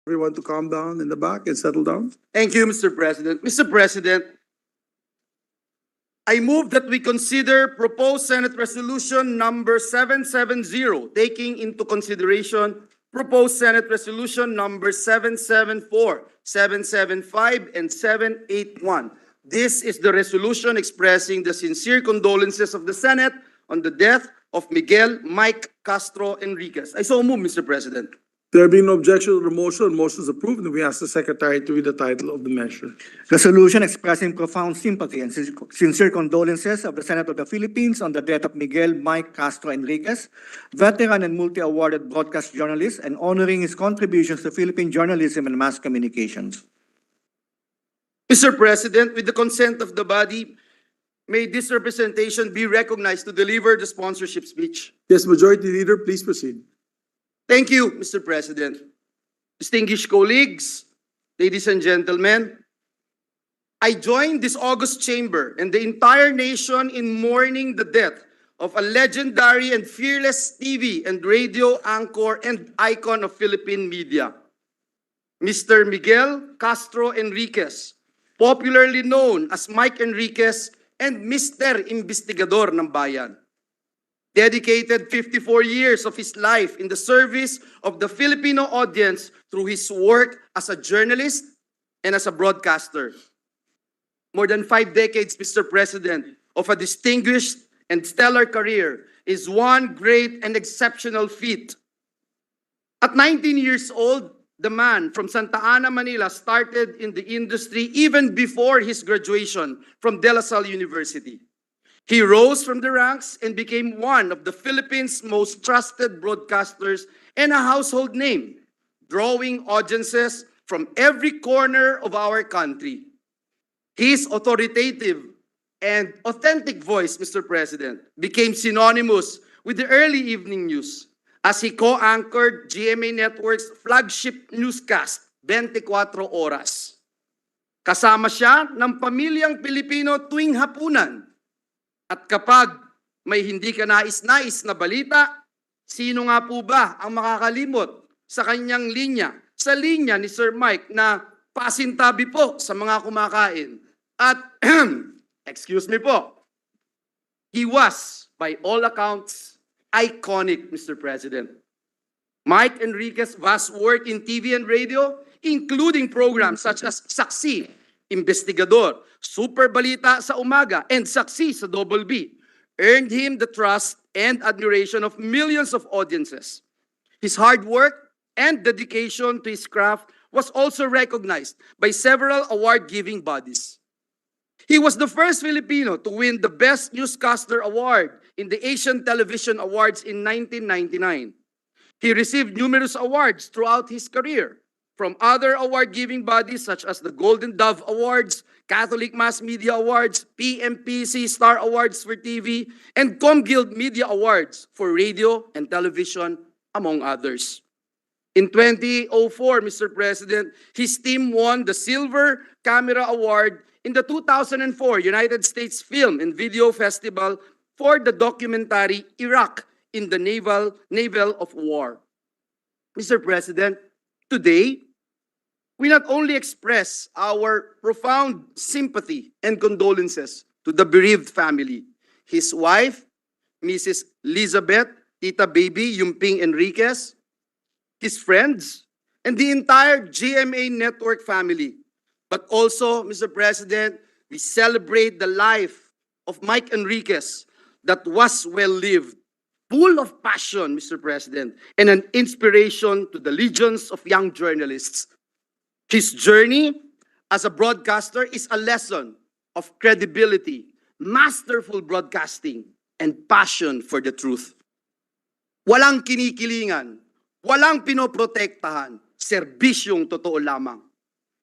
Everyone to calm down in the back and settle down. Thank you, Mr. President. Mr. President, I move that we consider proposed Senate Resolution number 770, taking into consideration proposed Senate Resolution number 774, 775, and 781. This is the resolution expressing the sincere condolences of the Senate on the death of Miguel Mike Castro Enriquez. I so move, Mr. President. There being no objection to the motion is approved, and we ask the Secretary to read the title of the measure. Resolution expressing profound sympathy and sincere condolences of the Senate of the Philippines on the death of Miguel Mike Castro Enriquez, veteran and multi-awarded broadcast journalist, and honoring his contributions to Philippine journalism and mass communications. Mr. President, with the consent of the body, may this representation be recognized to deliver the sponsorship speech. Yes, Majority Leader, please proceed. Thank you, Mr. President. Distinguished colleagues, ladies and gentlemen, I join this august chamber and the entire nation in mourning the death of a legendary and fearless TV and radio anchor and icon of Philippine media, Mr. Miguel Castro Enriquez, popularly known as Mike Enriquez and Mr. Investigador ng Bayan. Dedicated 54 years of his life in the service of the Filipino audience through his work as a journalist and as a broadcaster. More than 5 decades, Mr. President, of a distinguished and stellar career is one great and exceptional feat. At 19 years old, the man from Santa Ana, Manila started in the industry even before his graduation from De La Salle University. He rose from the ranks and became one of the Philippines' most trusted broadcasters and a household name, drawing audiences from every corner of our country. His authoritative and authentic voice, Mr. President, became synonymous with the early evening news as he co-anchored GMA Network's flagship newscast, 24 Oras. Kasama siya ng pamilyang Pilipino tuwing hapunan. At kapag may hindi ka nais-nais na balita, sino nga po ba ang makakalimot sa kanyang linya? Sa linya ni Sir Mike na pasintabi po sa mga kumakain. At, excuse me po, he was, by all accounts, iconic, Mr. President. Mike Enriquez's vast work in TV and radio, including programs such as Saksi, Investigador, Super Balita sa Umaga, and Saksi sa Double B, earned him the trust and admiration of millions of audiences. His hard work and dedication to his craft was also recognized by several award-giving bodies. He was the first Filipino to win the Best Newscaster Award in the Asian Television Awards in 1999. He received numerous awards throughout his career, from other award-giving bodies such as the Golden Dove Awards, Catholic Mass Media Awards, PMPC Star Awards for TV, and ComGuild Media Awards for radio and television, among others. In 2004, Mr. President, his team won the Silver Camera Award in the 2004 United States Film and Video Festival for the documentary Iraq in the Navel of War. Mr. President, today, we not only express our profound sympathy and condolences to the bereaved family, his wife, Mrs. Elizabeth, Tita Baby Yumping Enriquez, his friends, and the entire GMA Network family, but also, Mr. President, we celebrate the life of Mike Enriquez that was well-lived, full of passion, Mr. President, and an inspiration to the legions of young journalists. His journey as a broadcaster is a lesson of credibility, masterful broadcasting, and passion for the truth. Walang kinikilingan, walang pinoprotektahan, serbisyong totoo lamang.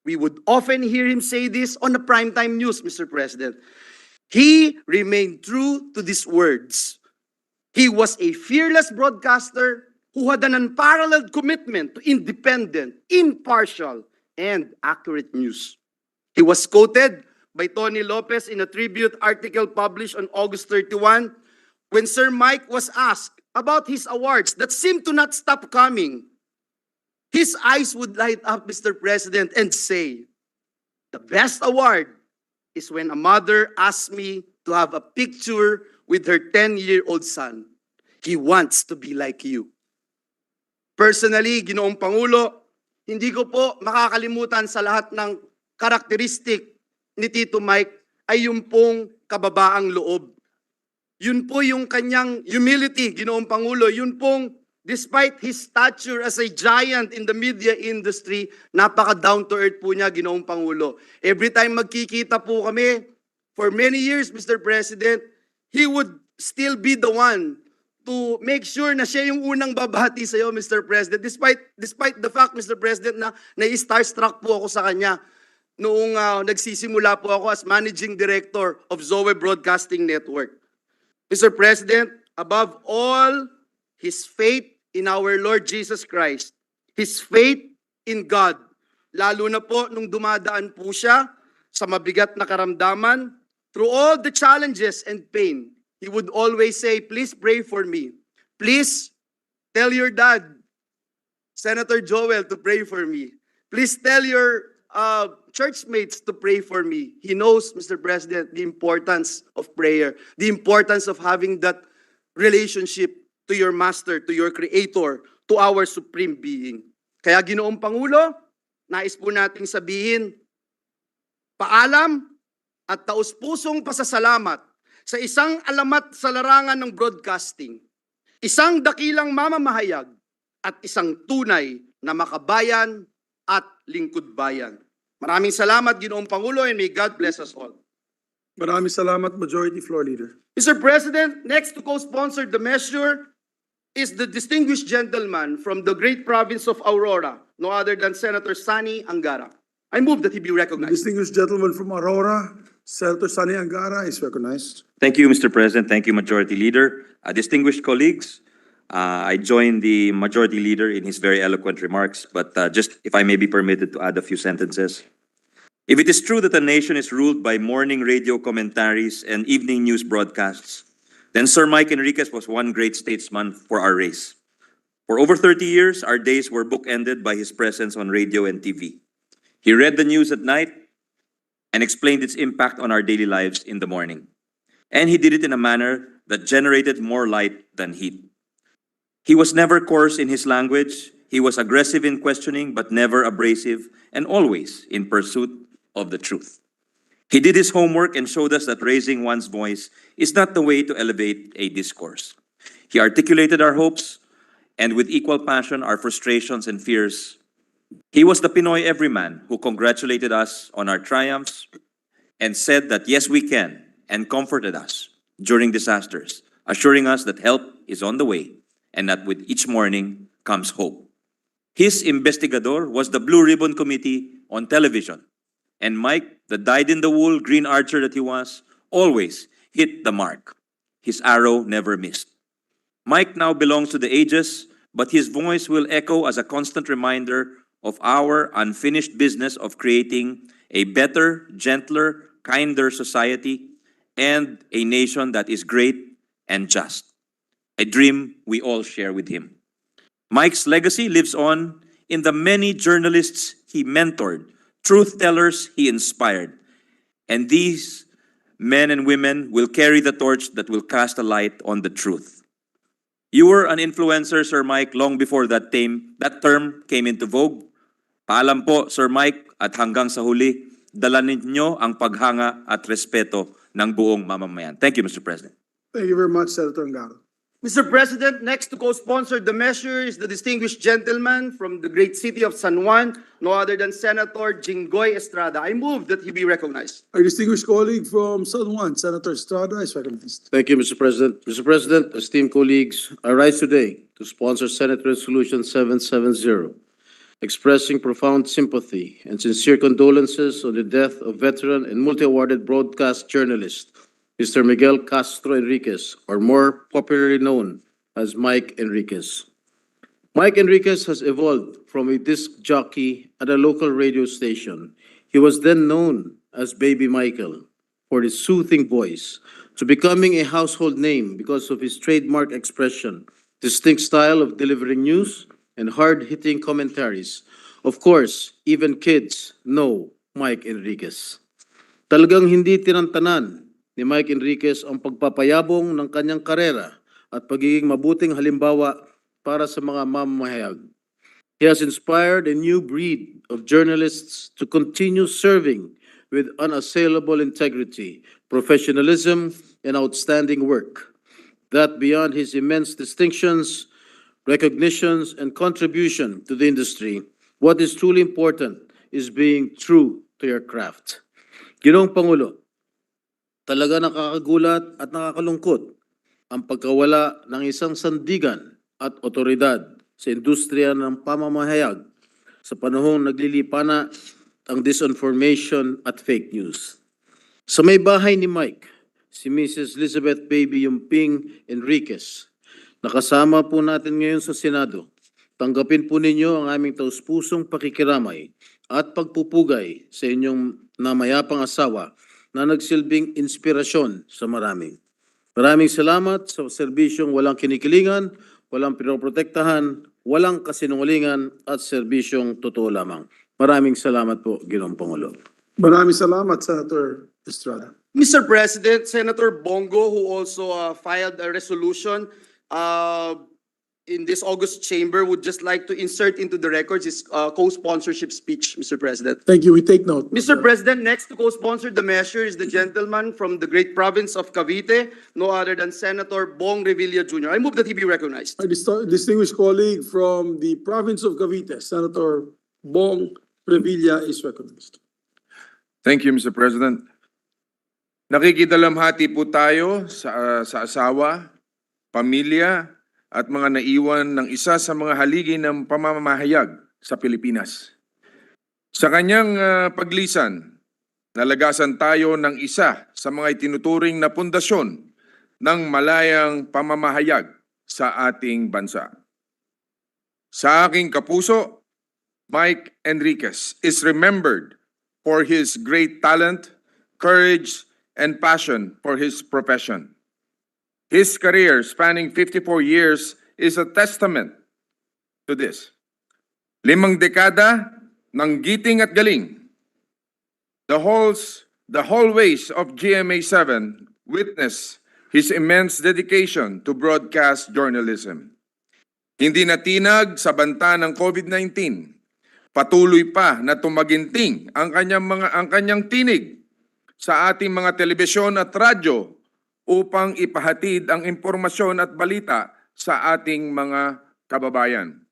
We would often hear him say this on the primetime news, Mr. President. He remained true to these words. He was a fearless broadcaster who had an unparalleled commitment to independent, impartial, and accurate news. He was quoted by Tony Lopez in a tribute article published on August 31 when Sir Mike was asked about his awards that seemed to not stop coming. his eyes would light up, Mr. President, and say, the best award is when a mother asks me to have a picture with her 10-year-old son. He wants to be like you. Personally, Ginoong Pangulo, hindi ko po makakalimutan sa lahat ng karakteristik ni Tito Mike ay yung pong kababaang loob. Yun po yung kanyang humility, Ginoong Pangulo. Yun pong, despite his stature as a giant in the media industry, napaka-down-to-earth po niya, Ginoong Pangulo. Every time magkikita po kami, for many years, Mr. President, he would still be the one to make sure na siya yung unang babati sa iyo, Mr. President. Despite the fact, Mr. President, na na-starstruck po ako sa kanya noong nagsisimula po ako as Managing Director of Zoe Broadcasting Network. Mr. President, above all, his faith in our Lord Jesus Christ, his faith in God, lalo na po nung dumadaan po siya sa mabigat na karamdaman, through all the challenges and pain, he would always say, please pray for me. Please tell your dad, Senator Joel, to pray for me. Please tell your churchmates to pray for me. He knows, Mr. President, the importance of prayer, the importance of having that relationship to your master, to your creator, to our supreme being. Kaya Ginoong Pangulo, nais po nating sabihin, paalam at taus-pusong pasasalamat sa isang alamat sa larangan ng broadcasting, isang dakilang mamamahayag, at isang tunay na makabayan at lingkod bayan. Maraming salamat, Ginoong Pangulo, and may God bless us all. Maraming salamat, Majority Floor Leader. Mr. President, next to co-sponsor the measure is the distinguished gentleman from the great province of Aurora, no other than Senator Sani Angara. I move that he be The recognized. distinguished gentleman from Aurora, Senator Sani Angara, is recognized. Thank you, Mr. President. Thank you, Majority Leader. Distinguished colleagues, I join the Majority Leader in his very eloquent remarks, but just if I may be permitted to add a few sentences. If it is true that a nation is ruled by morning radio commentaries and evening news broadcasts, then Sir Mike Enriquez was one great statesman for our race. For over 30 years, our days were bookended by his presence on radio and TV. He read the news at night and explained its impact on our daily lives in the morning. And he did it in a manner that generated more light than heat. He was never coarse in his language. He was aggressive in questioning, but never abrasive, and always in pursuit of the truth. He did his homework and showed us that raising one's voice is not the way to elevate a discourse. He articulated our hopes, and with equal passion, our frustrations and fears. He was the Pinoy everyman who congratulated us on our triumphs and said that yes, we can, and comforted us during disasters, assuring us that help is on the way and that with each morning comes hope. His investigador was the Blue Ribbon Committee on television, and Mike, the dyed-in-the-wool green archer that he was, always hit the mark. His arrow never missed. Mike now belongs to the ages, but his voice will echo as a constant reminder of our unfinished business of creating a better, gentler, kinder society and a nation that is great and just. A dream we all share with him. Mike's legacy lives on in the many journalists he mentored, truth tellers he inspired. And these men and women will carry the torch that will cast a light on the truth. You were an influencer, Sir Mike, long before that term came into vogue. Paalam po, Sir Mike, at hanggang sa huli, dala ninyo ang paghanga at respeto ng buong mamamayan. Thank you, Mr. President. Thank you very much, Senator Angara. Mr. President, next to co-sponsor the measure is the distinguished gentleman from the great city of San Juan, no other than Senator Jinggoy Estrada. I move that he be recognized. Our distinguished colleague from San Juan, Senator Estrada, is recognized. Thank you, Mr. President. Mr. President, esteemed colleagues, I rise today to sponsor Senate Resolution 770, expressing profound sympathy and sincere condolences on the death of veteran and multi-awarded broadcast journalist, Mr. Miguel Castro Enriquez, or more popularly known as Mike Enriquez. Mike Enriquez has evolved from a disc jockey at a local radio station. He was then known as Baby Michael for his soothing voice, to becoming a household name because of his trademark expression, distinct style of delivering news, and hard-hitting commentaries. Of course, even kids know Mike Enriquez. Talagang hindi tinantanan ni Mike Enriquez ang pagpapayabong ng kanyang karera at pagiging mabuting halimbawa para sa mga mamamahayag. He has inspired a new breed of journalists to continue serving with unassailable integrity, professionalism, and outstanding work. That beyond his immense distinctions, recognitions, and contribution to the industry, what is truly important is being true to your craft. Ginoong Pangulo, talaga nakakagulat at nakakalungkot ang pagkawala ng isang sandigan at otoridad sa industriya ng pamamahayag sa panahong naglilipana ang disinformation at fake news. Sa may bahay ni Mike, si Mrs. Elizabeth Baby Yumping Enriquez, nakasama po natin ngayon sa Senado. Tanggapin po ninyo ang aming taus-pusong pakikiramay at pagpupugay sa inyong namayapang asawa na nagsilbing inspirasyon sa marami. Maraming salamat sa serbisyong walang kinikilingan, walang pinoprotektahan, walang kasinungalingan at serbisyong totoo lamang. Maraming salamat po, Ginoong Pangulo. Maraming salamat, Senator Estrada. Mr. President, Senator Bongo, who also filed a resolution in this August chamber, would just like to insert into the records his co-sponsorship speech, Mr. President. Thank you. We take note. Mr. President, next to co-sponsor the measure is the gentleman from the great province of Cavite, no other than Senator Bong Revilla Jr. I move that he be recognized. Our distinguished colleague from the province of Cavite, Senator Bong Revilla, is recognized. Thank you, Mr. President. Nakikidalamhati po tayo sa asawa, pamilya, at mga naiwan ng isa sa mga haligi ng pamamahayag sa Pilipinas. Sa kanyang paglisan, nalagasan tayo ng isa sa mga itinuturing na pundasyon ng malayang pamamahayag sa ating bansa. Sa aking kapuso, Mike Enriquez is remembered for his great talent, courage, and passion for his profession. His career spanning 54 years is a testament to this. 5 dekada ng giting at galing. The hallways of GMA7 witness his immense dedication to broadcast journalism. Hindi natinag sa banta ng COVID-19. Patuloy pa na tumaginting ang kanyang tinig sa ating mga telebisyon at radyo upang ipahatid ang impormasyon at balita sa ating mga kababayan.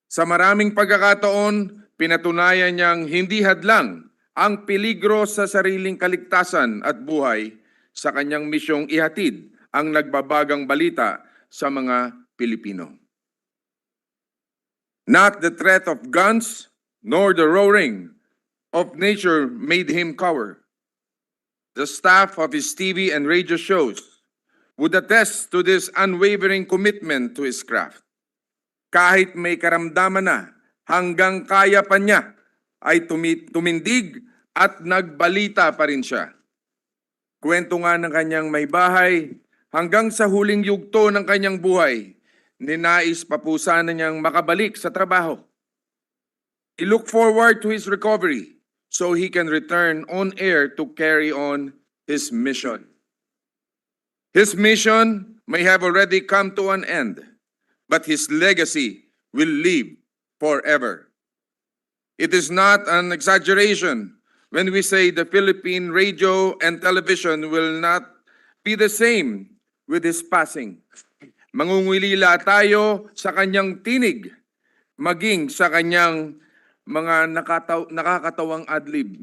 Sa maraming pagkakataon, pinatunayan niyang hindi hadlang ang peligro sa sariling kaligtasan at buhay sa kanyang misyong ihatid ang nagbabagang balita sa mga Pilipino. Not the threat of guns nor the roaring of nature made him cower. The staff of his TV and radio shows would attest to this unwavering commitment to his craft. Kahit may karamdaman na, hanggang kaya pa niya ay tumindig at nagbalita pa rin siya. Kwento nga ng kanyang may bahay, hanggang sa huling yugto ng kanyang buhay, ninais pa po sana niyang makabalik sa trabaho. He looked forward to his recovery so he can return on air to carry on his mission. His mission may have already come to an end, but his legacy will live forever. It is not an exaggeration when we say the Philippine radio and television will not be the same with his passing. Mangungulila tayo sa kanyang tinig, maging sa kanyang mga nakakatawang adlib.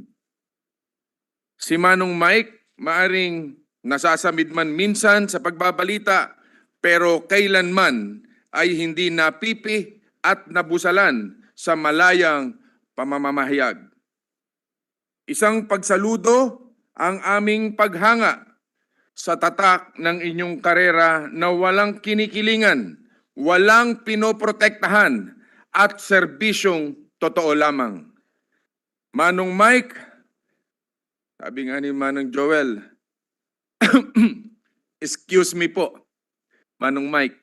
Si Manong Mike, maaring nasasamid man minsan sa pagbabalita, pero kailanman ay hindi napipi at nabusalan sa malayang pamamahayag. Isang pagsaludo ang aming paghanga sa tatak ng inyong karera na walang kinikilingan, walang pinoprotektahan at serbisyong totoo lamang. Manong Mike, sabi nga ni Manong Joel, excuse me po, Manong Mike,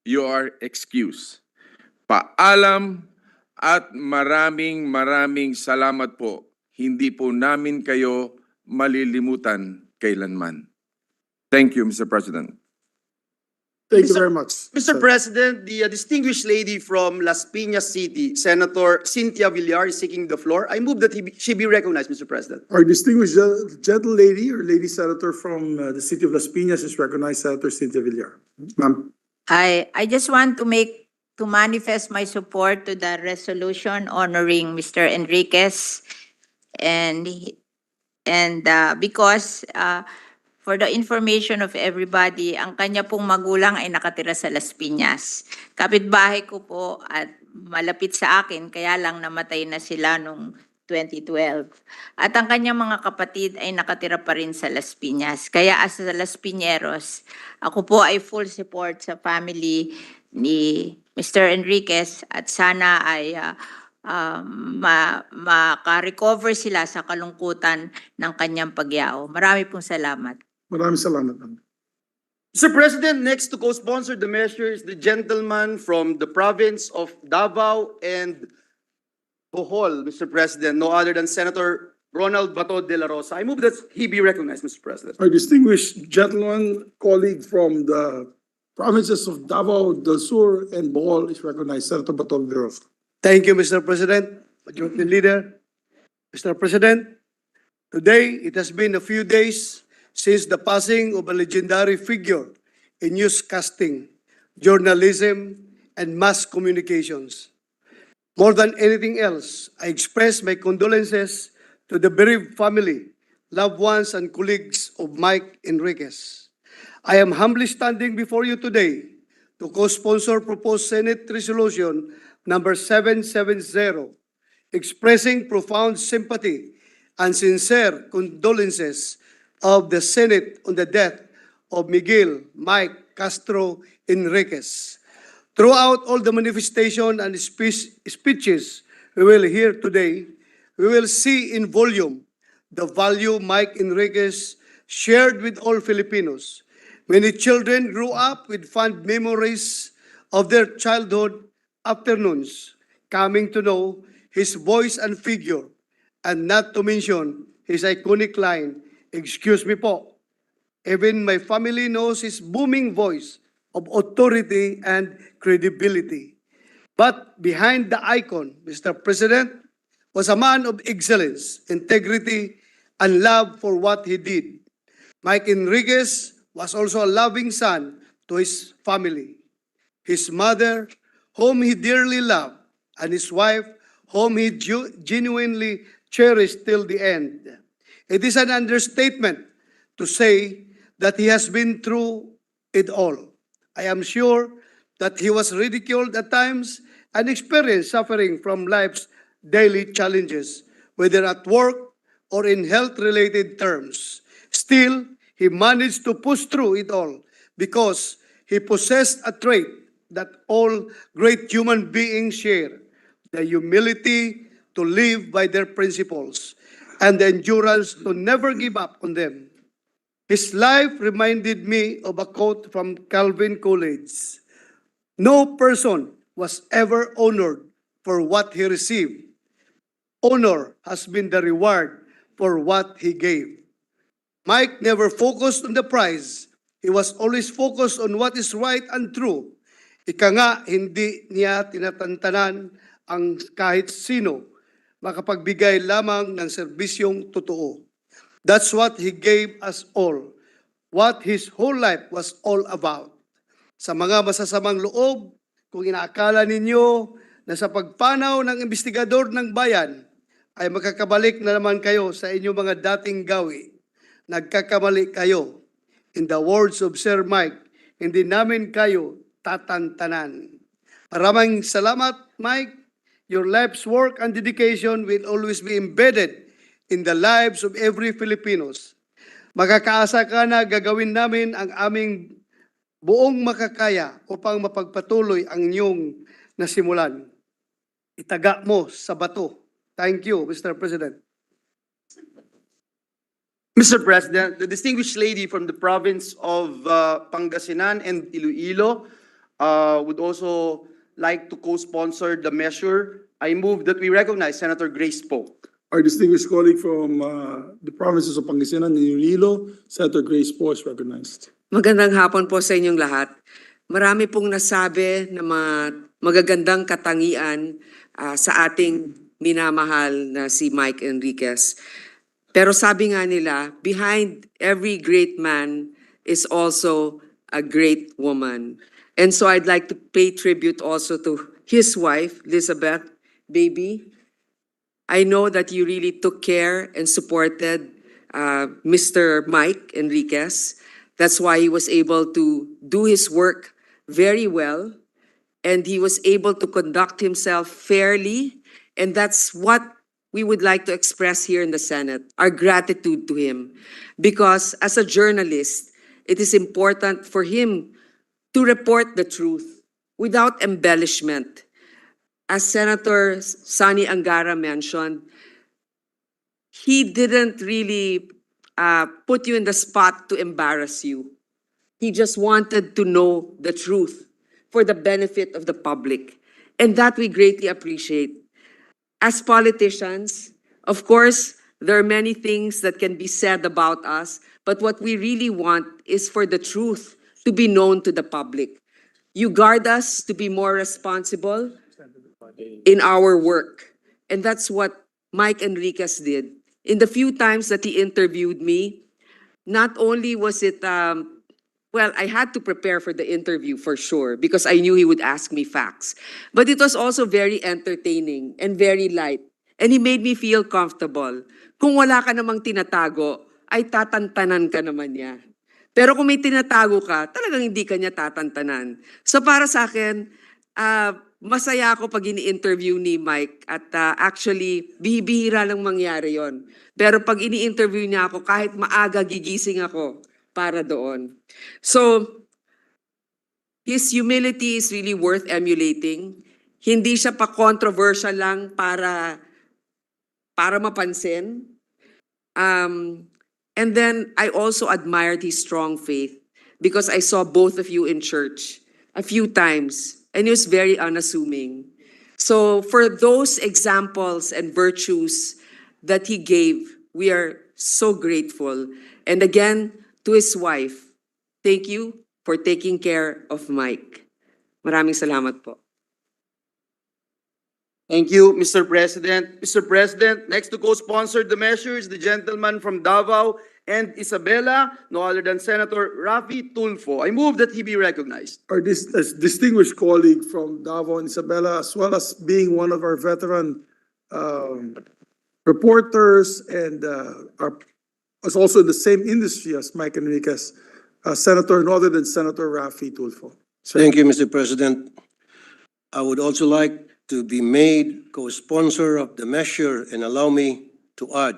you are excused. Paalam at maraming salamat po. Hindi po namin kayo malilimutan kailanman. Thank you, Mr. President. Thank you very much. Mr. President, the distinguished lady from Las Piñas City, Senator Cynthia Villar, is seeking the floor. I move that she be recognized, Mr. President. Our distinguished gentle lady or lady senator from the city of Las Piñas is recognized, Senator Cynthia Villar. Ma'am. I just want to manifest my support to the resolution honoring Mr. Enriquez and because for the information of everybody, ang kanya pong magulang ay nakatira sa Las Piñas. Kapitbahay ko po at malapit sa akin, kaya lang namatay na sila nung 2012. At ang kanyang mga kapatid ay nakatira pa rin sa Las Piñas. Kaya as a Las Piñeros, ako po ay full support sa family ni Mr. Enriquez at sana ay maka-recover sila sa kalungkutan ng kanyang pagyao. Marami pong salamat. Maraming salamat, ma'am. Mr. President, next to co-sponsor the measure is the gentleman from the province of Davao and Bohol, Mr. President, no other than Senator Ronald Bato de la Rosa. I move that he be recognized, Mr. President. Our distinguished gentleman colleague from the provinces of Davao del Sur and Bohol is recognized, Senator Bato de la Rosa. Thank you, Mr. President, Majority Leader. Mr. President, today it has been a few days since the passing of a legendary figure in newscasting, journalism, and mass communications. More than anything else, I express my condolences to the bereaved family, loved ones, and colleagues of Mike Enriquez. I am humbly standing before you today to co-sponsor proposed Senate Resolution number 770, expressing profound sympathy and sincere condolences of the Senate on the death of Miguel Mike Castro Enriquez. Throughout all the manifestation and speeches we will hear today, we will see in volume the value Mike Enriquez shared with all Filipinos. Many children grew up with fond memories of their childhood afternoons, coming to know his voice and figure, and not to mention his iconic line, "Excuse me po." Even my family knows his booming voice of authority and credibility. But behind the icon, Mr. President, was a man of excellence, integrity, and love for what he did. Mike Enriquez was also a loving son to his family. His mother, whom he dearly loved, and his wife, whom he genuinely cherished till the end. It is an understatement to say that he has been through it all. I am sure that he was ridiculed at times and experienced suffering from life's daily challenges, whether at work or in health-related terms. Still, he managed to push through it all because he possessed a trait that all great human beings share: the humility to live by their principles and the endurance to never give up on them. His life reminded me of a quote from Calvin Coolidge: "No person was ever honored for what he received. Honor has been the reward for what he gave." Mike never focused on the prize. He was always focused on what is right and true. Ika nga, hindi niya tinatantanan ang kahit sino, makapagbigay lamang ng serbisyong totoo. That's what he gave us all, what his whole life was all about. Sa mga masasamang loob, kung inaakala ninyo na sa pagpanaw ng investigador ng bayan ay makakabalik na naman kayo sa inyong mga dating gawi, nagkakamali kayo. In the words of Sir Mike, hindi namin kayo tatantanan. Maraming salamat, Mike. Your life's work and dedication will always be embedded in the lives of every Filipinos. Makakaasa ka na gagawin namin ang aming buong makakaya upang mapagpatuloy ang inyong nasimulan. Itaga mo sa bato. Thank you, Mr. President. Mr. President, the distinguished lady from the province of Pangasinan and Iloilo, would also like to co-sponsor the measure. I move that we recognize Senator Grace Poe. Our distinguished colleague from the provinces of Pangasinan and Iloilo, Senator Grace Poe is recognized. Magandang hapon po sa inyong lahat. Marami pong nasabi na magagandang katangian sa ating minamahal na si Mike Enriquez. Pero sabi nga nila, behind every great man is also a great woman. And so I'd like to pay tribute also to his wife, Elizabeth. Baby, I know that you really took care and supported Mr. Mike Enriquez. That's why he was able to do his work very well, and he was able to conduct himself fairly, and that's what we would like to express here in the Senate, our gratitude to him. Because as a journalist, it is important for him to report the truth without embellishment. As Senator Sani Angara mentioned, he didn't really put you in the spot to embarrass you. He just wanted to know the truth for the benefit of the public. And that we greatly appreciate. As politicians, of course, there are many things that can be said about us, but what we really want is for the truth to be known to the public. You guard us to be more responsible in our work. And that's what Mike Enriquez did. In the few times that he interviewed me, not only was it, well, I had to prepare for the interview for sure because I knew he would ask me facts. But it was also very entertaining and very light. And he made me feel comfortable. Kung wala ka namang tinatago, ay tatantanan ka naman niya. Pero kung may tinatago ka, talagang hindi ka niya tatantanan. So para sa akin, masaya ako pag ini-interview ni Mike at actually, bihira lang mangyari yon. Pero pag ini-interview niya ako, kahit maaga gigising ako para doon. So, his humility is really worth emulating. Hindi siya pa controversial lang para mapansin. And then, I also admired his strong faith because I saw both of you in church a few times. And he was very unassuming. So for those examples and virtues that he gave, we are so grateful. And again, to his wife, thank you for taking care of Mike. Maraming salamat po. Thank you, Mr. President. Mr. President, next to co-sponsor the measure is the gentleman from Davao and Isabela, no other than Senator Rafi Tulfo. I move that he be recognized. Our distinguished colleague from Davao and Isabela, as well as being one of our veteran reporters and is also in the same industry as Mike Enriquez, Senator, no other than Senator Rafi Tulfo. Thank you, Mr. President. I would also like to be made co-sponsor of the measure and allow me to add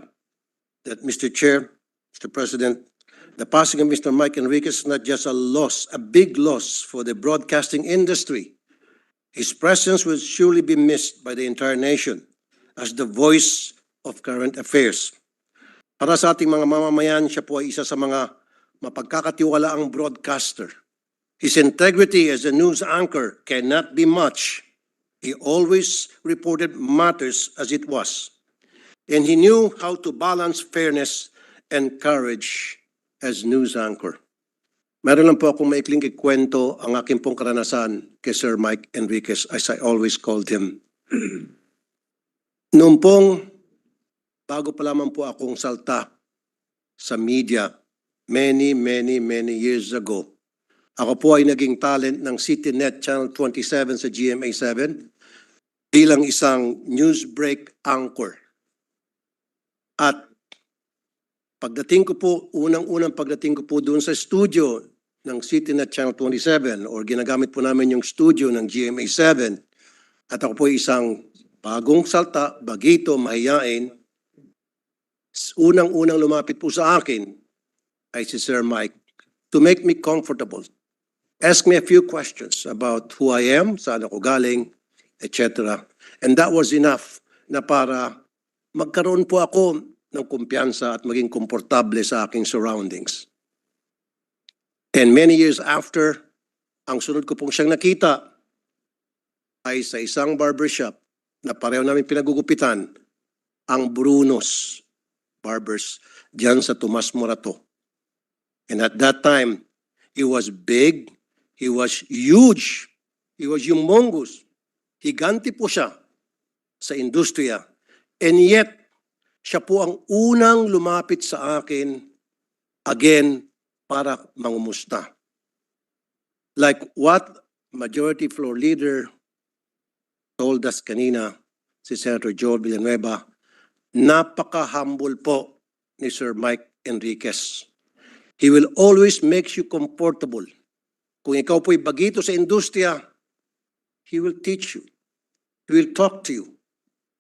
that, Mr. Chair, Mr. President, the passing of Mr. Mike Enriquez is not just a loss, a big loss for the broadcasting industry. His presence will surely be missed by the entire nation as the voice of current affairs. Para sa ating mga mamamayan, siya po ay isa sa mga mapagkakatiwalaang broadcaster. His integrity as a news anchor cannot be matched. He always reported matters as it was. And he knew how to balance fairness and courage as news anchor. Meron lang po akong maikling ikwento ang aking pong karanasan kay Sir Mike Enriquez, as I always called him. Noong pong, bago pa lamang po akong salta sa media, many years ago, ako po ay naging talent ng CityNet Channel 27 sa GMA7 bilang isang news break anchor. At pagdating ko po, unang pagdating ko po doon sa studio ng CityNet Channel 27 or ginagamit po namin yung studio ng GMA7 at ako po ay isang bagong salta, bagito, mahiyain. Unang lumapit po sa akin ay si Sir Mike to make me comfortable. Ask me a few questions about who I am, saan ako galing, etc. And that was enough na para magkaroon po ako ng kumpiyansa at maging komportable sa aking surroundings. And many years after, ang sunod ko pong siyang nakita ay sa isang barbershop na pareho namin pinagugupitan, ang Bruno's Barbers, diyan sa Tomas Morato. And at that time, he was big, he was huge, he was humongous. Higanti po siya sa industriya. And yet, siya po ang unang lumapit sa akin again para mangumusta. Like what Majority Floor Leader told us kanina, si Senator Joel Villanueva, napaka-humble po ni Sir Mike Enriquez. He will always make you comfortable. Kung ikaw po'y bagito sa industriya, he will teach you. He will talk to you.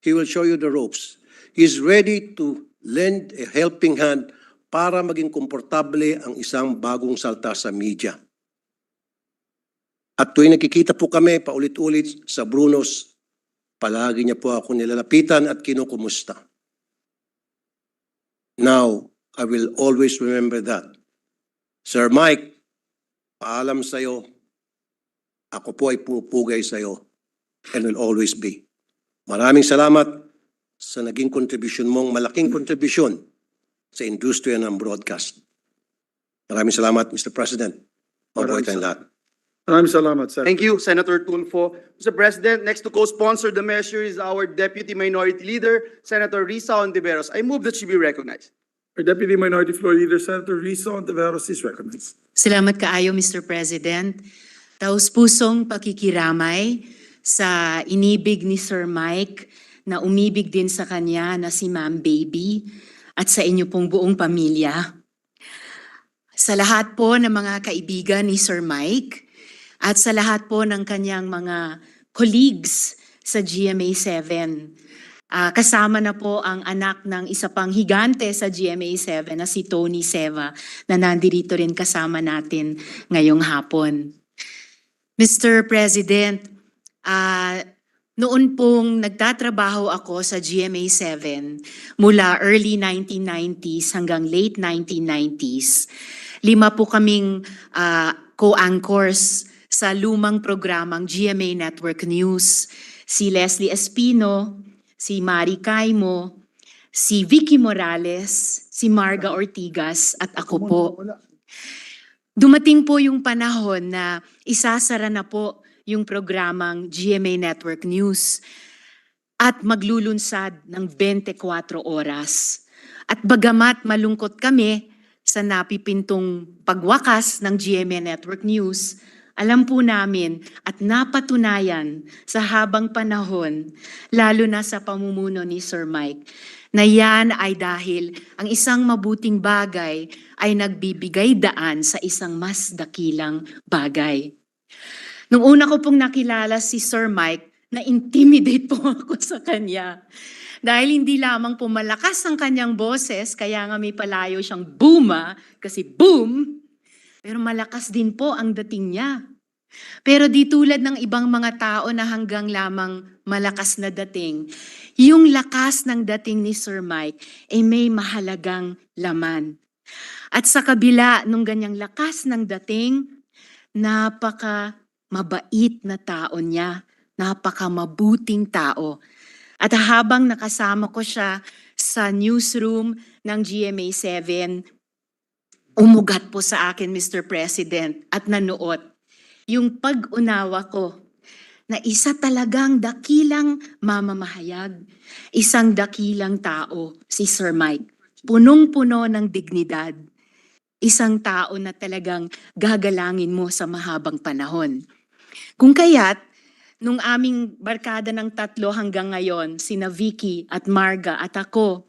He will show you the ropes. He's ready to lend a helping hand para maging komportable ang isang bagong salta sa media. At tuwing nakikita po kami paulit-ulit sa Bruno's, palagi niya po ako nilalapitan at kinukumusta. Now, I will always remember that. Sir Mike, paalam sa'yo, ako po ay pupugay sa'yo and will always be. Maraming salamat sa naging kontribusyon mong, malaking kontribusyon sa industriya ng broadcast. Maraming salamat, Mr. President. Mabuhay tayong lahat. Maraming salamat, sir. Thank you, Senator Tulfo. Mr. President, next to co-sponsor the measure is our Deputy Minority Leader, Senator Risa Ontiveros. I move that she be recognized. Our Deputy Minority Floor Leader, Senator Risa Ontiveros, is recognized. Salamat kaayo, Mr. President. Taus-pusong pakikiramay sa inibig ni Sir Mike na umibig din sa kanya na si Ma'am Baby at sa inyo pong buong pamilya. Sa lahat po ng mga kaibigan ni Sir Mike at sa lahat po ng kanyang mga colleagues sa GMA7. Kasama na po ang anak ng isa pang higante sa GMA7 na si Tony Seva na nandirito rin kasama natin ngayong hapon. Mr. President, noon pong nagtatrabaho ako sa GMA7 mula early 1990s hanggang late 1990s, 5 po kaming co-anchors sa lumang programang GMA Network News. Si Leslie Espino, si Mari Caimo, si Vicky Morales, si Marga Ortigas at ako po. Dumating po yung panahon na isasara na po yung programang GMA Network News at maglulunsad ng 24 oras. At bagamat malungkot kami sa napipintong pagwakas ng GMA Network News, alam po namin at napatunayan sa habang panahon, lalo na sa pamumuno ni Sir Mike, na yan ay dahil ang isang mabuting bagay ay nagbibigay daan sa isang mas dakilang bagay. Nung una ko pong nakilala si Sir Mike, na-intimidate po ako sa kanya. Dahil hindi lamang po malakas ang kanyang boses, kaya nga may palayo siyang booma, kasi boom, pero malakas din po ang dating niya. Pero di tulad ng ibang mga tao na hanggang lamang malakas na dating, yung lakas ng dating ni Sir Mike ay may mahalagang laman. At sa kabila nung ganyang lakas ng dating, napaka mabait na tao niya, napaka mabuting tao. At habang nakasama ko siya sa newsroom ng GMA7, umugat po sa akin, Mr. President, at nanuot yung pag-unawa ko na isa talagang dakilang mamamahayag, isang dakilang tao, si Sir Mike. Punong-puno ng dignidad, isang tao na talagang gagalangin mo sa mahabang panahon. Kung kaya't, nung aming barkada ng 3 hanggang ngayon, sina Vicky at Marga at ako,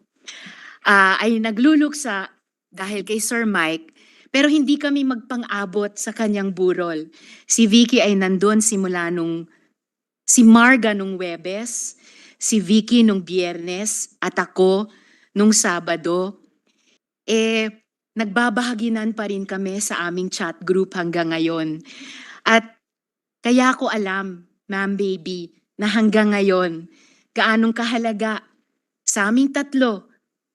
ay nagluluksa dahil kay Sir Mike, pero hindi kami magpang-abot sa kanyang burol. Si Vicky ay nandun simula si Marga nung Webes, si Vicky nung Biyernes, at ako nung Sabado. Nagbabahaginan pa rin kami sa aming chat group hanggang ngayon. At kaya ko alam, Ma'am Baby, na hanggang ngayon, gaanong kahalaga sa aming 3,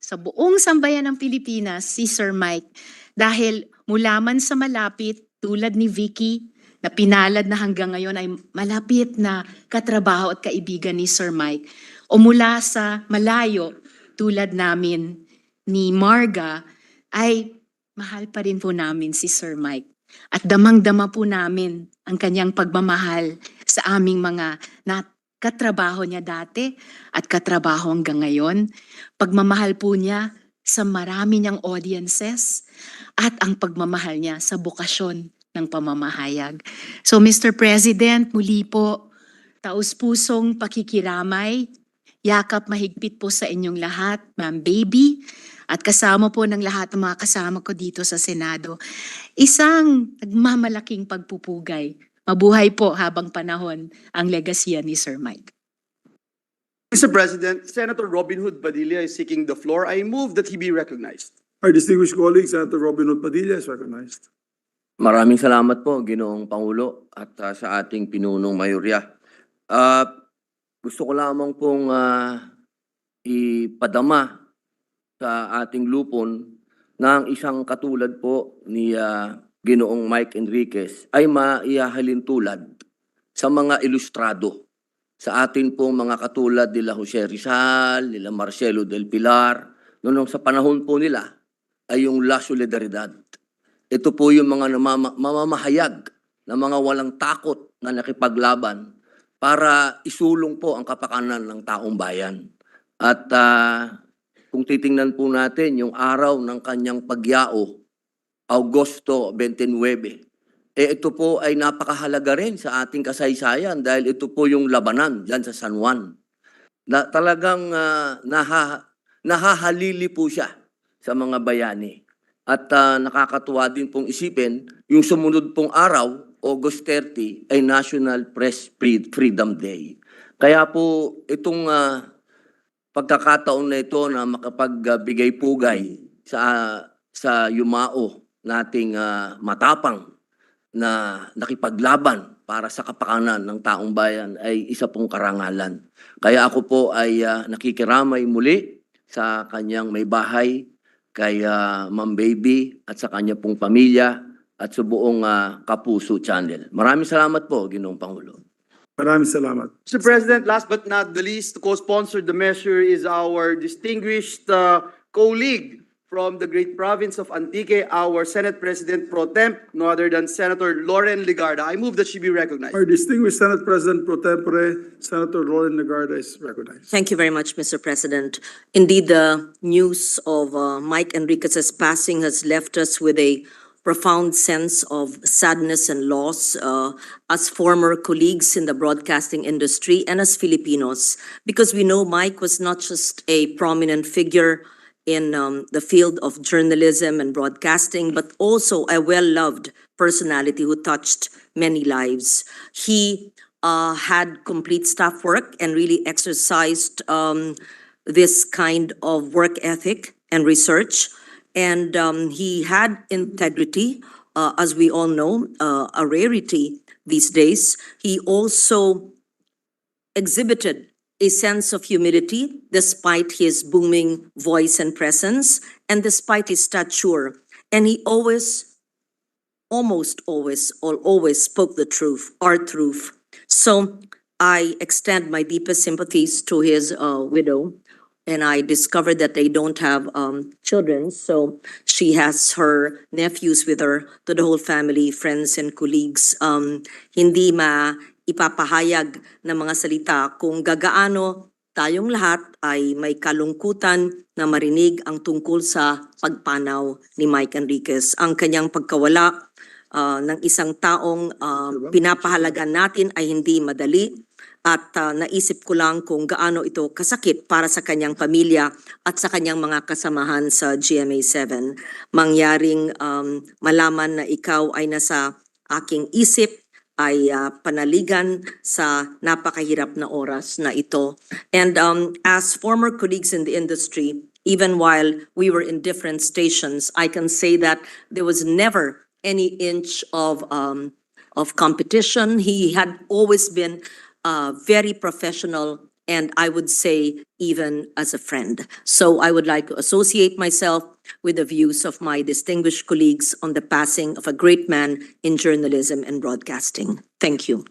sa buong sambayan ng Pilipinas, si Sir Mike. Dahil mula man sa malapit, tulad ni Vicky, na pinalad na hanggang ngayon ay malapit na katrabaho at kaibigan ni Sir Mike. O mula sa malayo tulad namin ni Marga ay mahal pa rin po namin si Sir Mike. At damang-dama po namin ang kanyang pagmamahal sa aming mga katrabaho niya dati at katrabaho hanggang ngayon. Pagmamahal po niya sa marami niyang audiences at ang pagmamahal niya sa bokasyon ng pamamahayag. So Mr. President, muli po, taus-pusong pakikiramay, yakap mahigpit po sa inyong lahat, Ma'am Baby, at kasama po ng lahat ng mga kasama ko dito sa Senado. Isang nagmamalaking pagpupugay. Mabuhay po habang panahon ang legasya ni Sir Mike. Mr. President, Senator Robin Hood Padilla is seeking the floor. I move that he be recognized. Our distinguished colleague, Senator Robin Hood Padilla is recognized. Maraming salamat po, Ginoong Pangulo, at sa ating pinunong mayorya. Gusto ko lamang pong ipadama sa ating lupon na ang isang katulad po ni Ginoong Mike Enriquez ay maihahalin tulad sa mga ilustrado. Sa atin pong mga katulad nila Jose Rizal, nila Marcelo del Pilar, noong sa panahon po nila ay yung La Solidaridad. Ito po yung mga mamamahayag na mga walang takot na nakipaglaban para isulong po ang kapakanan ng taong bayan. At kung titingnan po natin yung araw ng kanyang pagyao, Agosto 29, ito po ay napakahalaga rin sa ating kasaysayan dahil ito po yung labanan dyan sa San Juan. Na talagang nahahalili po siya sa mga bayani. At nakakatuwa din pong isipin, yung sumunod pong araw, August 30, ay National Press Freedom Day. Kaya po itong pagkakataon na ito na makapagbigay pugay sa yumao nating matapang na nakipaglaban para sa kapakanan ng taong bayan ay isa pong karangalan. Kaya ako po ay nakikiramay muli sa kanyang may bahay, kay Ma'am Baby at sa kanya pong pamilya at sa buong Kapuso Channel. Maraming salamat po, Ginoong Pangulo. Maraming salamat. Mr. President, last but not the least, to co-sponsor the measure is our distinguished colleague from the great province of Antique, our Senate President Pro Temp, no other than Senator Lauren Legarda. I move that she be recognized. Our distinguished Senate President Pro Tempore, Senator Lauren Legarda is recognized. Thank you very much, Mr. President. Indeed, the news of Mike Enriquez's passing has left us with a profound sense of sadness and loss as former colleagues in the broadcasting industry and as Filipinos, because we know Mike was not just a prominent figure in the field of journalism and broadcasting, but also a well-loved personality who touched many lives. He had complete staff work and really exercised this kind of work ethic and research. And he had integrity, as we all know, a rarity these days. He also exhibited a sense of humility despite his booming voice and presence and despite his stature. And he always spoke the truth, our truth. So I extend my deepest sympathies to his widow. And I discovered that they don't have children, so she has her nephews with her, to the whole family, friends and colleagues. Hindi ipapahayag ng mga salita kung gagaano tayong lahat ay may kalungkutan na marinig ang tungkol sa pagpanaw ni Mike Enriquez. Ang kanyang pagkawala ng isang taong pinapahalagan natin ay hindi madali. At naisip ko lang kung gaano ito kasakit para sa kanyang pamilya at sa kanyang mga kasamahan sa GMA7. Mangyaring malaman na ikaw ay nasa aking isip, ay panaligan sa napakahirap na oras na ito. And as former colleagues in the industry, even while we were in different stations, I can say that there was never any inch of competition. He had always been very professional and I would say even as a friend. So I would like to associate myself with the views of my distinguished colleagues on the passing of a great man in journalism and broadcasting. Thank you.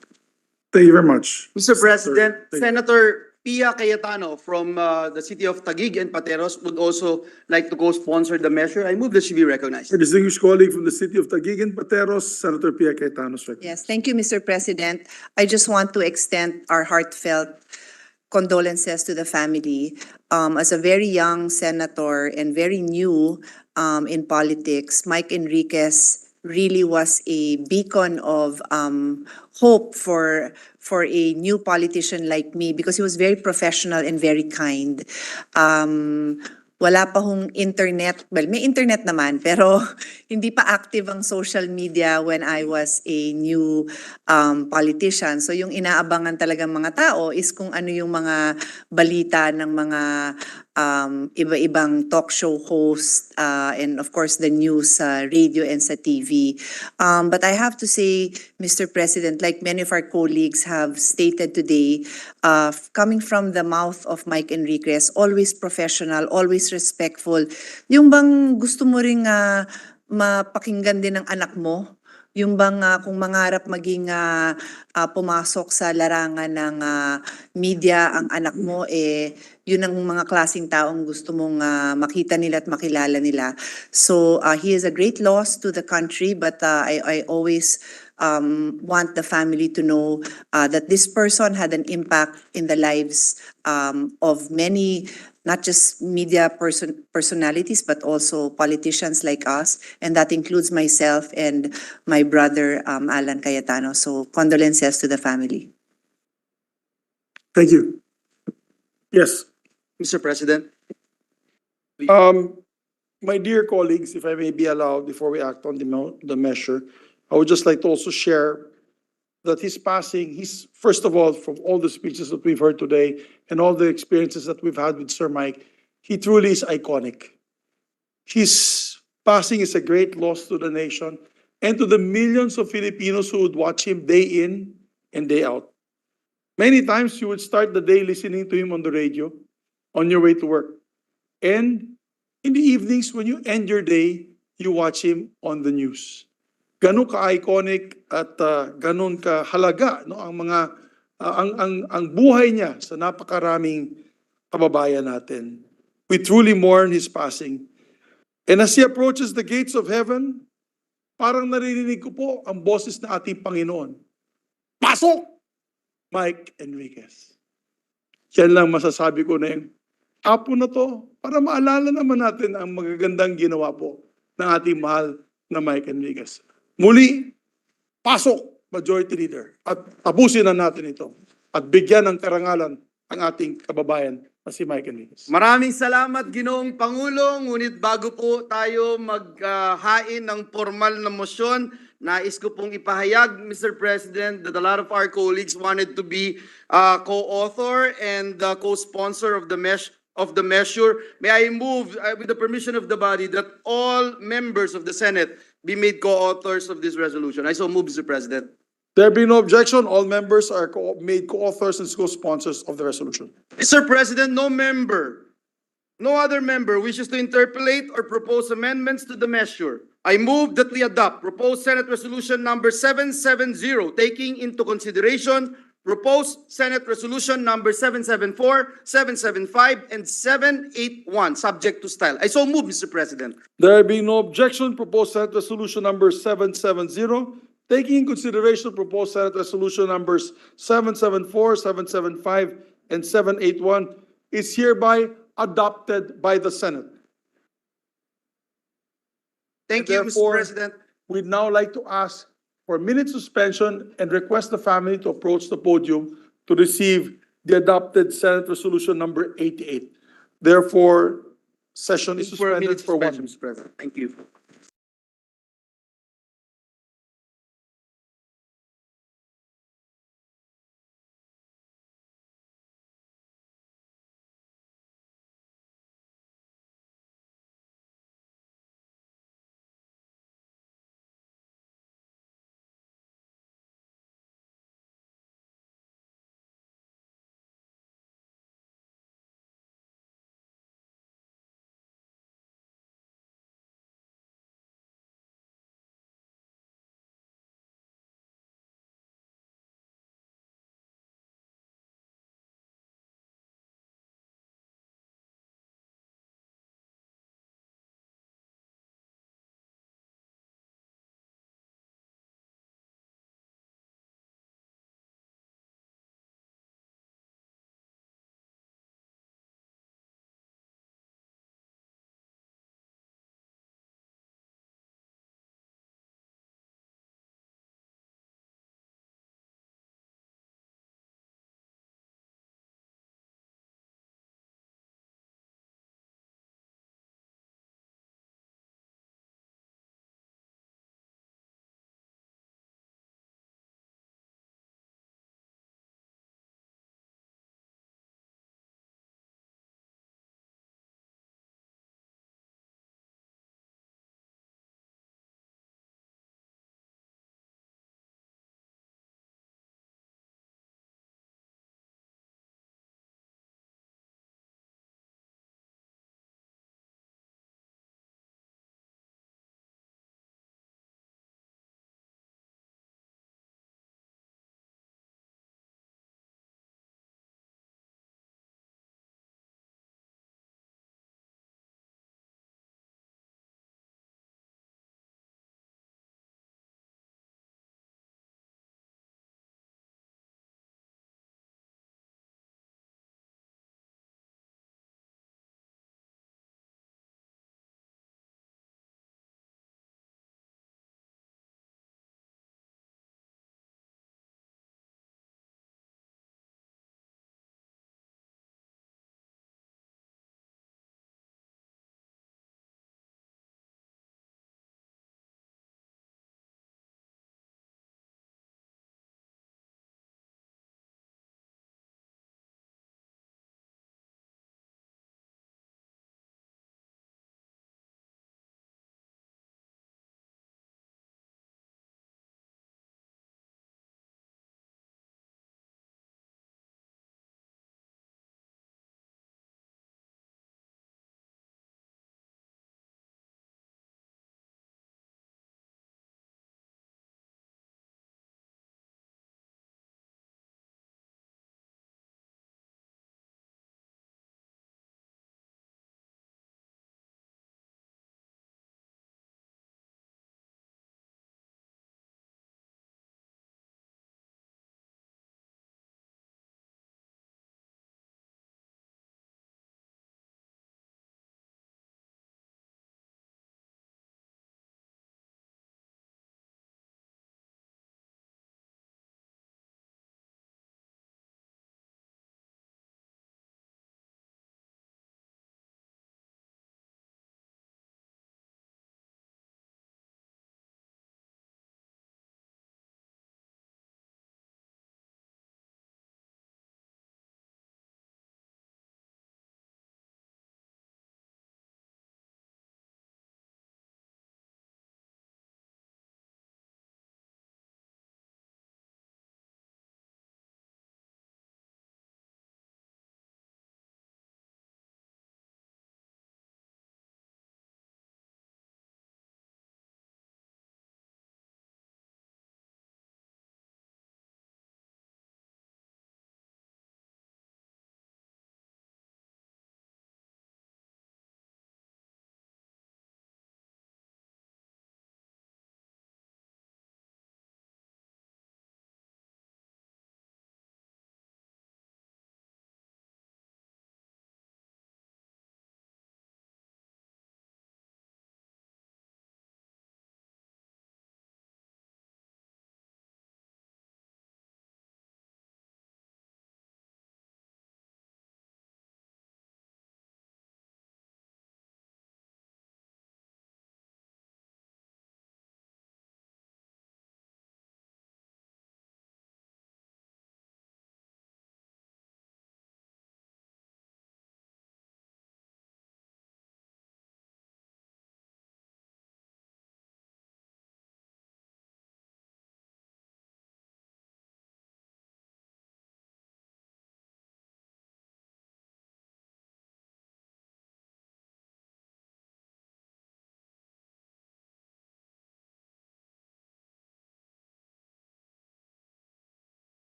Thank you very much. Mr. President, Thank you. Senator Pia Cayetano from the city of Taguig and Pateros would also like to co-sponsor the measure. I move that she be recognized. Our distinguished colleague from the city of Taguig and Pateros, Senator Pia Cayetano. Yes, thank you, Mr. President. I just want to extend our heartfelt condolences to the family. As a very young senator and very new in politics, Mike Enriquez really was a beacon of hope for a new politician like me because he was very professional and very kind. Wala pa hong internet, well, may internet naman, pero hindi pa active ang social media when I was a new politician. So yung inaabangan talagang mga tao is kung ano yung mga balita ng mga iba-ibang talk show host and of course the news sa radio and sa TV. But I have to say, Mr. President, like many of our colleagues have stated today, coming from the mouth of Mike Enriquez, always professional, always respectful. Yung bang gusto mo ring mapakinggan din ng anak mo? Yung bang kung mangarap maging pumasok sa larangan ng media ang anak mo, yun ang mga klaseng taong gusto mong makita nila at makilala nila. So he is a great loss to the country, but I always want the family to know that this person had an impact in the lives of many, not just media personalities, but also politicians like us. And that includes myself and my brother, Alan Cayetano. So condolences to the family. Thank you. Yes. Mr. President. My dear colleagues, if I may be allowed, before we act on the measure, I would just like to also share that his passing, first of all, from all the speeches that we've heard today and all the experiences that we've had with Sir Mike, he truly is iconic. His passing is a great loss to the nation and to the millions of Filipinos who would watch him day in and day out. Many times you would start the day listening to him on the radio on your way to work. And in the evenings, when you end your day, you watch him on the news. Ganun ka-iconic at ganun ka-halaga no ang mga ang buhay niya sa napakaraming kababayan natin. We truly mourn his passing. And as he approaches the gates of heaven, parang naririnig ko po ang boses ng ating Panginoon. Pasok! Mike Enriquez. Yan lang masasabi ko na yung apo na to para maalala naman natin ang magagandang ginawa po ng ating mahal na Mike Enriquez. Muli, pasok, Majority Leader, at tapusin na natin ito at bigyan ng karangalan ang ating kababayan na si Mike Enriquez. Maraming salamat, Ginoong Pangulo. Ngunit bago po tayo maghain ng formal na motion, nais ko pong ipahayag, Mr. President, that a lot of our colleagues wanted to be co-author and co-sponsor of the measure. May I move, with the permission of the body, that all members of the Senate be made co-authors of this resolution. I so move, Mr. President. There being no objection, all members are made co-authors and co-sponsors of the resolution. Mr. President, no other member wishes to interpolate or propose amendments to the measure. I move that we adopt proposed Senate Resolution number 770, taking into consideration proposed Senate Resolution number 774, 775, and 781, subject to style. I so move, Mr. President. There being no objection, proposed Senate Resolution number 770, taking in consideration proposed Senate Resolution numbers 774, 775, and 781 is hereby adopted by the Senate. Thank you, Mr. Therefore, President. We'd now like to ask for a minute suspension and request the family to approach the podium to receive the adopted Senate Resolution number 88. Therefore, session is For a minute suspended for 1 suspension, minute. Mr. President. Thank you.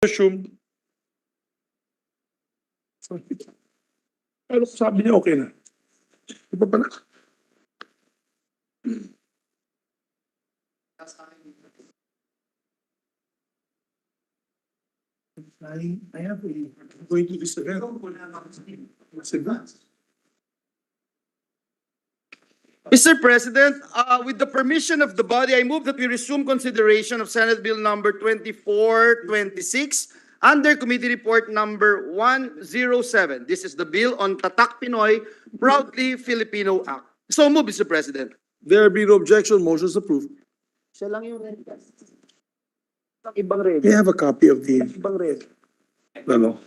Assume. Ano sabi niya okay na? Iba pa na. I have going to this event. What's advanced? Mr. President, with the permission of the body, I move that we resume consideration of Senate Bill number 2426 under Committee Report number 107. This is the bill on Tatak Pinoy, Proudly Filipino Act. So move, Mr. President. There be no objection, motion is approved. Siya lang yung red card. Ibang red. May I have a copy of the, Ibang red. ano?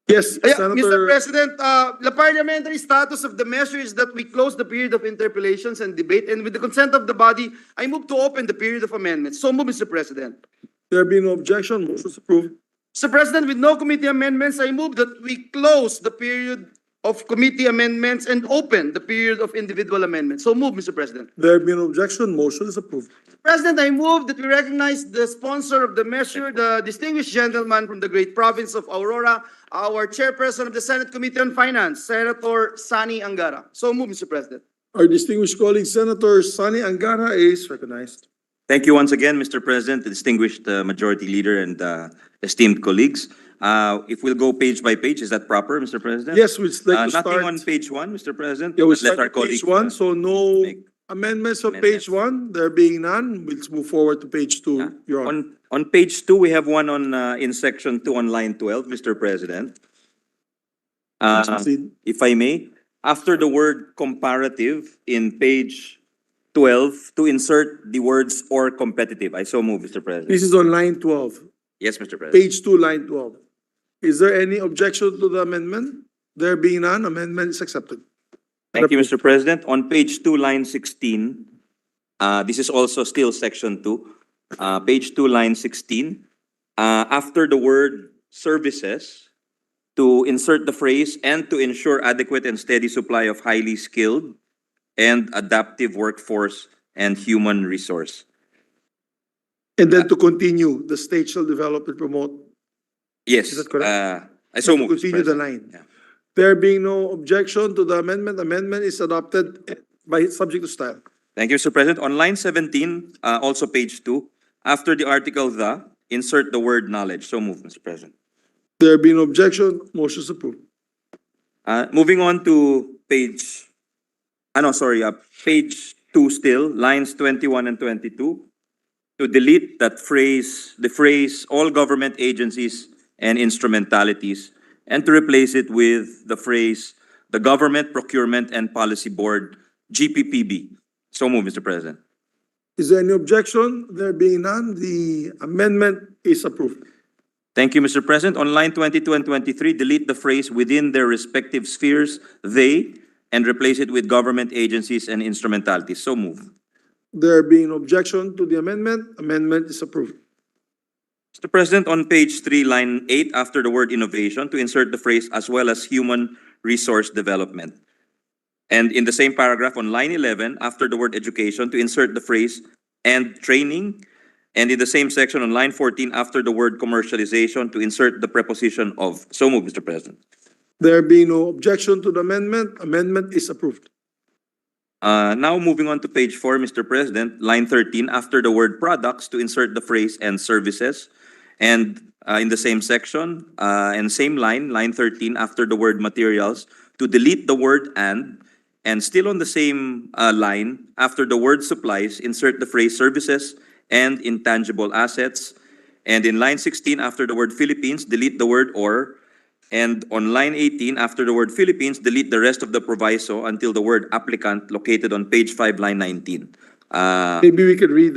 Yes, Mr. Senator. President, the parliamentary status of the measure is that we close the period of interpellations and debate, and with the consent of the body, I move to open the period of amendments. So move, Mr. President. There be no objection, motion is approved. Mr. President, with no committee amendments, I move that we close the period of committee amendments and open the period of individual amendments. So move, Mr. President. There be no objection, motion is approved. President, I move that we recognize the sponsor of the measure, the distinguished gentleman from the great province of Aurora, our chairperson of the Senate Committee on Finance, Senator Sani Angara. So move, Mr. President. Our distinguished colleague, Senator Sani Angara, is recognized. Thank you once again, Mr. President, the distinguished Majority Leader and esteemed colleagues. If we'll go page by page, is that proper, Mr. President? Yes, we'd like to Nothing start. on page one, Mr. President. Yeah, we Let start our at page colleague, one, so no make amendments on amendments. page one. There being none, we'll move forward to page two, Your Honor. On page two, we have one on, in section 2 on line 12, Mr. President. Proceed. If I may, after the word comparative in page 12, to insert the words or competitive. I so move, Mr. President. This is on line 12, Yes, Mr. President. page two, line 12. Is there any objection to the amendment? There being none, amendment is accepted. Thank you, Mr. President. On page 2, line 16, this is also still section 2. Page 2, line 16, after the word services, to insert the phrase and to ensure adequate and steady supply of highly skilled and adaptive workforce and human resource. And then to continue, the state shall develop and promote. Yes. Is that correct? I so To move, Mr. continue the President. line. Yeah. There being no objection to the amendment is adopted by subject to style. Thank you, Mr. President. On line 17, also page 2, after the article the, insert the word knowledge. So move, Mr. President. There being no objection, motion is approved. Moving on to page, page 2 still, lines 21 and 22. To delete that phrase, the phrase, all government agencies and instrumentalities, and to replace it with the phrase, the Government Procurement and Policy Board, GPPB. So move, Mr. President. Is there any objection? There being none, the amendment is approved. Thank you, Mr. President. On line 22 and 23, delete the phrase within their respective spheres, they, and replace it with government agencies and instrumentalities. So move. There being no objection to the amendment is approved. Mr. President, on page 3, line 8, after the word innovation, to insert the phrase as well as human resource development. And in the same paragraph on line 11, after the word education, to insert the phrase and training. And in the same section on line 14, after the word commercialization, to insert the preposition of. So move, Mr. President. There being no objection to the amendment is approved. Now moving on to page 4, Mr. President, line 13, after the word products, to insert the phrase and services. And in the same section and same line, line 13, after the word materials, to delete the word and still on the same line, after the word supplies, insert the phrase services and intangible assets. And in line 16, after the word Philippines, delete the word or. And on line 18, after the word Philippines, delete the rest of the proviso until the word applicant located on page 5, line 19. Maybe we could read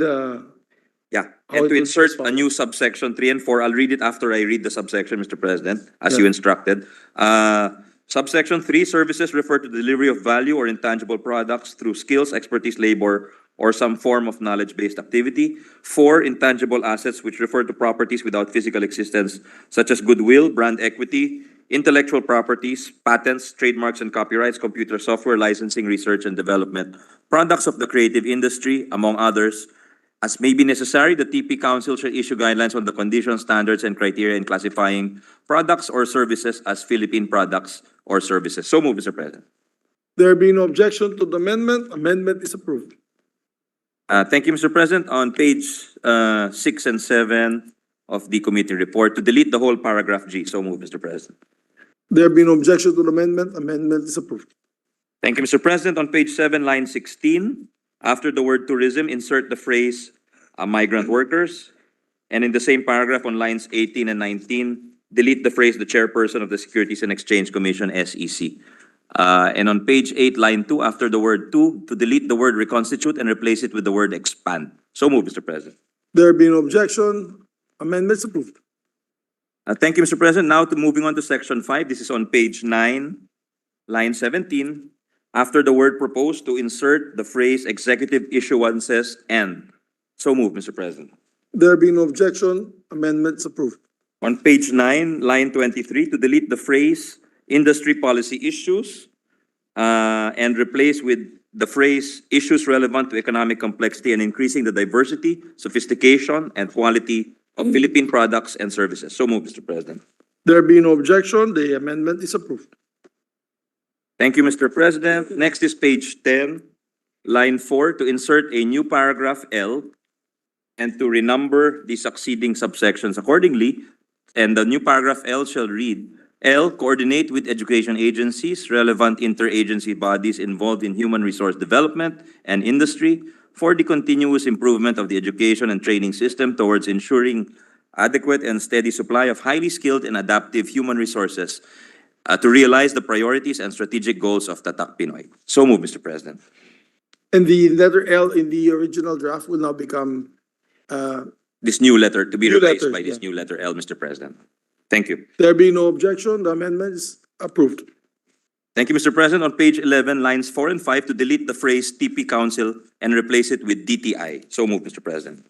Yeah, How and it to will insert a respond. new subsection 3 and 4, I'll read it after I read the subsection, Mr. President, as Yeah. you instructed. Subsection 3, services refer to the delivery of value or intangible products through skills, expertise, labor, or some form of knowledge-based activity. 4, intangible assets, which refer to properties without physical existence, such as goodwill, brand equity, intellectual properties, patents, trademarks and copyrights, computer software, licensing, research and development, products of the creative industry, among others, As may be necessary, the TP Council shall issue guidelines on the conditions, standards, and criteria in classifying products or services as Philippine products or services. So move, Mr. President. There being no objection to the amendment is approved. Thank you, Mr. President. On page 6 and 7 of the committee report, to delete the whole paragraph G. So move, Mr. President. There being no objection to the amendment is approved. Thank you, Mr. President. On page 7, line 16, after the word tourism, insert the phrase migrant workers. And in the same paragraph on lines 18 and 19, delete the phrase the chairperson of the Securities and Exchange Commission, SEC. And on page 8, line 2, after the word to delete the word reconstitute and replace it with the word expand. So move, Mr. President. There being no objection, amendments approved. Thank you, Mr. President. Now to moving on to section 5. This is on page 9, line 17. After the word proposed, to insert the phrase executive issuances and. So move, Mr. President. There being no objection, amendments approved. On page 9, line 23, to delete the phrase industry policy issues and replace with the phrase issues relevant to economic complexity and increasing the diversity, sophistication, and quality of Philippine products and services. So move, Mr. President. There being no objection, the amendment is approved. Thank you, Mr. President. Next is page 10, line 4, to insert a new paragraph L and to renumber the succeeding subsections accordingly. And the new paragraph L shall read, L, coordinate with education agencies, relevant interagency bodies involved in human resource development and industry for the continuous improvement of the education and training system towards ensuring adequate and steady supply of highly skilled and adaptive human resources to realize the priorities and strategic goals of Tatak Pinoy. So move, Mr. President. And the letter L in the original draft will now become This new letter to be New replaced letter, by this yeah. new letter L, Mr. President. Thank you. there being no objection, the amendment is approved. Thank you, Mr. President. On page 11, lines 4 and 5, to delete the phrase TP Council and replace it with DTI. So move, Mr. President.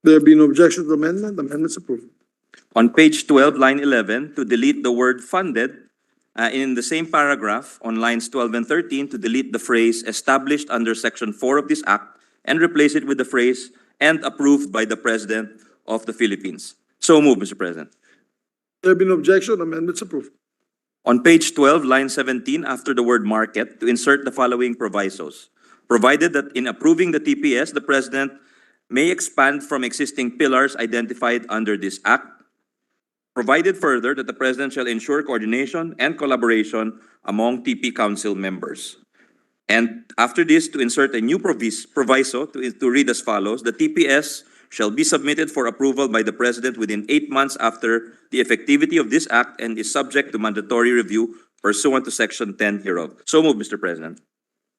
There being no objection to the amendment's approved. On page 12, line 11, to delete the word funded. In the same paragraph, on lines 12 and 13, to delete the phrase established under Section 4 of this Act and replace it with the phrase and approved by the President of the Philippines. So move, Mr. President. There being no objection, amendment's approved. On page 12, line 17, after the word market, to insert the following provisos. Provided that in approving the TPS, the President may expand from existing pillars identified under this Act. Provided further that the President shall ensure coordination and collaboration among TP Council members. And after this, to insert a new proviso to read as follows, the TPS shall be submitted for approval by the President within 8 months after the effectivity of this Act and is subject to mandatory review pursuant to Section 10 hereof. So move, Mr. President.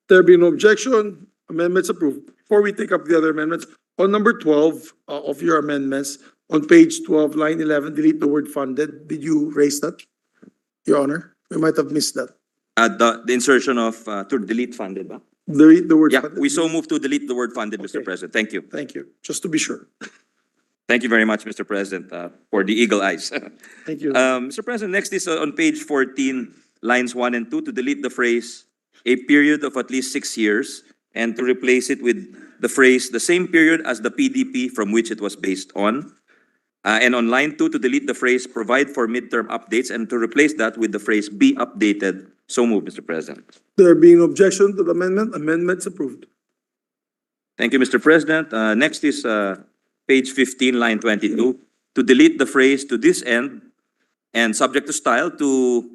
There being no objection, amendments approved. Before we take up the other amendments, on number 12 of your amendments, on page 12, line 11, delete the word funded. Did you raise that, Your Honor? We might have missed that. The insertion of to delete funded. Ba? Delete the word Yeah, funded. we so move to delete the word funded, Mr. Okay. President. Thank you. Thank you. Just to be sure. Thank you very much, Mr. President, for the eagle eyes. Thank you. Mr. President, next is on page 14, lines 1 and 2, to delete the phrase a period of at least 6 years and to replace it with the phrase the same period as the PDP from which it was based on. And on line 2, to delete the phrase provide for midterm updates and to replace that with the phrase be updated. So move, Mr. President. There being objection to the amendment's approved. Thank you, Mr. President. Next is page 15, line 22, to delete the phrase to this end and subject to style to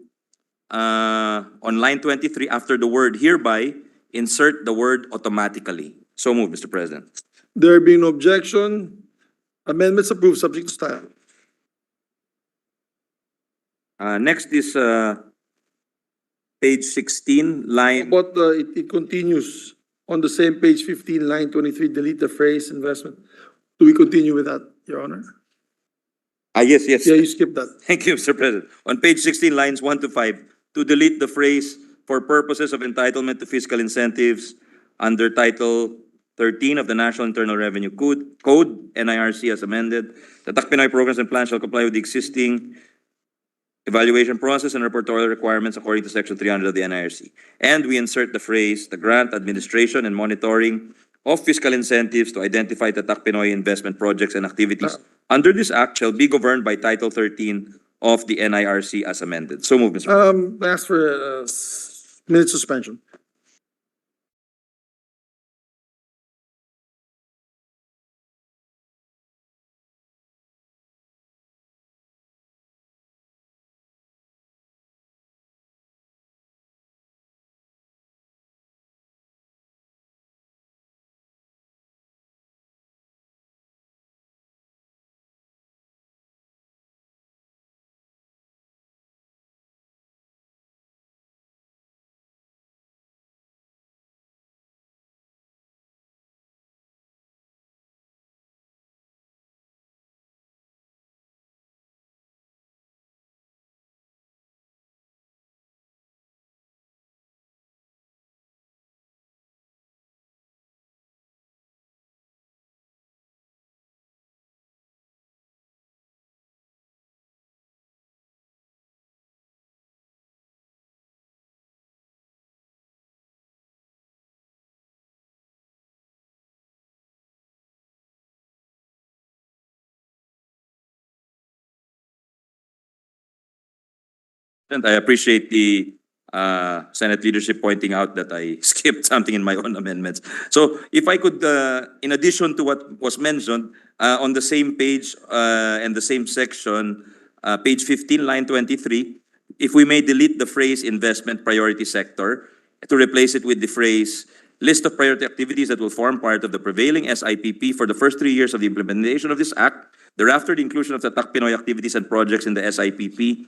on line 23 after the word hereby insert the word automatically. So move, Mr. President. There being no objection, amendments approved subject to style. Next is page 16, line. But it continues on the same page 15, line 23, delete the phrase investment. Do we continue with that, Your Honor? Yes. Yeah, you skipped that. Thank you, Mr. President. On page 16, lines 1 to 5, to delete the phrase for purposes of entitlement to fiscal incentives under Title 13 of the National Internal Revenue Code, NIRC as amended. The Tatak Pinoy programs and plans shall comply with the existing evaluation process and reportorial requirements according to Section 300 of the NIRC. And we insert the phrase, the grant, administration, and monitoring of fiscal incentives to identify Tatak Pinoy investment projects and activities under this act shall be governed by Title 13 of the NIRC as amended. So move, Mr. President. Ask for minute suspension. I appreciate the Senate leadership pointing out that I skipped something in my own amendments. So if I could, in addition to what was mentioned, on the same page and the same section, page 15, line 23, if we may delete the phrase investment priority sector to replace it with the phrase list of priority activities that will form part of the prevailing SIPP for the first 3 years of the implementation of this act. Thereafter, the inclusion of the Tatak Pinoy activities and projects in the SIPP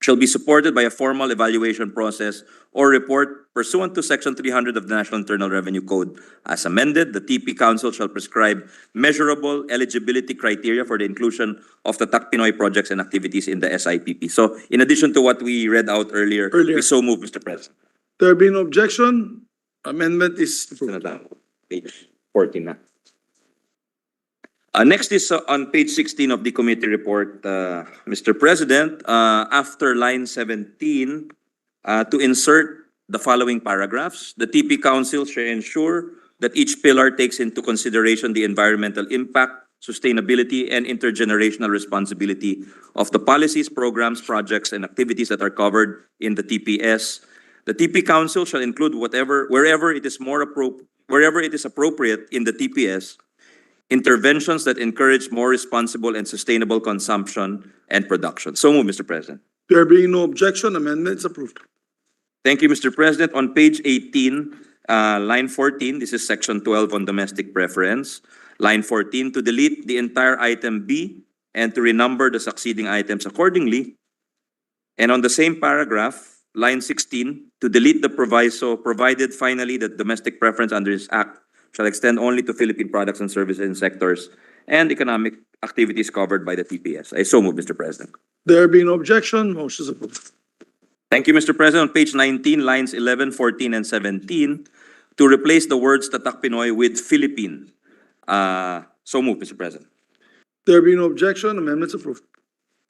shall be supported by a formal evaluation process or report pursuant to Section 300 of the National Internal Revenue Code. As amended, the TP Council shall prescribe measurable eligibility criteria for the inclusion of the Tatak Pinoy projects and activities in the SIPP. So, in addition to what we read out earlier. we so move, Mr. President. There being no objection, amendment is approved. Page 14 na. Next is on page 16 of the committee report, Mr. President, after line 17, to insert the following paragraphs. The TP Council shall ensure that each pillar takes into consideration the environmental impact, sustainability, and intergenerational responsibility of the policies, programs, projects, and activities that are covered in the TPS. The TP Council shall include wherever it is appropriate in the TPS, interventions that encourage more responsible and sustainable consumption and production. So move, Mr. President. There being no objection, amendment is approved. Thank you, Mr. President. On page 18, line 14, this is section 12 on domestic preference. Line 14, to delete the entire item B and to renumber the succeeding items accordingly. And on the same paragraph, line 16, to delete the proviso provided finally that domestic preference under this act shall extend only to Philippine products and services in sectors and economic activities covered by the TPS. I so move, Mr. President. There being no objection, motion is approved. Thank you, Mr. President. On page 19, lines 11, 14, and 17, to replace the words Tatak Pinoy with Philippine. So move, Mr. President. There being no objection, amendment is approved.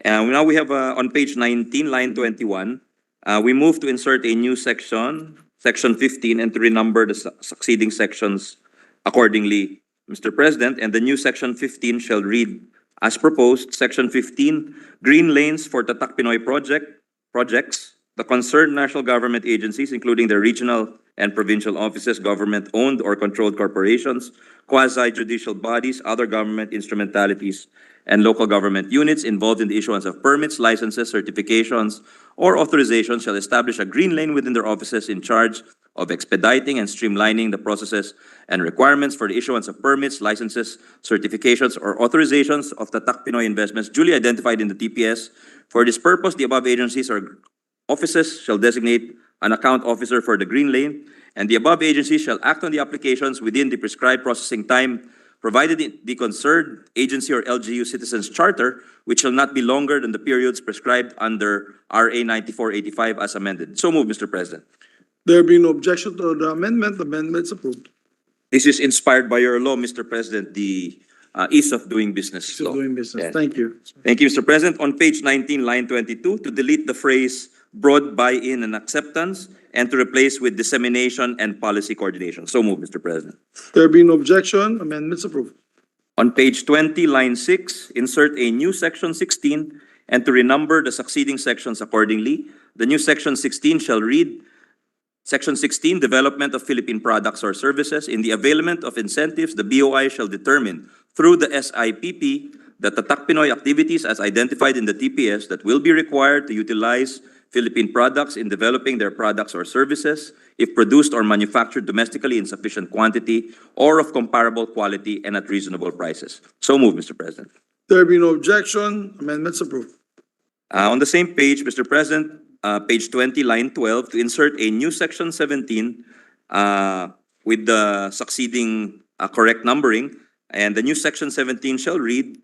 And now we have on page 19, line 21, we move to insert a new section, section 15, and to renumber the succeeding sections accordingly, Mr. President. And the new section 15 shall read as proposed. Section 15, green lanes for Tatak Pinoy projects. The concerned national government agencies, including the regional and provincial offices, government-owned or controlled corporations, quasi-judicial bodies, other government instrumentalities, and local government units involved in the issuance of permits, licenses, certifications, or authorizations shall establish a green lane within their offices in charge of expediting and streamlining the processes and requirements for the issuance of permits, licenses, certifications, or authorizations of the Tatak Pinoy investments duly identified in the TPS. For this purpose, the above agencies or offices shall designate an account officer for the green lane, and the above agencies shall act on the applications within the prescribed processing time, provided the concerned agency or LGU citizens charter, which shall not be longer than the periods prescribed under RA 9485 as amended. So move, Mr. President. There being no objection to the amendment is approved. This is inspired by your law, Mr. President, the ease of doing business Still law. doing business. Yes. Thank you. Thank you, Mr. President. On page 19, line 22, to delete the phrase broad buy-in and acceptance and to replace with dissemination and policy coordination. So moved, Mr. President. There being no objection, amendments approved. On page 20, line 6, insert a new section 16 and to renumber the succeeding sections accordingly. The new section 16 shall read, Section 16, Development of Philippine Products or Services. In the availment of incentives, the BOI shall determine through the SIPP that the Tatak Pinoy activities as identified in the TPS that will be required to utilize Philippine products in developing their products or services, if produced or manufactured domestically in sufficient quantity or of comparable quality and at reasonable prices. So moved, Mr. President. There being no objection, amendments approved. On the same page, Mr. President, page 20, line 12, to insert a new section 17 with the succeeding correct numbering. And the new section 17 shall read,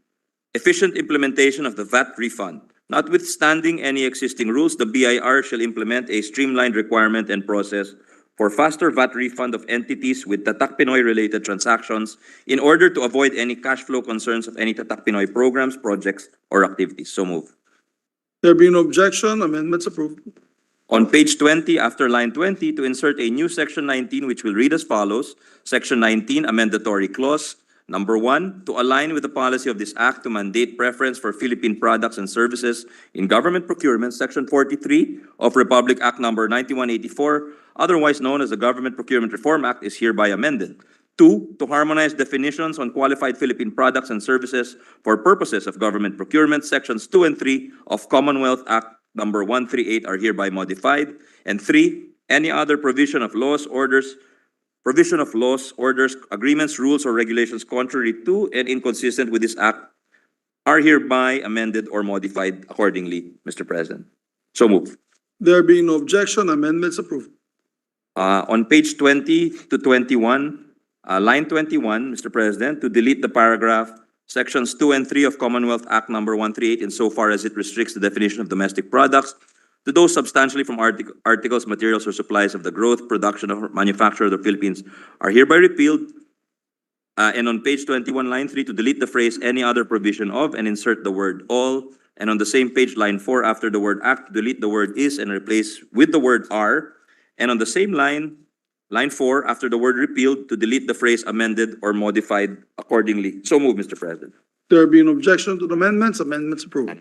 efficient implementation of the VAT refund. Notwithstanding any existing rules, the BIR shall implement a streamlined requirement and process for faster VAT refund of entities with Tatak Pinoy related transactions in order to avoid any cash flow concerns of any Tatak Pinoy programs, projects, or activities. So move. There being no objection, amendments approved. On page 20, after line 20, to insert a new section 19, which will read as follows. Section 19, amendatory clause. Number 1, to align with the policy of this act to mandate preference for Philippine products and services in government procurement, Section 43 of Republic Act Number 9184, otherwise known as the Government Procurement Reform Act, is hereby amended. 2, to harmonize definitions on qualified Philippine products and services for purposes of government procurement, Sections 2 and 3 of Commonwealth Act Number 138 are hereby modified. And 3, any other provision of laws, orders, agreements, rules, or regulations contrary to and inconsistent with this act are hereby amended or modified accordingly, Mr. President. So move. There being no objection, amendments approved. On page 20 to 21, line 21, Mr. President, to delete the paragraph Sections 2 and 3 of Commonwealth Act Number 138 insofar as it restricts the definition of domestic products to those substantially from articles, materials, or supplies of the growth, production, or manufacture of the Philippines are hereby repealed. And on page 21, line 3, to delete the phrase any other provision of and insert the word all. And on the same page, line 4, after the word act, to delete the word is and replace with the word are. And on the same line, line 4, after the word repealed, to delete the phrase amended or modified accordingly. So move, Mr. President. There being no objection to the amendments, amendments approved.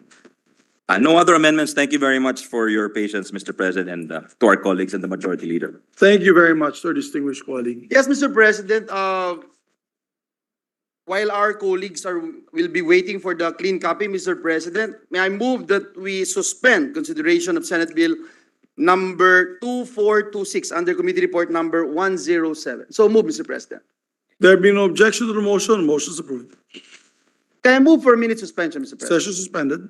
No other amendments. Thank you very much for your patience, Mr. President, and to our colleagues and the Majority Leader. Thank you very much, sir, distinguished colleague. Yes, Mr. President, while our colleagues will be waiting for the clean copy, Mr. President, may I move that we suspend consideration of Senate Bill number 2426 under Committee Report number 107. So move, Mr. President. There being no objection to the motion, motion is approved. Can I move for a minute suspension, Mr. President? Session suspended.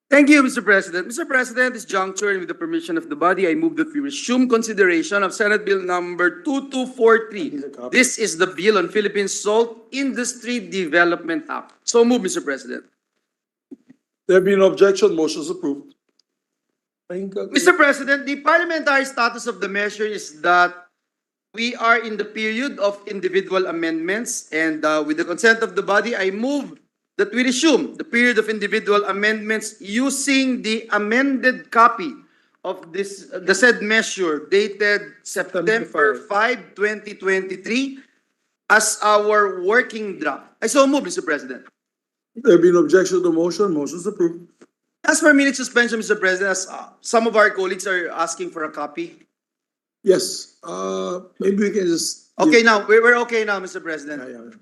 Thank you, Mr. President. Mr. President, this juncture and with the permission of the body, I move that we resume consideration of Senate Bill number 2243. This is the bill on Philippine Salt Industry Development Act. So move, Mr. President. There being no objection, motion is approved. Mr. President, the parliamentary status of the measure is that we are in the period of individual amendments, and with the consent of the body, I move that we resume the period of individual amendments using the amended copy of this, the said measure dated September 5, 2023 as our working draft. I so move, Mr. President. There being no objection to the motion, motion is approved. As for minute suspension, Mr. President, as some of our colleagues are asking for a copy. Yes, maybe we can just. Okay, now, we're okay now, Mr. President. Yeah.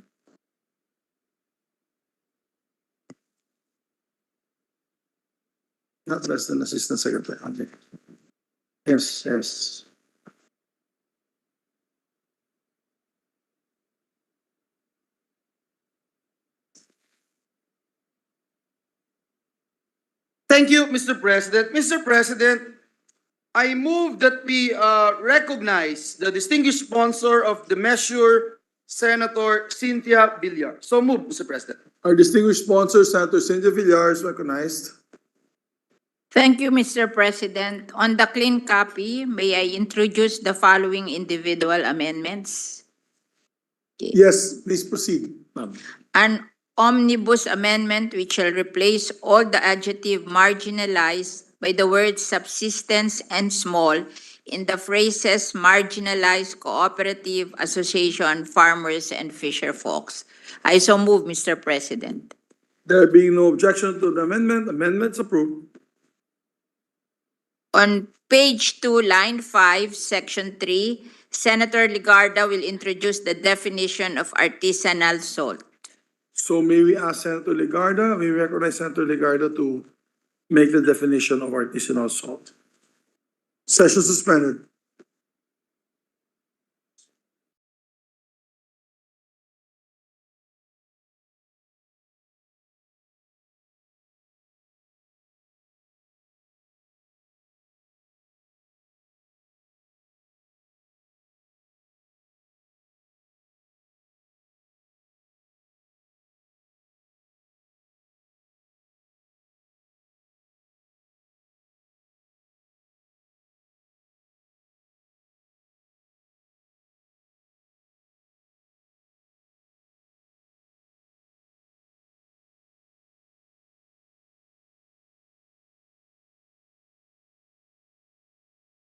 Not less than Assistant Secretary. Okay. Yes. Thank you, Mr. President. Mr. President, I move that we recognize the distinguished sponsor of the measure, Senator Cynthia Villar. So move, Mr. President. Our distinguished sponsor, Senator Cynthia Villar, is recognized. Thank you, Mr. President. On the clean copy, may I introduce the following individual amendments? Yes, please proceed, ma'am. An omnibus amendment which shall replace all the adjective marginalized by the words subsistence and small in the phrases marginalized, cooperative, association, farmers, and fisher folks. I so move, Mr. President. There being no objection to the amendment, amendment's approved. On page 2, line 5, section 3, Senator Ligarda will introduce the definition of artisanal salt. So may we ask Senator Ligarda, may we recognize Senator Ligarda to make the definition of artisanal salt. Session suspended.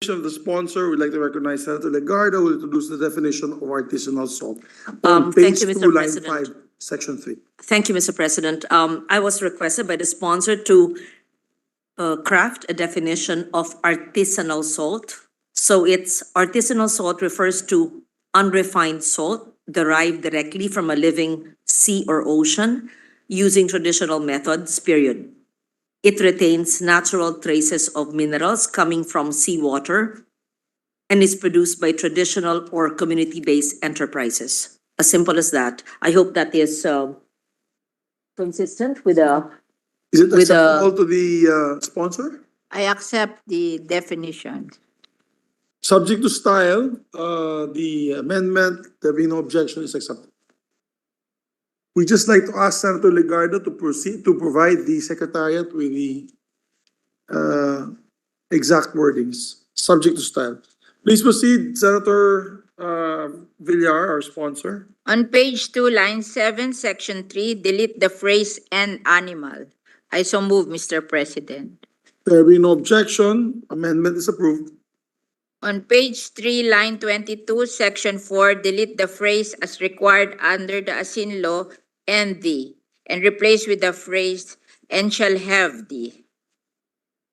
Of the sponsor, we'd like to recognize Senator Ligarda, who will introduce the definition of artisanal salt. On Thank page you, 2, Mr. line President. 5, section 3. Thank you, Mr. President. I was requested by the sponsor to craft a definition of artisanal salt. So it's artisanal salt refers to unrefined salt derived directly from a living sea or ocean using traditional methods, period. It retains natural traces of minerals coming from seawater and is produced by traditional or community-based enterprises. As simple as that. I hope that is consistent with the Is it with acceptable to the sponsor? I accept the definition. Subject to style, the amendment, there being no objection, is accepted. We just like to ask Senator Ligarda to proceed to provide the Secretariat with the exact wordings, subject to style. Please proceed, Senator Villar, our sponsor. On page 2, line 7, section 3, delete the phrase "and animal." I so move, Mr. President. There being no objection, amendment is approved. On page 3, line 22, section 4, delete the phrase "as required under the Asin Law" and "the," and replace with the phrase "and shall have the."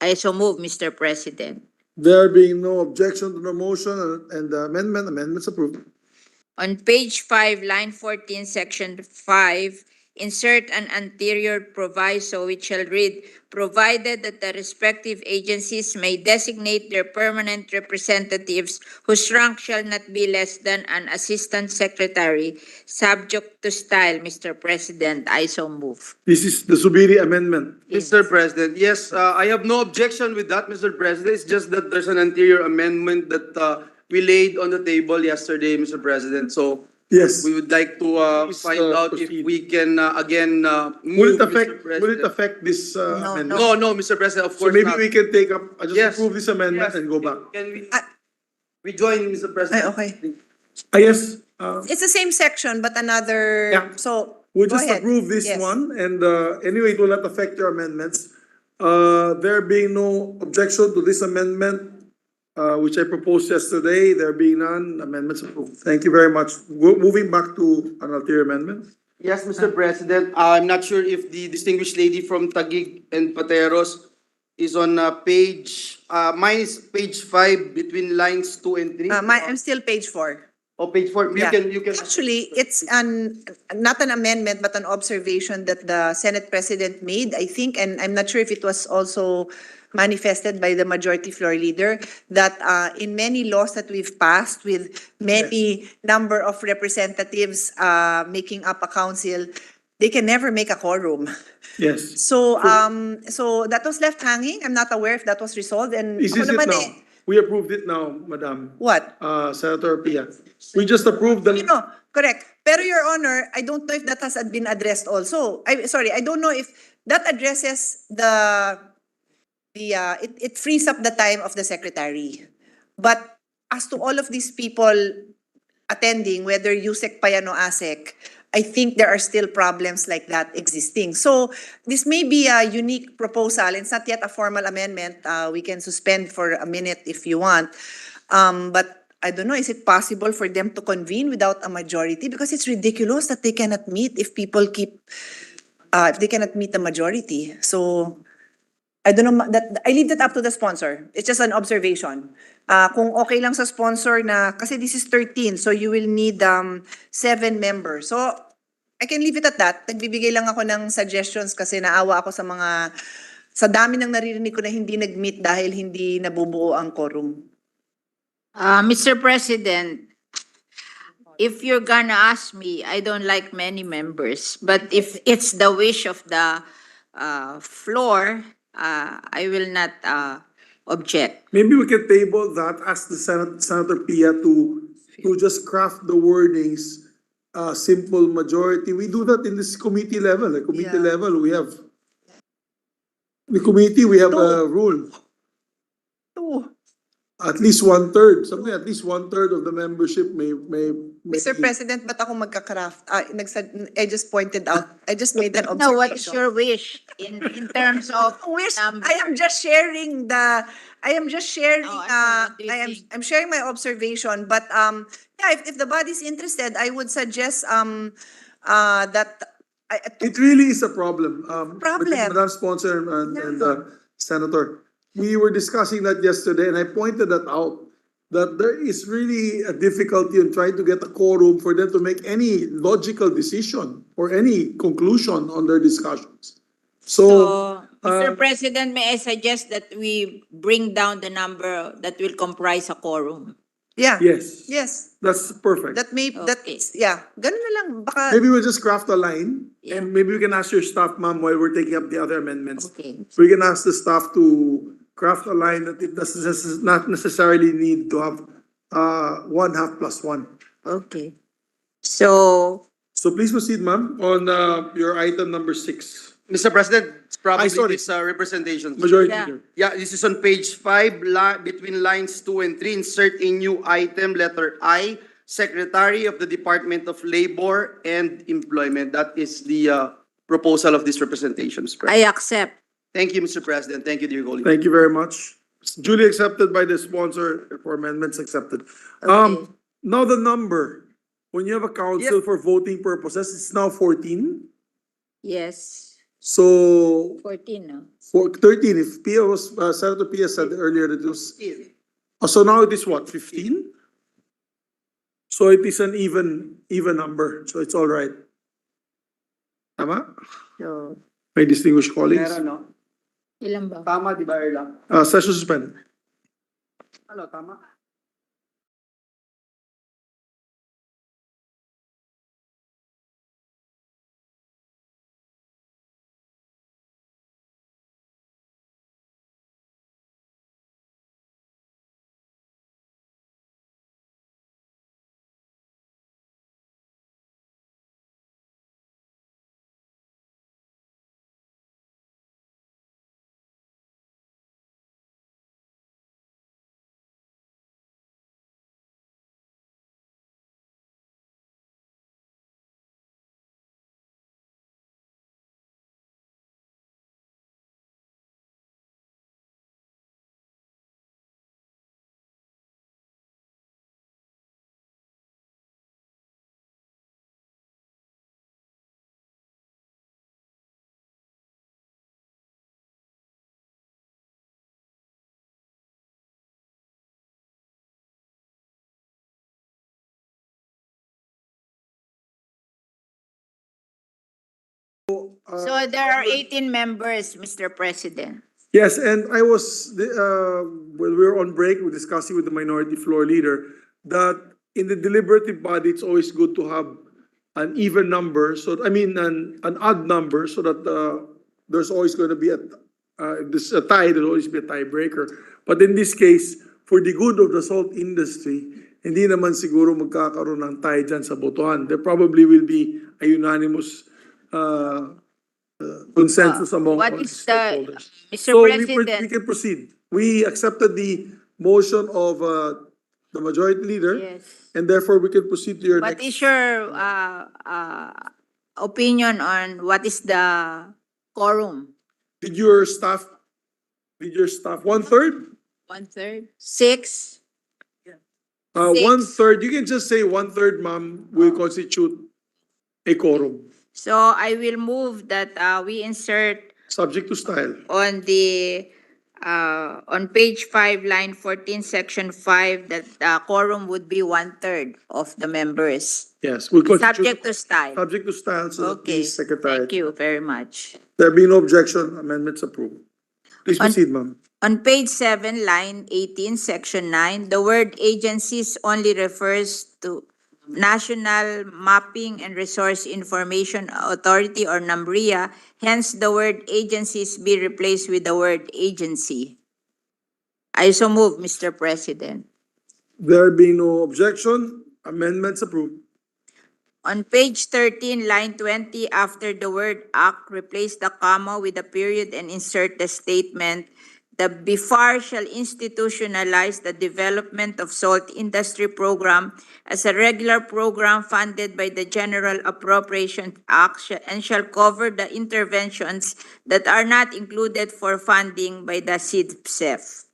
I so move, Mr. President. There being no objection to the motion and the amendment, amendment is approved. On page 5, line 14, section 5, insert an anterior proviso which shall read, provided that the respective agencies may designate their permanent representatives whose rank shall not be less than an assistant secretary, subject to style, Mr. President. I so move. This is the Zubiri amendment. Mr. President, yes, I have no objection with that, Mr. President. It's just that there's an anterior amendment that we laid on the table yesterday, Mr. President. So Yes. we would like to Please, find out if proceed. we can again Will move, it affect, Mr. will it President. affect this No, amendment? No, no, Mr. President, of So course maybe not. we can take up, just Yes. approve this amendment Yes. and go back. Can we, Ah. we join, Mr. President? okay. Yes, It's the same section, but another, Yeah. so, we'll go just ahead. approve this Yes. one, and anyway, it will not affect your amendments. There being no objection to this amendment, which I proposed yesterday, there being none, amendments approved. Thank you very much. Moving back to an ulterior amendment. Yes, Mr. President, I'm not sure if the distinguished lady from Taguig and Pateros is on page, mine is page 5 between lines 2 and 3. I'm still page 4. Oh, page 4, Yeah. you can. Actually, it's not an amendment, but an observation that the Senate President made, I think, and I'm not sure if it was also manifested by the majority floor leader, that in many laws that we've passed with many number of representatives making up a council, they can never make a quorum. Yes. So, so that was left hanging. I'm not aware if that was resolved. And Is ako it naman now? We approved it now, Madam. what? Senator Pia. We just approved the. No, correct. Pero Your Honor, I don't know if that has been addressed also. Sorry, I don't know if that addresses it frees up the time of the secretary. But as to all of these people attending, whether USEC pa yan o ASEC, I think there are still problems like that existing. So this may be a unique proposal. It's not yet a formal amendment. We can suspend for a minute if you want. But I don't know, is it possible for them to convene without a majority? Because it's ridiculous that they cannot meet if people keep, if they cannot meet the majority. So I don't know, I leave that up to the sponsor. It's just an observation. Kung okay lang sa sponsor na, kasi this is 13, so you will need 7 members. So I can leave it at that. Nagbibigay lang ako ng suggestions kasi naawa ako sa dami ng naririnig ko na hindi nag-meet dahil hindi nabubuo ang quorum. Mr. President, if you're gonna ask me, I don't like many members, but if it's the wish of the floor, I will not object. Maybe we can table that, ask the Senator Pia to just craft the wordings, simple majority. We do that in this committee level. The committee Yeah. level, we have, the committee, we have a rule. At least 1/3, something, at least 1/3 of the membership may. Mr. President, ba't ako magka-craft? I just pointed out, I just made an observation. No, what is your wish in terms of Wish. number? I am just sharing Oh, I see. What do you think? I'm sharing my observation, but yeah, if the body's interested, I would suggest that It really is a problem. Problem. Madam Sponsor and Senator, we were discussing that yesterday and I pointed that out, that there is really a difficulty in trying to get a quorum for them to make any logical decision or any conclusion on their discussions. So, Mr. President, may I suggest that we bring down the number that will comprise a quorum? yeah. Yes, Yes. that's perfect. That may Okay. yeah. Ganun na lang baka Maybe we'll just craft a line Yeah. and maybe we can ask your staff, ma'am, while we're taking up the other amendments. Okay. We can ask the staff to craft a line that it does not necessarily need to have 1/2 + 1. Okay. So, So please proceed, ma'am, on your item number 6. Mr. President, it's probably sorry. this representation. Majority Yeah. leader. Yeah, this is on page 5, between lines 2 and 3, insert a new item, letter I, Secretary of the Department of Labor and Employment. That is the proposal of this representation, Mr. President. I accept. Thank you, Mr. President. Thank you, dear colleagues. Thank you very much. Duly accepted by the sponsor for amendments accepted. Okay. Now the number, when you have a council for voting purposes, it's now 14. Yes. So 14, no? for 13, if Pia was, Senator Pia said earlier that it was, so now it is what, 15? So it is an even number, so it's all right. Tama? So, My distinguished colleagues. Meron, no? ilan ba? Tama, di ba, Erlang? Session suspended. Ano, tama? So there are 18 members, Mr. President. Yes, and I was, when we were on break, we're discussing with the minority floor leader that in the deliberative body, it's always good to have an even number, so, I mean, an odd number, so that there's always going to be if there's a tie, there'll always be a tiebreaker. But in this case, for the good of the salt industry, hindi naman siguro magkakaroon ng tie dyan sa botohan. There probably will be a unanimous consensus among What all is the, stakeholders. Mr. So President? we can proceed. We accepted the motion of the majority leader, Yes. and therefore we can proceed to your What next. is your opinion on what is the quorum? Did your staff, one third? 1/3? 6? One Six. third, you can just say one third, ma'am, will constitute a quorum, So I will move that we insert subject to style. on the on page 5, line 14, section 5, that quorum would be 1/3 of the members. Yes, will constitute. Subject to style. Subject to style, so that Okay, the secretary. thank you very much. There being no objection, amendments approved. Please On- proceed, ma'am. On page 7, line 18, section 9, the word agencies only refers to National Mapping and Resource Information Authority or NAMRIA. Hence, the word agencies be replaced with the word agency. I so move, Mr. President. There being no objection, amendments approved. On page 13, line 20, after the word act, replace the comma with a period and insert the statement, the BIFAR shall institutionalize the development of salt industry program as a regular program funded by the General Appropriation Act and shall cover the interventions that are not included for funding by the SIDPSEF.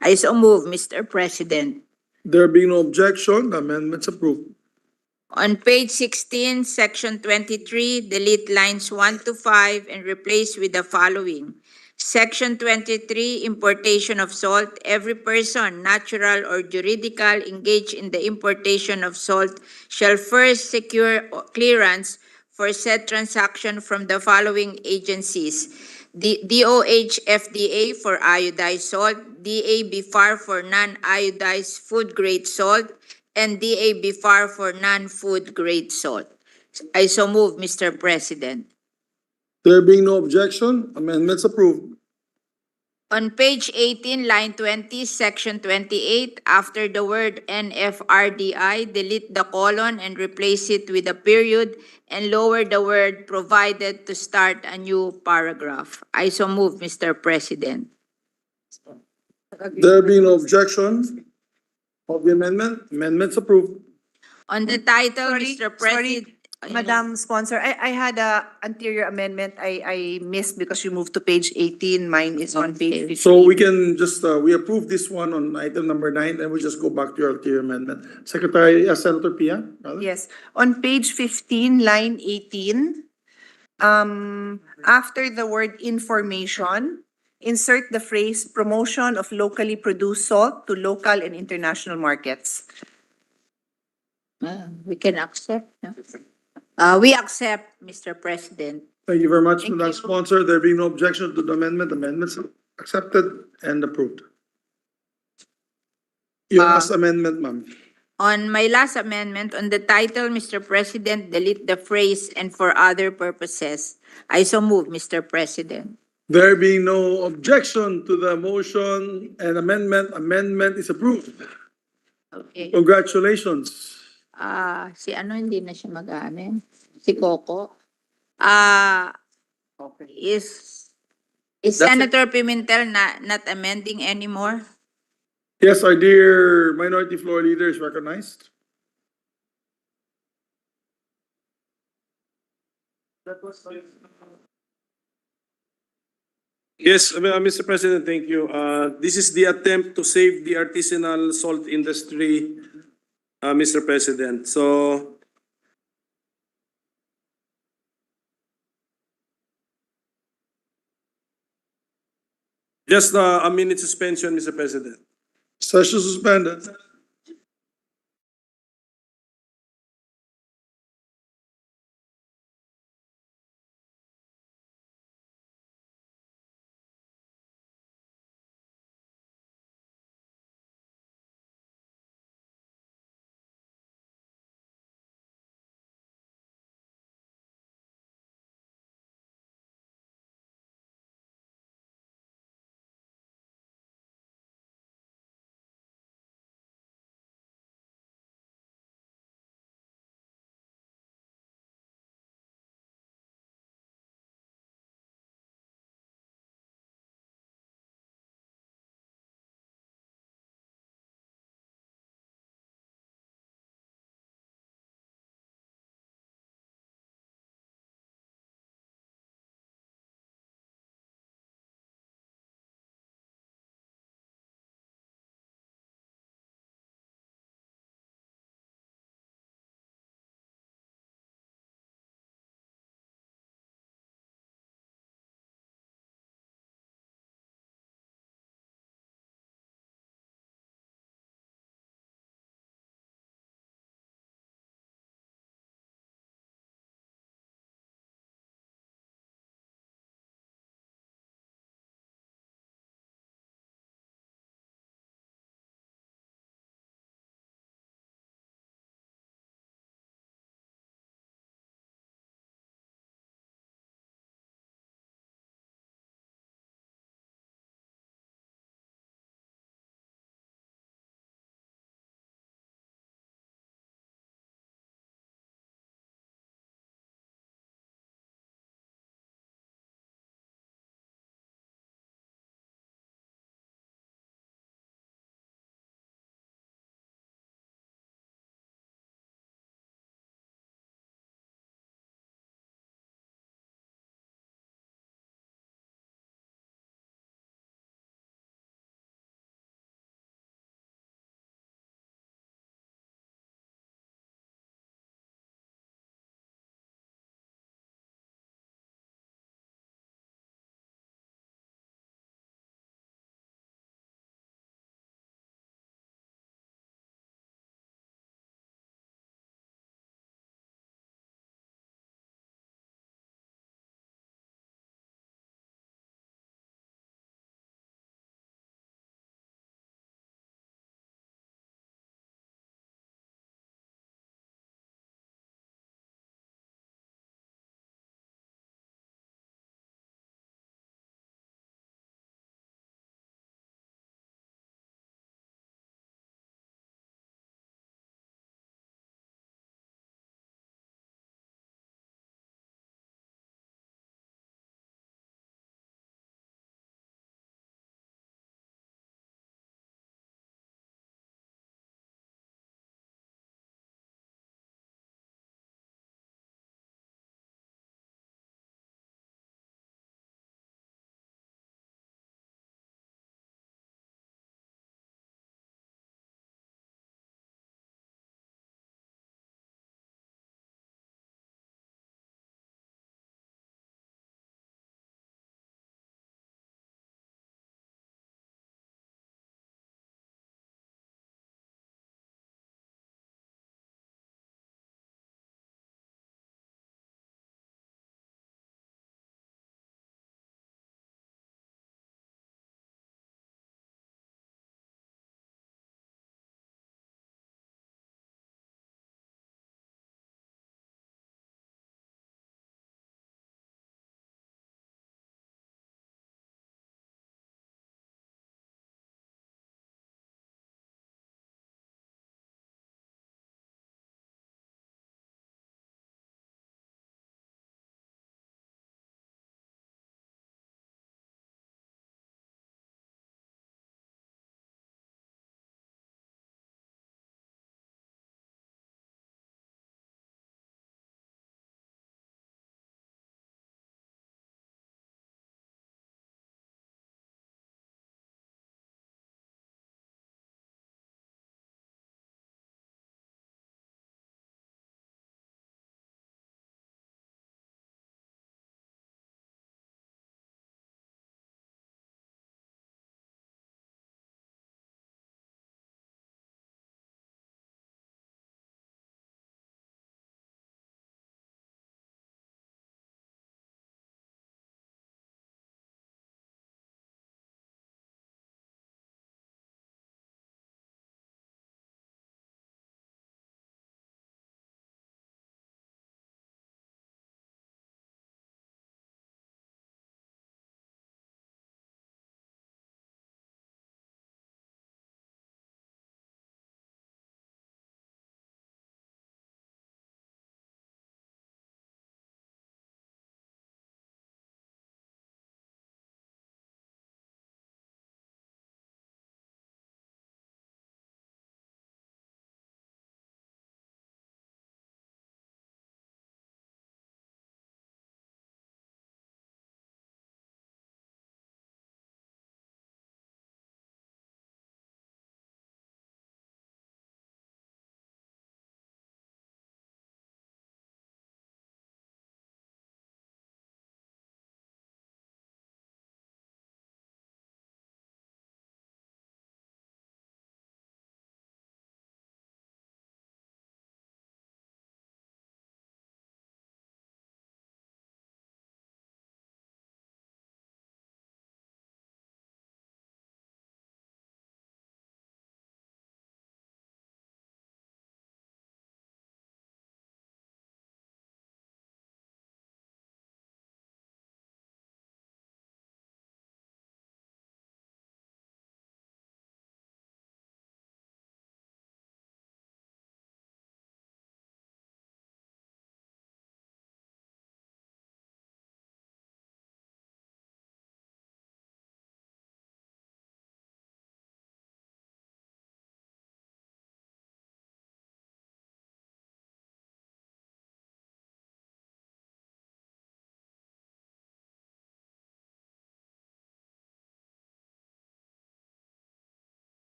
I so move, Mr. President. There being no objection, the amendments approved. On page 16, section 23, delete lines 1 to 5 and replace with the following. Section 23, importation of salt. Every person, natural or juridical, engaged in the importation of salt shall first secure clearance for said transaction from the following agencies. The DOH FDA for iodized salt, DA-BIFAR for non-iodized food-grade salt, and DA-BIFAR for non-food grade salt. I so move, Mr. President. There being no objection, amendments approved. On page 18, line 20, section 28, after the word NFRDI, delete the colon and replace it with a period and lower the word provided to start a new paragraph. I so move, Mr. President. There being no objection of the amendment, amendments approved. On the title, Sorry, Mr. President. Madam Sponsor, I had a anterior amendment I missed because you moved to page 18. Mine is on page 15. So we can just, we approve this one on item number 9, and we just go back to your ulterior amendment. Secretary, Senator Pia? rather? Yes, on page 15, line 18, after the word information, insert the phrase promotion of locally produced salt to local and international markets. We can accept. No? We accept, Mr. President. Thank you very much, Thank Madam you. Sponsor. There being no objection to the amendment, amendments accepted and approved. Your last amendment, ma'am. On my last amendment, on the title, Mr. President, delete the phrase "and for other purposes." I so move, Mr. President. There being no objection to the motion and amendment is approved. Okay. Congratulations. Si ano hindi na siya mag-amen? Si Coco. Is That's it. Senator Pimentel not amending anymore? Yes, our dear Minority Floor Leader is recognized. Yes, Mr. President, thank you. This is the attempt to save the artisanal salt industry, Mr. President. So, just a minute suspension, Mr. President. Session suspended.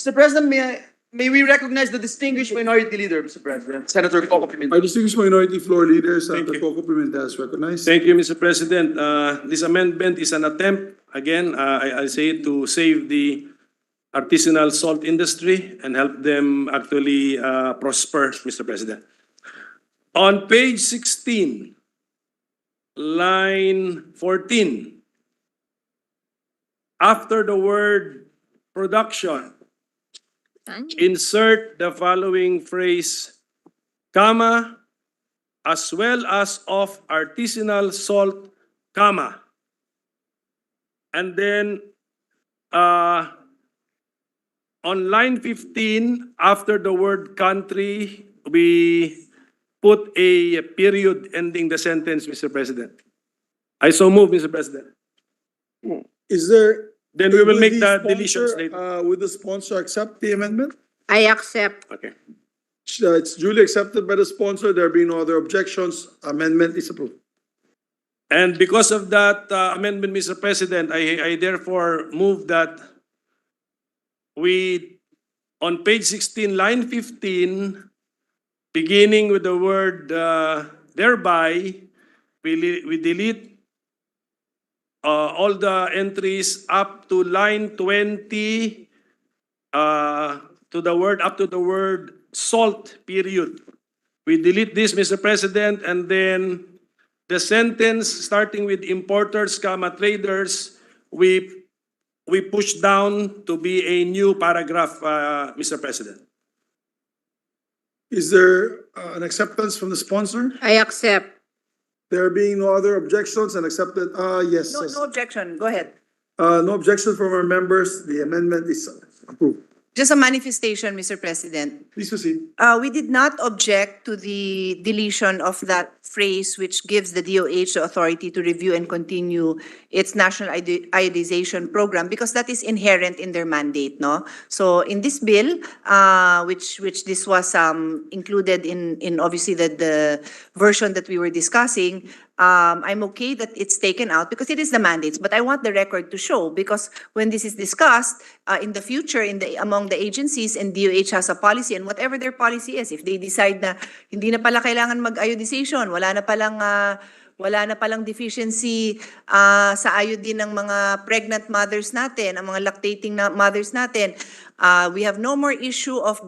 Mr. President, may we recognize the distinguished minority leader, Mr. President, Senator Coco Pimentel. Our distinguished minority floor leader, Thank Senator you. Coco Pimentel, is recognized. Thank you, Mr. President. This amendment is an attempt, again, I say it, to save the artisanal salt industry and help them actually prosper, Mr. President. On page 16, line 14, after the word production, insert the following phrase, comma, as well as of artisanal salt, comma. And then on line 15, after the word country, we put a period ending the sentence, Mr. President. I so move, Mr. President. Is there? Then we will would make the the deletions sponsor, later. Would the sponsor accept the amendment? I accept. Okay. It's duly accepted by the sponsor. There being no other objections, amendment is approved. And because of that amendment, Mr. President, I therefore move that we, on page 16, line 15, beginning with the word thereby, we delete all the entries up to line 20, up to the word salt, period. We delete this, Mr. President, and then the sentence starting with importers, comma, traders, we push down to be a new paragraph, Mr. President. Is there an acceptance from the sponsor? I accept. There being no other objections and accepted, yes. No, yes. no objection, go ahead. No objection from our members. The amendment is approved. Just a manifestation, Mr. President. Please proceed. We did not object to the deletion of that phrase which gives the DOH the authority to review and continue its national iodization program because that is inherent in their mandate, no? So in this bill, which this was included in obviously the version that we were discussing, I'm okay that it's taken out because it is the mandates. But I want the record to show because when this is discussed in the future among the agencies and DOH has a policy and whatever their policy is, if they decide na hindi na pala kailangan mag-iodization, wala na palang deficiency sa iodine ng mga pregnant mothers natin, ang mga lactating mothers natin. We have no more issue of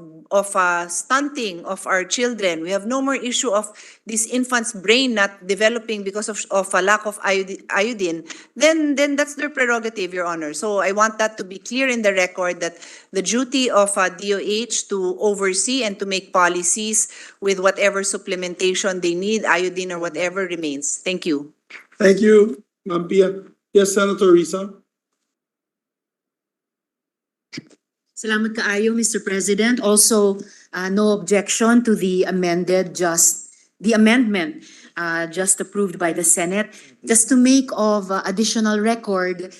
stunting of our children. We have no more issue of this infant's brain not developing because of a lack of iodine. Then that's their prerogative, Your Honor. So I want that to be clear in the record that the duty of DOH to oversee and to make policies with whatever supplementation they need, iodine or whatever remains. Thank you. Thank you, Ma'am Pia. Yes, Senator Risa. Salamat kaayo, Mr. President. Also, no objection to the amendment just approved by the Senate. Just to make of additional record,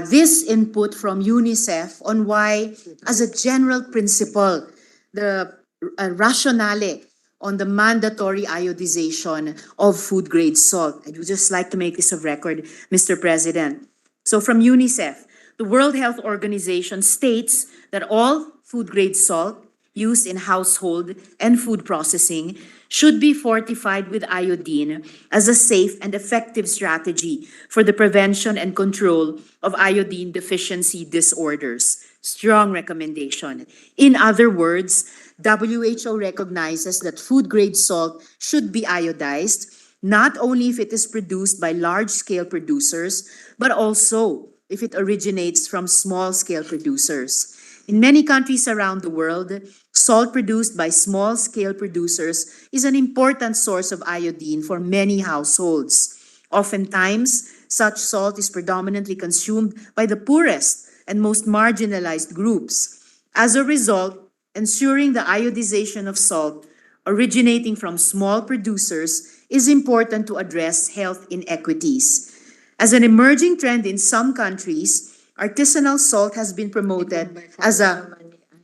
this input from UNICEF on why, as a general principle, the rationale on the mandatory iodization of food-grade salt. I would just like to make this of record, Mr. President. So from UNICEF, the World Health Organization states that all food-grade salt used in household and food processing should be fortified with iodine as a safe and effective strategy for the prevention and control of iodine deficiency disorders. Strong recommendation. In other words, WHO recognizes that food-grade salt should be iodized, not only if it is produced by large-scale producers, but also if it originates from small-scale producers. In many countries around the world, salt produced by small-scale producers is an important source of iodine for many households. Oftentimes, such salt is predominantly consumed by the poorest and most marginalized groups. As a result, ensuring the iodization of salt originating from small producers is important to address health inequities. As an emerging trend in some countries, artisanal salt has been promoted as a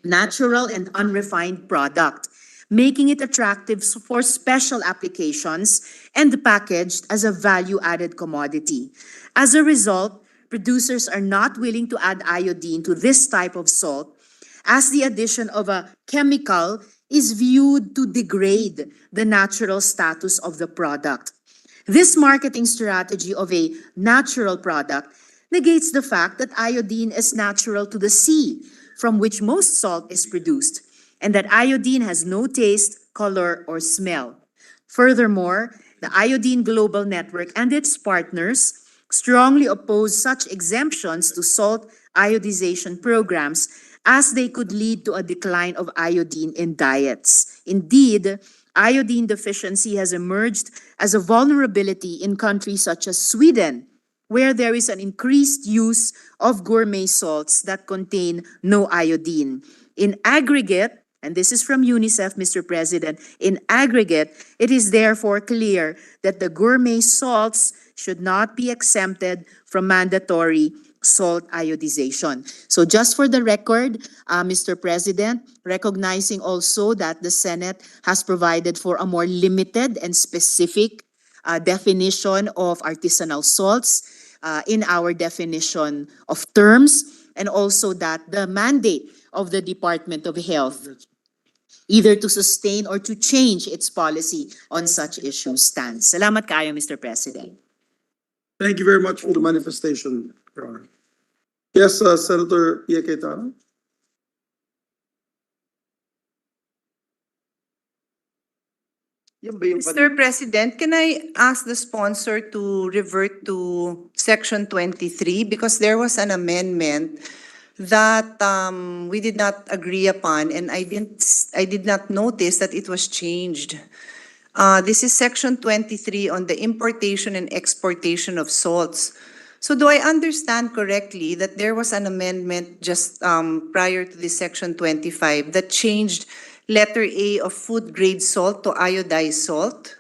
natural and unrefined product, making it attractive for special applications and packaged as a value-added commodity. As a result, producers are not willing to add iodine to this type of salt as the addition of a chemical is viewed to degrade the natural status of the product. This marketing strategy of a natural product negates the fact that iodine is natural to the sea, from which most salt is produced, and that iodine has no taste, color, or smell. Furthermore, the Iodine Global Network and its partners strongly oppose such exemptions to salt iodization programs as they could lead to a decline of iodine in diets. Indeed, iodine deficiency has emerged as a vulnerability in countries such as Sweden, where there is an increased use of gourmet salts that contain no iodine. In aggregate, and this is from UNICEF, Mr. President, in aggregate, it is therefore clear that the gourmet salts should not be exempted from mandatory salt iodization. So just for the record, Mr. President, recognizing also that the Senate has provided for a more limited and specific definition of artisanal salts in our definition of terms, and also that the mandate of the Department of Health either to sustain or to change its policy on such issues stands. Salamat kayo, Mr. President. Thank you very much for the manifestation, Your Honor. Yes, Senator Pia Cayetano. Mr. President, can I ask the sponsor to revert to Section 23? Because there was an amendment that we did not agree upon, and I did not notice that it was changed. This is Section 23 on the importation and exportation of salts. So do I understand correctly that there was an amendment just prior to this Section 25 that changed letter A of food grade salt to iodized salt?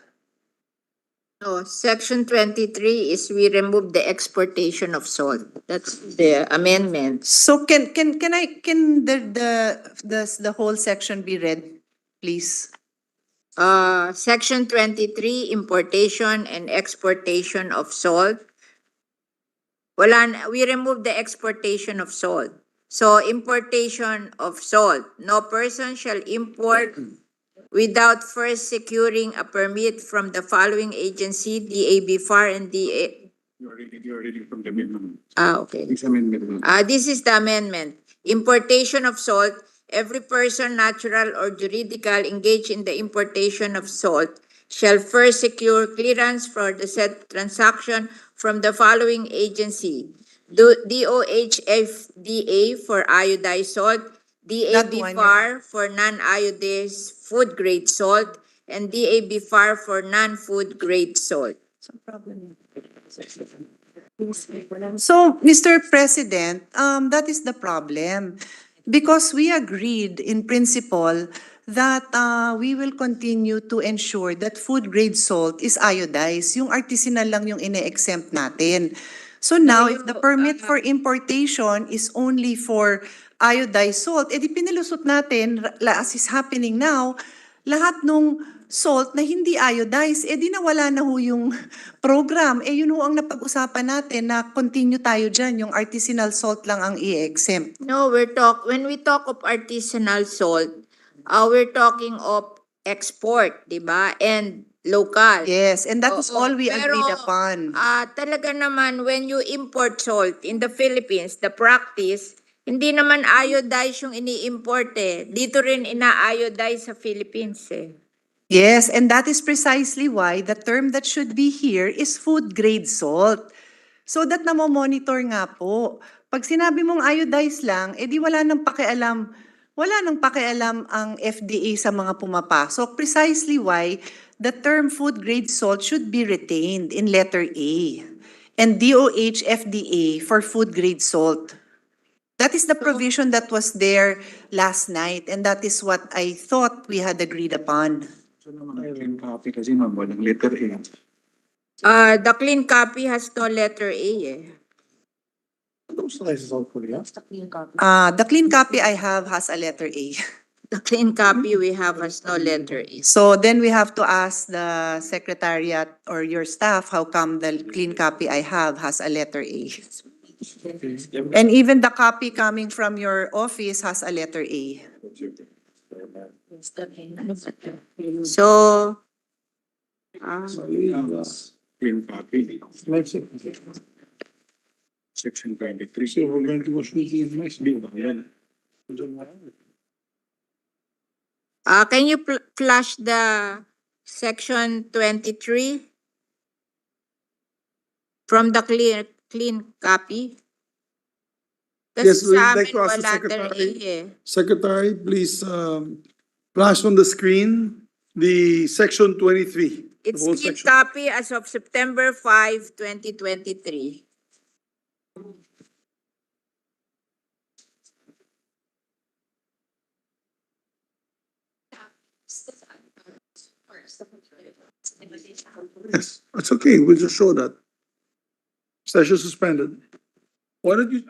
No, Section 23 is we remove the exportation of salt. That's the amendment. So can the whole section be read, please? Section 23, importation and exportation of salt. We remove the exportation of salt. So importation of salt. No person shall import without first securing a permit from the following agency, DABFAR and DA. You're reading from the amendment. Okay. This amendment. This is the amendment. Importation of salt. Every person, natural or juridical, engaged in the importation of salt shall first secure clearance for the said transaction from the following agency: DOH FDA for iodized salt, DABFAR for non-iodized food grade salt, and DABFAR for non-food grade salt. So, Mr. President, that is the problem. Because we agreed in principle that we will continue to ensure that food grade salt is iodized. Yung artisanal lang yung ine-exempt natin. So now, if the permit for importation is only for iodized salt, edi pinilusot natin, as is happening now, lahat nung salt na hindi iodized, edi nawala na ho yung program. Yun ho ang napag-usapan natin na continue tayo dyan, yung artisanal salt lang ang i-exempt. No, when we talk of artisanal salt, we're talking of export, di ba? And local. Yes, and that is all we agreed Pero, upon. talaga naman, when you import salt in the Philippines, the practice, hindi naman iodized yung ini-import eh. Dito rin ina-iodize sa Philippines eh. Yes, and that is precisely why the term that should be here is food grade salt. So that namo-monitor nga po. Pag sinabi mong iodized lang, edi wala nang pakialam ang FDA sa mga pumapasok. Precisely why the term food grade salt should be retained in letter A. And DOH FDA for food grade salt. That is the provision that was there last night, and that is what I thought we had agreed upon. The clean copy has no letter A eh. The clean copy I have has a letter A. The clean copy we have has no letter A. So then we have to ask the secretariat or your staff how come the clean copy I have has a letter A. And even the copy coming from your office has a letter A. So, Section 23. So we're going to go through the next bill. can you flash the section 23 from the clean copy? Yes, Kasi we'd sa like amin to ask the wala letter A secretary. eh. Secretary, please, flash on the screen the section 23. the It's whole clean section. copy as of September 5, 2023. Yes, it's okay. We'll just show that. Session suspended. Why don't you,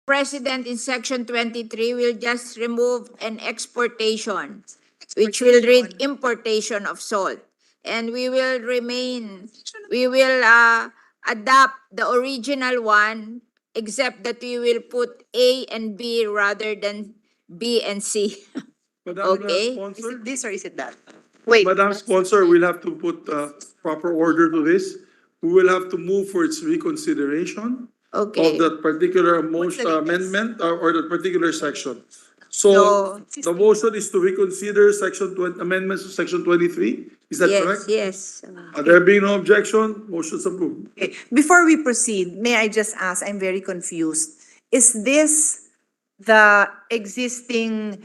President, in section 23, we'll just remove an exportation, which will read importation of salt. And we will adopt the original one, except that we will put A and B rather than B and C. Madam Okay. Sponsor, This or is it that? Wait. Madam Sponsor, we'll have to put proper order to this. We will have to move for its reconsideration of Okay. that particular motion amendment or that particular section. So the motion is to reconsider amendments to section 23. Is that Yes, correct? yes. There being no objection, motion's approved. Okay. Before we proceed, may I just ask, I'm very confused. Is this the existing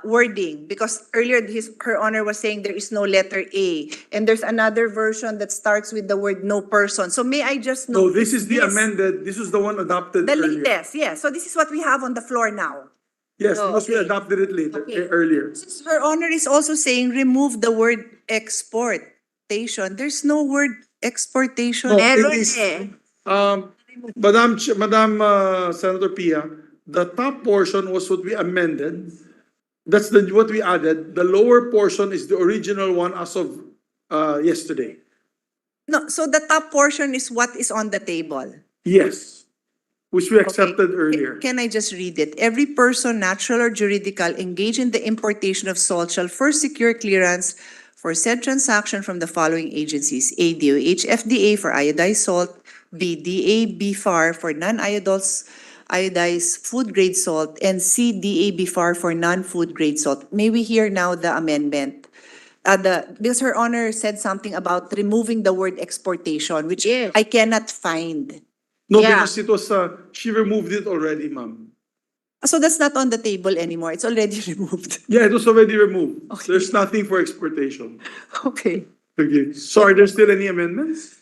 wording? Because earlier her honor was saying there is no letter A, and there's another version that starts with the word no person. So may I just know? No, this is the amended, this is the one adopted The earlier. latest, yeah. So this is what we have on the floor now. Yes, Oh, because we okay. adopted it later, Okay. earlier. Her honor is also saying remove the word exportation. There's no word exportation. Meron is- eh. Madam Senator Pia, the top portion was what we amended. That's what we added. The lower portion is the original one as of yesterday. No, so the top portion is what is on the table. Yes, which we Okay. accepted earlier. Can I just read it? Every person, natural or juridical, engaged in the importation of salt shall first secure clearance for said transaction from the following agencies: A, DOH, FDA for iodized salt; B, DA, BFAR for non-iodized food grade salt; and C, DA, BFAR for non-food grade salt. May we hear now the amendment? Because her honor said something about removing the word exportation, which Yes. I cannot find. No, Yeah. because it was, she removed it already, ma'am. So that's not on the table anymore. It's already removed. Yeah, it was already removed. Okay. There's nothing for exportation. Okay. Okay, so are there still any amendments?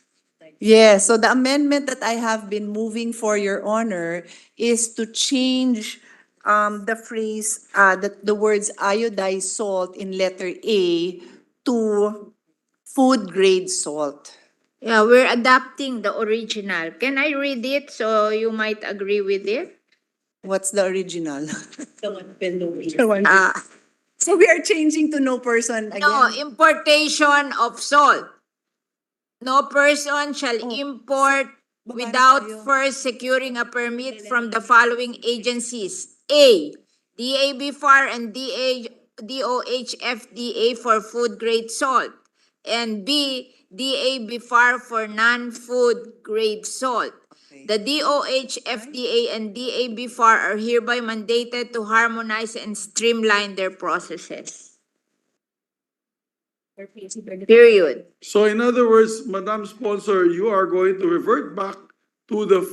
Yeah, so the amendment that I have been moving for your honor is to change the phrase, the words iodized salt in letter A to food grade salt. Yeah, we're adapting the original. Can I read it so you might agree with it? What's the original? Ah, So we are changing to no person again? no, importation of salt. No person shall import without first securing a permit from the following agencies. A, DABFAR and DOH FDA for food grade salt. And B, DABFAR for non-food grade salt. The DOH, FDA, and DABFAR are hereby mandated to harmonize and streamline their processes. Period. So in other words, Madam Sponsor, you are going to revert back to the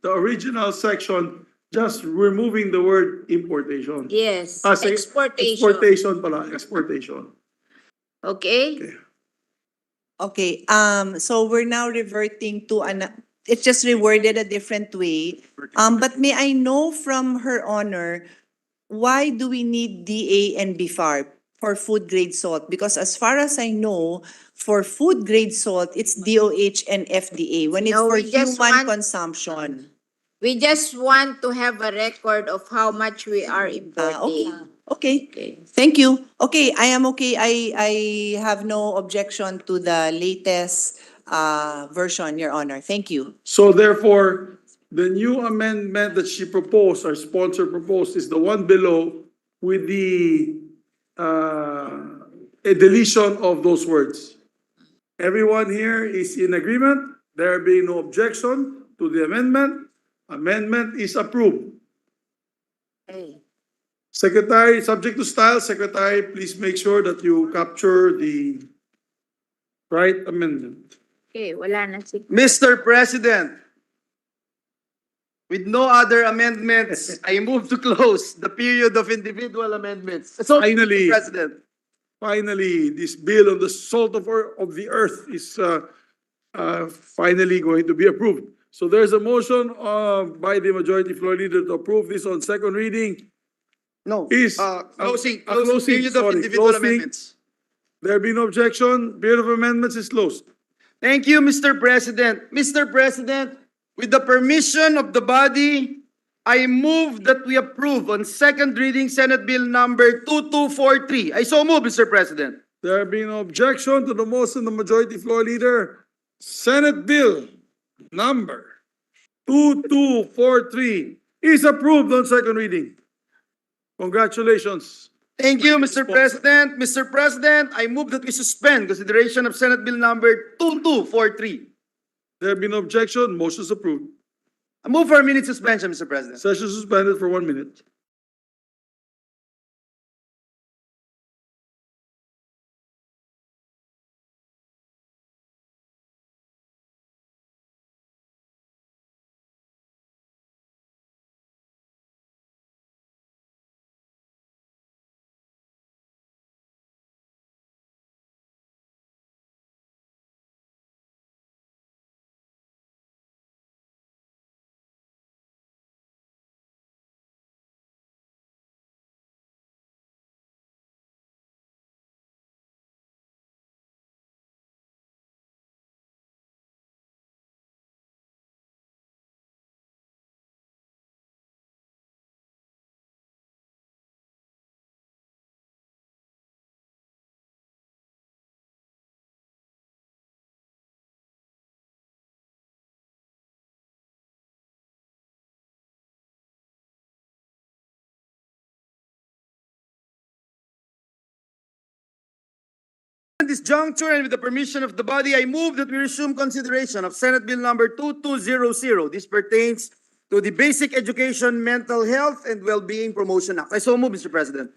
original section, just removing the word importation. Yes, Say exportation. Exportation pala, exportation. Okay? Okay, so we're now reverting to it's just reworded a different way. But may I know from her honor, why do we need DA and BFAR for food grade salt? Because as far as I know, for food grade salt, it's DOH and FDA. When it's No, for we just human want- consumption. We just want to have a record of how much we are importing. Okay, Okay. thank you. Okay, I am okay. I have no objection to the latest version, Your Honor. Thank you. So therefore, the new amendment that she proposed, our sponsor proposed, is the one below with the a deletion of those words. Everyone here is in agreement. There being no objection to the amendment. Amendment is approved. Okay. Secretary, subject to style, Secretary, please make sure that you capture the right amendment. Okay, wala na si... Mr. President, with no other amendments, I move to close the period of individual amendments. So, Finally. Mr. President. Finally, this bill on the salt of the earth is finally going to be approved. So there's a motion by the majority floor leader to approve this on second reading. No, Is closing closing, period of sorry, individual closing. amendments. There be no objection. Period of amendments is closed. Thank you, Mr. President. Mr. President, with the permission of the body, I move that we approve on second reading Senate Bill number 2243. I so move, Mr. President. There being no objection to the motion, the majority floor leader, Senate Bill number 2243 is approved on second reading. Congratulations. Thank you, Mr. President. Mr. President, I move that we suspend consideration of Senate Bill number 2243. There being no objection, motion is approved. I move for a minute suspension, Mr. President. Session suspended for 1 minute. At this juncture and with the permission of the body, I move that we resume consideration of Senate Bill number 2200. This pertains to the Basic Education, Mental Health, and Wellbeing Promotion Act. I so move, Mr. President.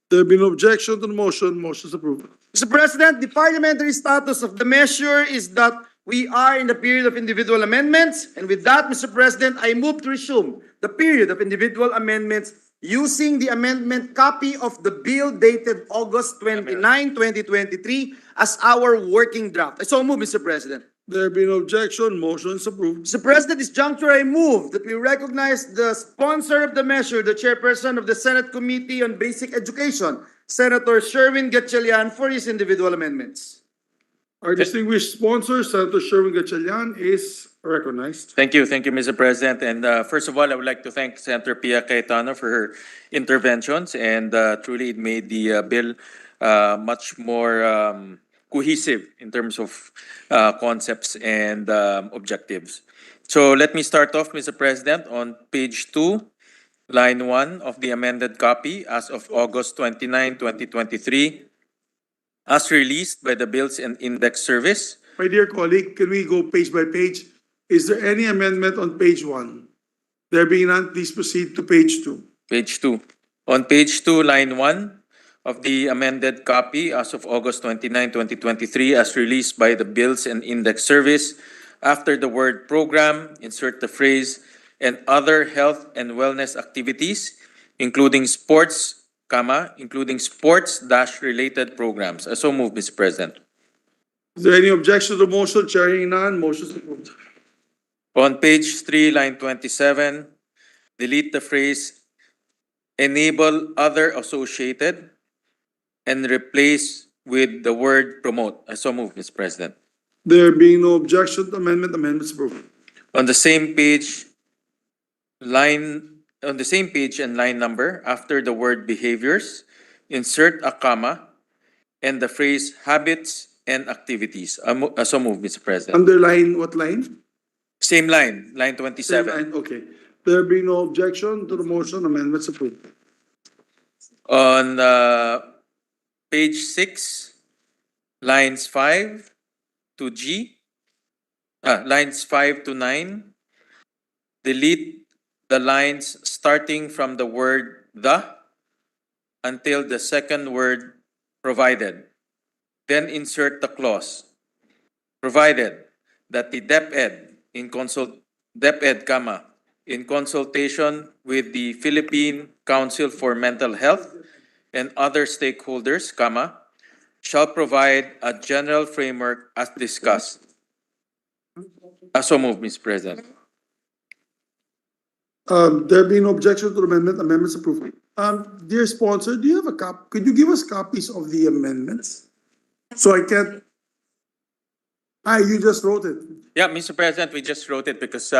There being no objection to the motion, motion is approved. Mr. President, the parliamentary status of the measure is that we are in the period of individual amendments. And with that, Mr. President, I move to resume the period of individual amendments using the amendment copy of the bill dated August 29, 2023 as our working draft. I so move, Mr. President. There being no objection, motion is approved. Mr. President, this juncture I move that we recognize the sponsor of the measure, the chairperson of the Senate Committee on Basic Education, Senator Sherwin Gatchalian, for his individual amendments. Our distinguished sponsor, Senator Sherwin Gatchalian, is recognized. Thank you, Mr. President. And first of all, I would like to thank Senator Pia Cayetano for her interventions, and truly it made the bill much more cohesive in terms of concepts and objectives. So let me start off, Mr. President, on page 2, line 1 of the amended copy as of August 29, 2023, as released by the Bills and Index Service. My dear colleague, can we go page by page? Is there any amendment on page 1? There being none, please proceed to page 2. Page 2. On page 2, line 1 of the amended copy as of August 29, 2023, as released by the Bills and Index Service, after the word program, insert the phrase, and other health and wellness activities, including sports, including sports-related programs. I so move, Mr. President. Is there any objection to the motion? Chairing none, motion is approved. On page 3, line 27, delete the phrase, enable other associated, and replace with the word promote. I so move, Mr. President. There being no objection to amendment is approved. On the same page, and line number, after the word behaviors, insert a comma and the phrase habits and activities. I so move, Mr. President. Underline what line? Same line, line Same 27. line, okay. There being no objection to the motion, amendments approved. On page 6, lines 5 to lines 5 to 9, delete the lines starting from the word the until the second word provided. Then insert the clause, provided that the DepEd, in consultation with the Philippine Council for Mental Health and other stakeholders, shall provide a general framework as discussed. So move, Mr. President. There being no objection to the amendments approved. Dear sponsor, do you have a could you give us copies of the amendments? So I can, you just wrote it. Yeah, Mr. President, we just wrote it because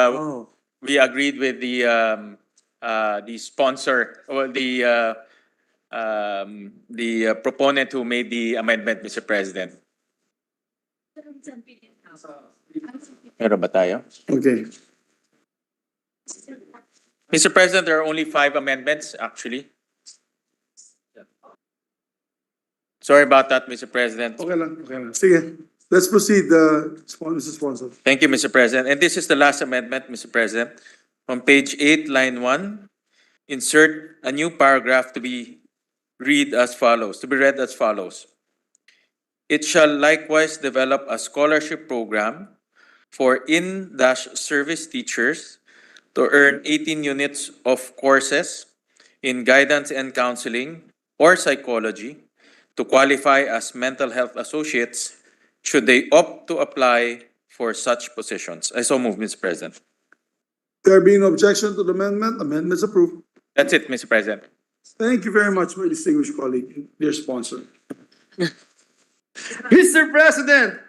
we agreed with the the sponsor or the proponent who made the amendment, Mr. President. Meron ba tayo? Okay. Mr. President, there are only 5 amendments, actually. Sorry about that, Mr. President. Okay lang, okay lang. Sige, let's proceed, Mr. Sponsor. Thank you, Mr. President. And this is the last amendment, Mr. President. On page 8, line 1, insert a new paragraph to be read as follows. It shall likewise develop a scholarship program for in-service teachers to earn 18 units of courses in guidance and counseling or psychology to qualify as mental health associates should they opt to apply for such positions. I so move, Mr. President. There being no objection to the amendment, amendment is approved. That's it, Mr. President. Thank you very much, my distinguished colleague, dear sponsor. Mr. President,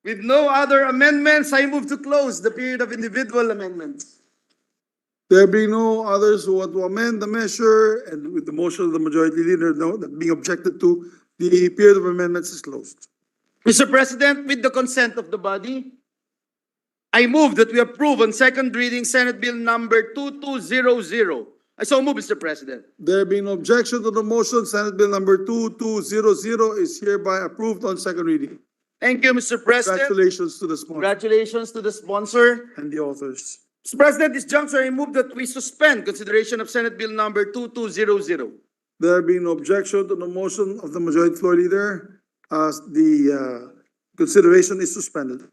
with no other amendments, I move to close the period of individual amendments. There being no others who want to amend the measure, and with the motion of the majority leader, no, that being objected to, the period of amendments is closed. Mr. President, with the consent of the body, I move that we approve on second reading Senate Bill number 2200. I so move, Mr. President. There being no objection to the motion, Senate Bill number 2200 is hereby approved on second reading. Thank you, Mr. President. Congratulations to the sponsor Congratulations to the sponsor. and the authors. Mr. President, this juncture, I move that we suspend consideration of Senate Bill number 2200. There being no objection to the motion of the majority floor leader, the consideration is suspended.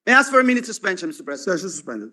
May I ask for a minute suspension, Mr. President? Session suspended.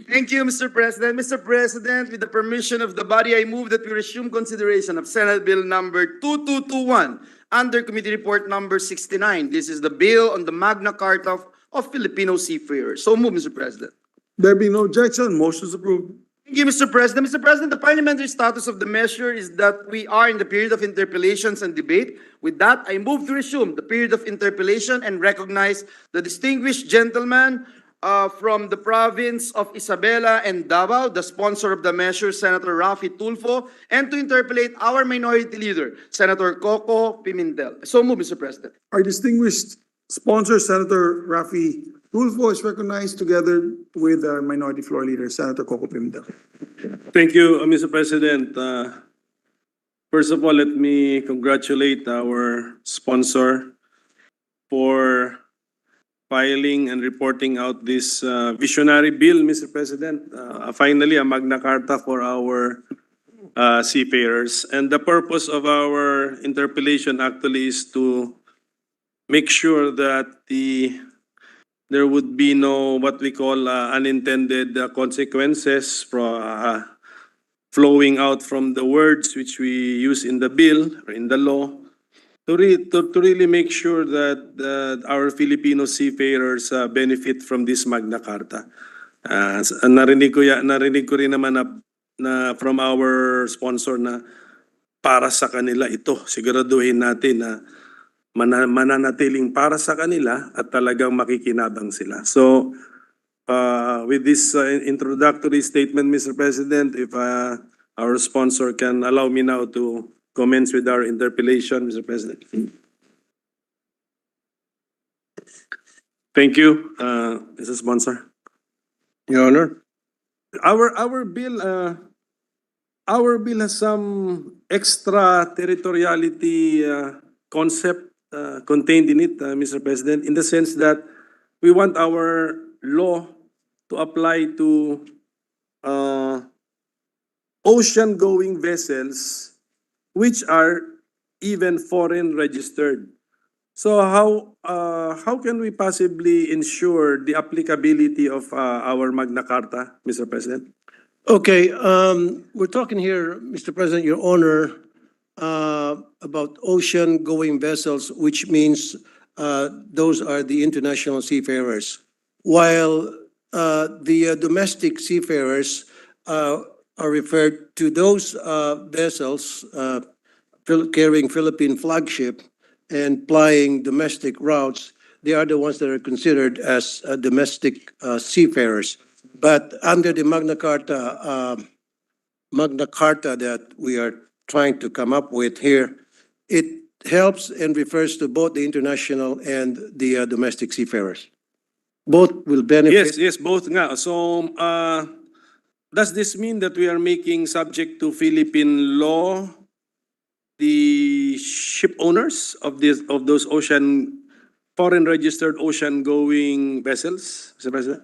Thank you, Mr. President. Mr. President, with the permission of the body, I move that we resume consideration of Senate Bill number 2221 under Committee Report number 69. This is the bill on the Magna Carta of Filipino seafarers. So move, Mr. President. There being no objection, motion is approved. Thank you, Mr. President. Mr. President, the parliamentary status of the measure is that we are in the period of interpellations and debate. With that, I move to resume the period of interpellation and recognize the distinguished gentleman from the province of Isabela and Davao, the sponsor of the measure, Senator Rafi Tulfo, and to interpellate our minority leader, Senator Coco Pimentel. So move, Mr. President. Our distinguished sponsor, Senator Rafi Tulfo, is recognized together with our minority floor leader, Senator Coco Pimentel. Thank you, Mr. President. First of all, let me congratulate our sponsor for filing and reporting out this visionary bill, Mr. President. Finally, a Magna Carta for our seafarers. And the purpose of our interpellation actually is to make sure that there would be no what we call unintended consequences flowing out from the words which we use in the bill or in the law to really make sure that our Filipino seafarers benefit from this Magna Carta. Narinig ko rin naman na from our sponsor na para sa kanila ito. Siguraduhin natin na mananatiling para sa kanila at talagang makikinabang sila. So, with this introductory statement, Mr. President, if our sponsor can allow me now to commence with our interpellation, Mr. President. Thank you, Mr. Sponsor. Your Honor. Our bill has some extra territoriality concept contained in it, Mr. President, in the sense that we want our law to apply to ocean-going vessels which are even foreign registered. So how can we possibly ensure the applicability of our Magna Carta, Mr. President? Okay, we're talking here, Mr. President, Your Honor, about ocean-going vessels, which means those are the international seafarers. While the domestic seafarers are referred to those vessels carrying Philippine flagship and plying domestic routes, they are the ones that are considered as domestic seafarers. But under the Magna Carta that we are trying to come up with here, it helps and refers to both the international and the domestic seafarers. Both will benefit. Yes, both nga. So, does this mean that we are making subject to Philippine law the ship owners of those foreign registered ocean-going vessels, Mr. President?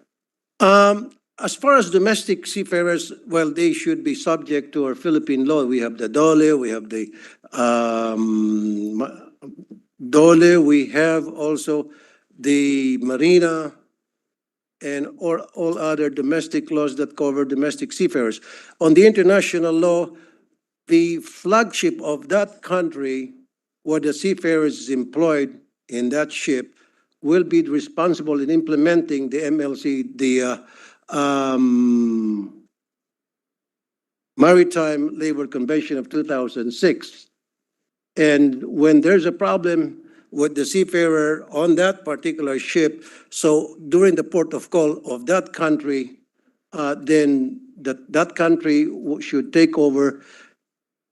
As far as domestic seafarers, well, they should be subject to our Philippine law. We have the DOLE, we have the DOLE, we have also the Marina, and all other domestic laws that cover domestic seafarers. On the international law, the flagship of that country where the seafarer is employed in that ship will be responsible in implementing the MLC, the Maritime Labor Convention of 2006. And when there's a problem with the seafarer on that particular ship, so during the port of call of that country, then that country should take over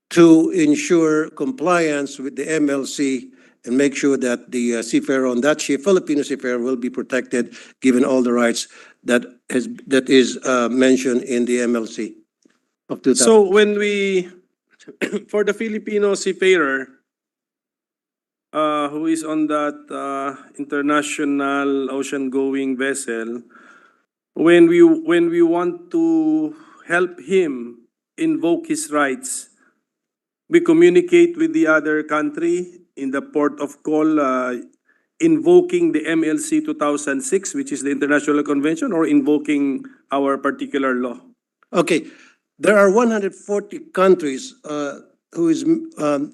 to ensure compliance with the MLC and make sure that the seafarer on that ship, Filipino seafarer, will be protected given all the rights that is mentioned in the MLC of 2000. So when we, for the Filipino seafarer who is on that international ocean-going vessel, when we want to help him invoke his rights, we communicate with the other country in the port of call invoking the MLC 2006, which is the International Convention, or invoking our particular law? Okay, there are 140 countries who is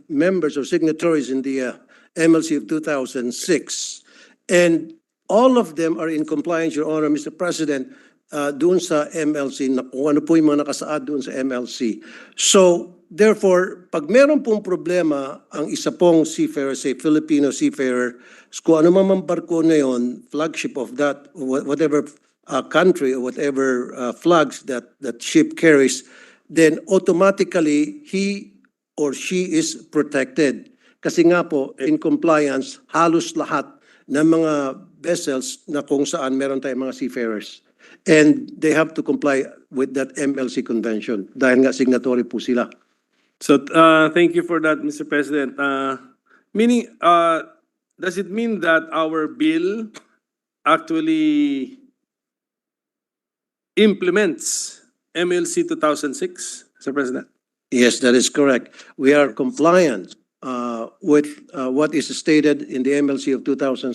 members or signatories in the MLC of 2006. And all of them are in compliance, Your Honor, Mr. President, doon sa MLC, na kung ano po yung mga nakasaad doon sa MLC. So, therefore, pag meron pong problema ang isa pong seafarer, say Filipino seafarer, kung ano man barko na yun, flagship of that, whatever country or whatever flags that ship carries, then automatically he or she is protected. Kasi nga po, in compliance, halos lahat ng mga vessels na kung saan meron tayong mga seafarers. And they have to comply with that MLC convention dahil nga signatory po sila. So, thank you for that, Mr. President. Meaning, does it mean that our bill actually implements MLC 2006, Mr. President? Yes, that is correct. We are compliant with what is stated in the MLC of 2006,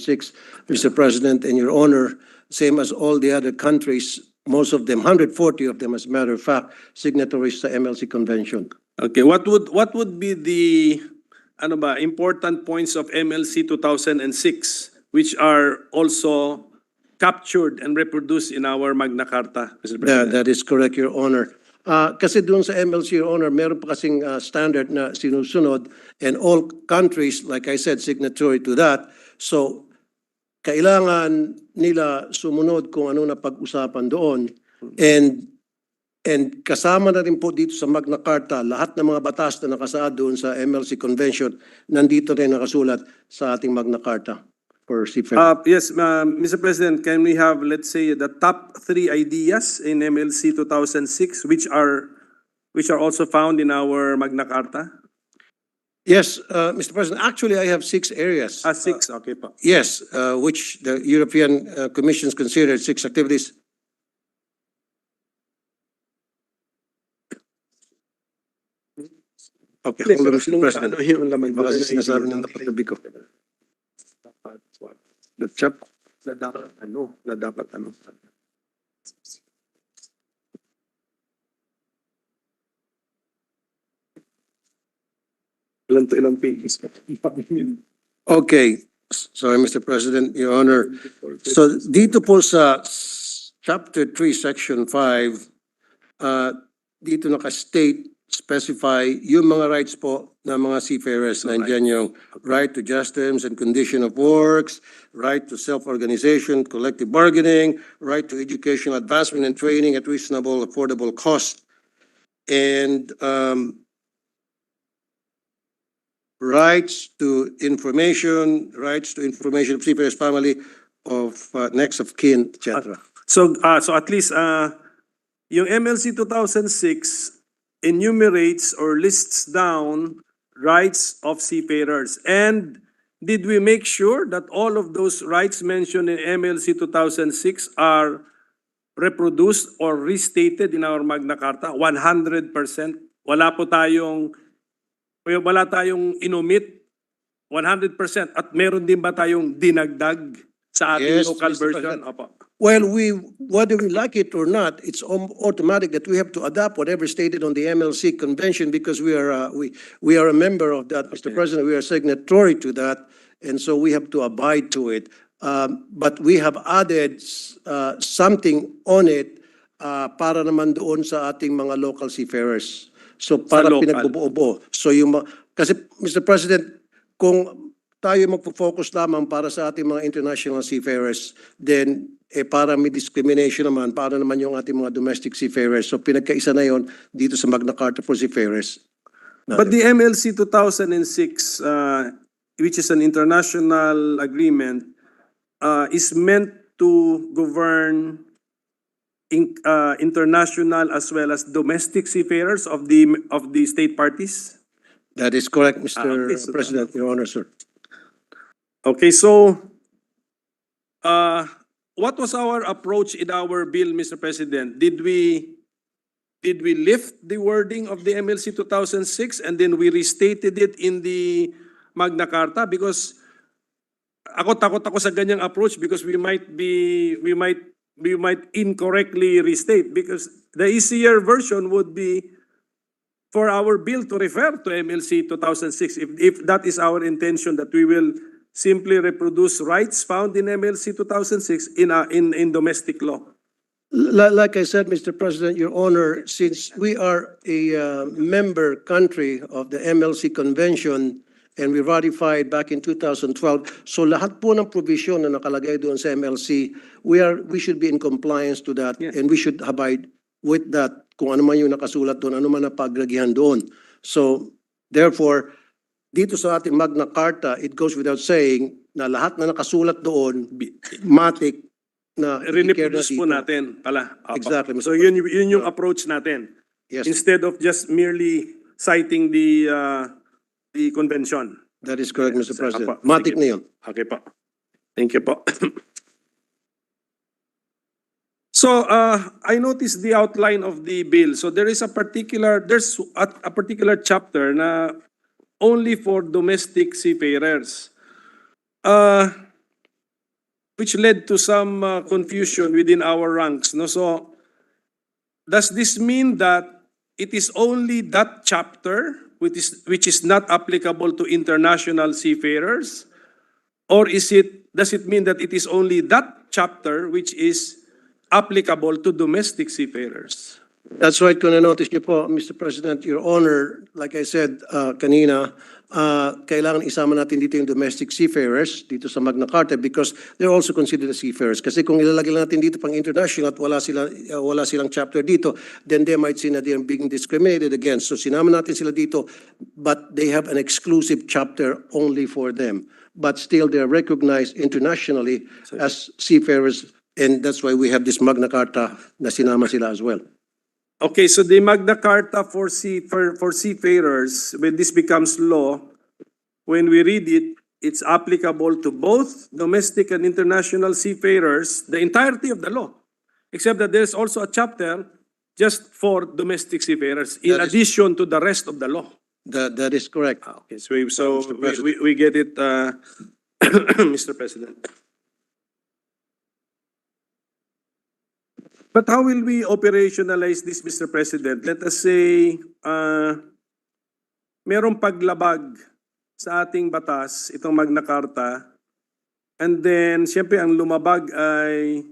Mr. President, and Your Honor, same as all the other countries, most of them, 140 of them, as a matter of fact, signatories sa MLC Convention. Okay, what would be the important points of MLC 2006 which are also captured and reproduced in our Magna Carta, Mr. President? That is correct, Your Honor. Kasi doon sa MLC, Your Honor, meron pa kasing standard na sinusunod, and all countries, like I said, signatory to that. So, kailangan nila sumunod kung ano na pag-usapan doon. And kasama na rin po dito sa Magna Carta, lahat ng mga batas na nakasaad doon sa MLC Convention, nandito rin nakasulat sa ating Magna Carta for seafaring. Yes, Mr. President, can we have, let's say, the top 3 ideas in MLC 2006 which are also found in our Magna Carta? Yes, Mr. President, actually I have 6 areas. 6, okay po. Yes, which the European Commission considered 6 activities. Okay, hold on, Mr. President. Baka sinasabi ng napatabi ko. Okay, sorry, Mr. President, Your Honor. So dito po sa Chapter 3, Section 5, dito naka-state, specify yung mga rights po ng mga seafarers. Nandiyan yung right to just terms and condition of works, right to self-organization, collective bargaining, right to educational advancement and training at reasonable, affordable cost, and rights to information of seafarers' family, of next of kin, etc. So at least yung MLC 2006 enumerates or lists down rights of seafarers. And did we make sure that all of those rights mentioned in MLC 2006 are reproduced or restated in our Magna Carta? 100%? Wala tayong inomit? 100%? At meron din ba tayong dinagdag sa ating Yes, local Mr. version? President. Opo. Well, whether we like it or not, it's automatic that we have to adapt whatever stated on the MLC convention because we are a member of that, Mr. President. We are signatory to that, and so we have to abide to it. But we have added something on it para naman doon sa ating mga local seafarers. So para local. pinagbubuo. So kasi Mr. President, kung tayo magpo-focus lamang para sa ating mga international seafarers, then para may discrimination naman, para naman yung ating mga domestic seafarers. So pinagkaisa na yon dito sa Magna Carta for Seafarers. But the MLC 2006, which is an international agreement, is meant to govern international as well as domestic seafarers of the state parties? That is correct, Mr. Okay, so President, Your Honor, sir. Okay, so what was our approach in our bill, Mr. President? Did we lift the wording of the MLC 2006 and then we restated it in the Magna Carta? Because takot ako sa ganyang approach because we might incorrectly restate, because the easier version would be for our bill to refer to MLC 2006, if that is our intention, that we will simply reproduce rights found in MLC 2006 in domestic law. Like I said, Mr. President, Your Honor, since we are a member country of the MLC Convention and we ratified back in 2012, so lahat po ng provision na nakalagay doon sa MLC, we should be in compliance to that, and we should abide with that kung ano man yung nakasulat doon, ano man napagragihan doon. So, therefore, dito sa ating Magna Carta, it goes without saying na lahat na nakasulat doon, matik na Reproduce po natin pala. Apo. Exactly, Mr. So yun yung approach natin. Yes, Instead of just merely citing the convention. that is correct, Mr. President. Apo. Matik Sige. na yun. Okay po. Thank you po. So, I noticed the outline of the bill. So there's a particular chapter na only for domestic seafarers, which led to some confusion within our ranks. No? So, does this mean that it is only that chapter which is not applicable to international seafarers? Or does it mean that it is only that chapter which is applicable to domestic seafarers? That's right, kung na-notice niyo po, Mr. President, Your Honor, like I said kanina, kailangan isama natin dito yung domestic seafarers dito sa Magna Carta because they're also considered as seafarers. Kasi kung ilalagay lang natin dito pang international at wala silang chapter dito, then they might say na they are being discriminated against. So sinama natin sila dito, but they have an exclusive chapter only for them. But still, they are recognized internationally as seafarers, and that's why we have this Magna Carta na sinama sila as well. Okay, so the Magna Carta for seafarers, when this becomes law, when we read it, it's applicable to both domestic and international seafarers, the entirety of the law, except that there's also a chapter just for domestic seafarers, in addition to the rest of the law. That is correct. Okay, so we get it, Mr. President. But how will we operationalize this, Mr. President? Let us say, merong paglabag sa ating batas, itong Magna Carta, and then, siyempre, ang lumabag ay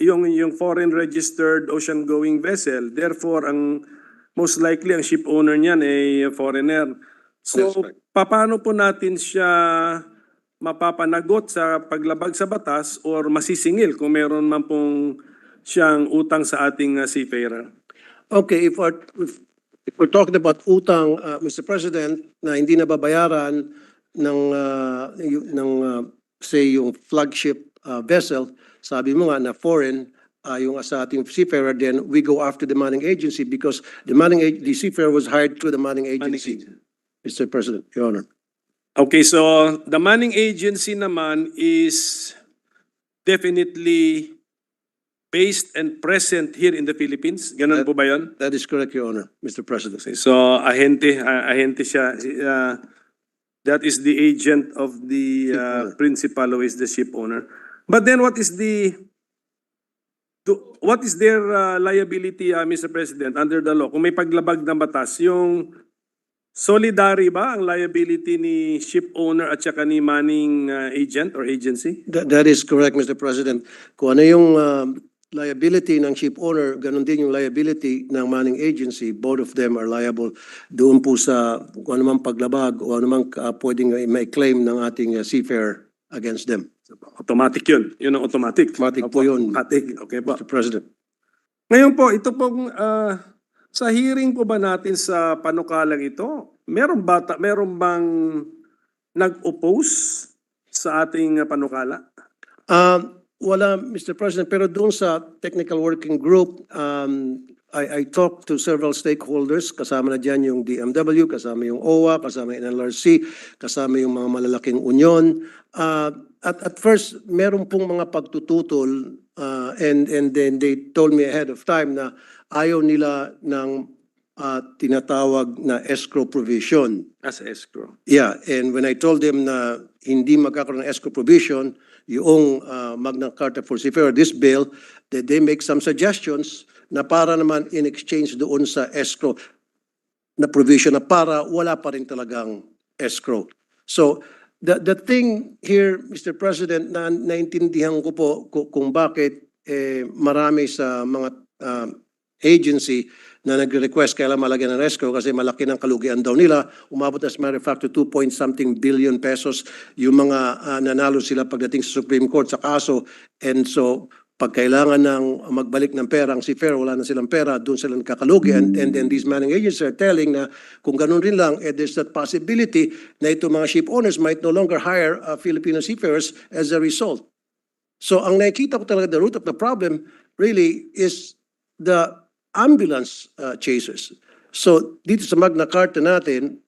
yung foreign registered ocean-going vessel. Therefore, ang most likely, ang ship owner niyan ay foreigner. So, paano po natin siya mapapanagot sa paglabag sa batas or masisingil kung meron man pong siyang utang sa ating seafarer? Okay, if we're talking about utang, Mr. President, na hindi nababayaran ng say yung flagship vessel, sabi mo nga na foreign, yung sa ating seafarer, then we go after the manning agency because the seafarer was hired through the manning agency. Mr. President, Your Honor. Okay, so the manning agency naman is definitely based and present here in the Philippines. Ganun po ba yun? That is correct, Your Honor, Mr. President. So ahente siya. That is the agent of the principal, who is the ship owner. But then what is their liability, Mr. President, under the law? Kung may paglabag ng batas, yung solidary ba ang liability ni ship owner at saka ni manning agent or agency? That is correct, Mr. President. Kung ano yung liability ng ship owner, ganun din yung liability ng manning agency. Both of them are liable doon po sa kung anumang paglabag o anumang pwedeng may claim ng ating seafarer against them. Automatic yun. Yun ang automatic. Automatic po yun, Automatic. Okay po. Mr. President. Ngayon po, ito pong sa hearing po ba natin sa panukalang ito, meron bang nag-oppose sa ating panukala? Wala, Mr. President, pero doon sa technical working group, I talked to several stakeholders, kasama na dyan yung DMW, kasama yung OWA, kasama yung NLRC, kasama yung mga malalaking union. At first, meron pong mga pagtututol and then they told me ahead of time na ayaw nila ng tinatawag na escrow provision. As escrow. Yeah, and when I told them na hindi magkakaroon ng escrow provision, yung Magna Carta for Seafarer, this bill, that they make some suggestions na para naman in exchange doon sa escrow na provision na para wala pa rin talagang escrow. So, the thing here, Mr. President, na naintindihan ko po kung bakit marami sa mga agency na nagre-request kailan malagyan ng escrow kasi malaki ng kalugian daw nila. Umabot as a matter of fact to 2-point-something billion pesos yung mga nanalo sila pagdating sa Supreme Court sa kaso. And so, pag kailangan ng magbalik ng pera, ang seafarer, wala na silang pera, doon sila nagkakalugi. And then these manning agents are telling na kung ganun rin lang, there's that possibility na ito mga ship owners might no longer hire Filipino seafarers as a result. So, ang nakikita ko talaga, the root of the problem really is the ambulance chasers. So dito sa Magna Carta natin,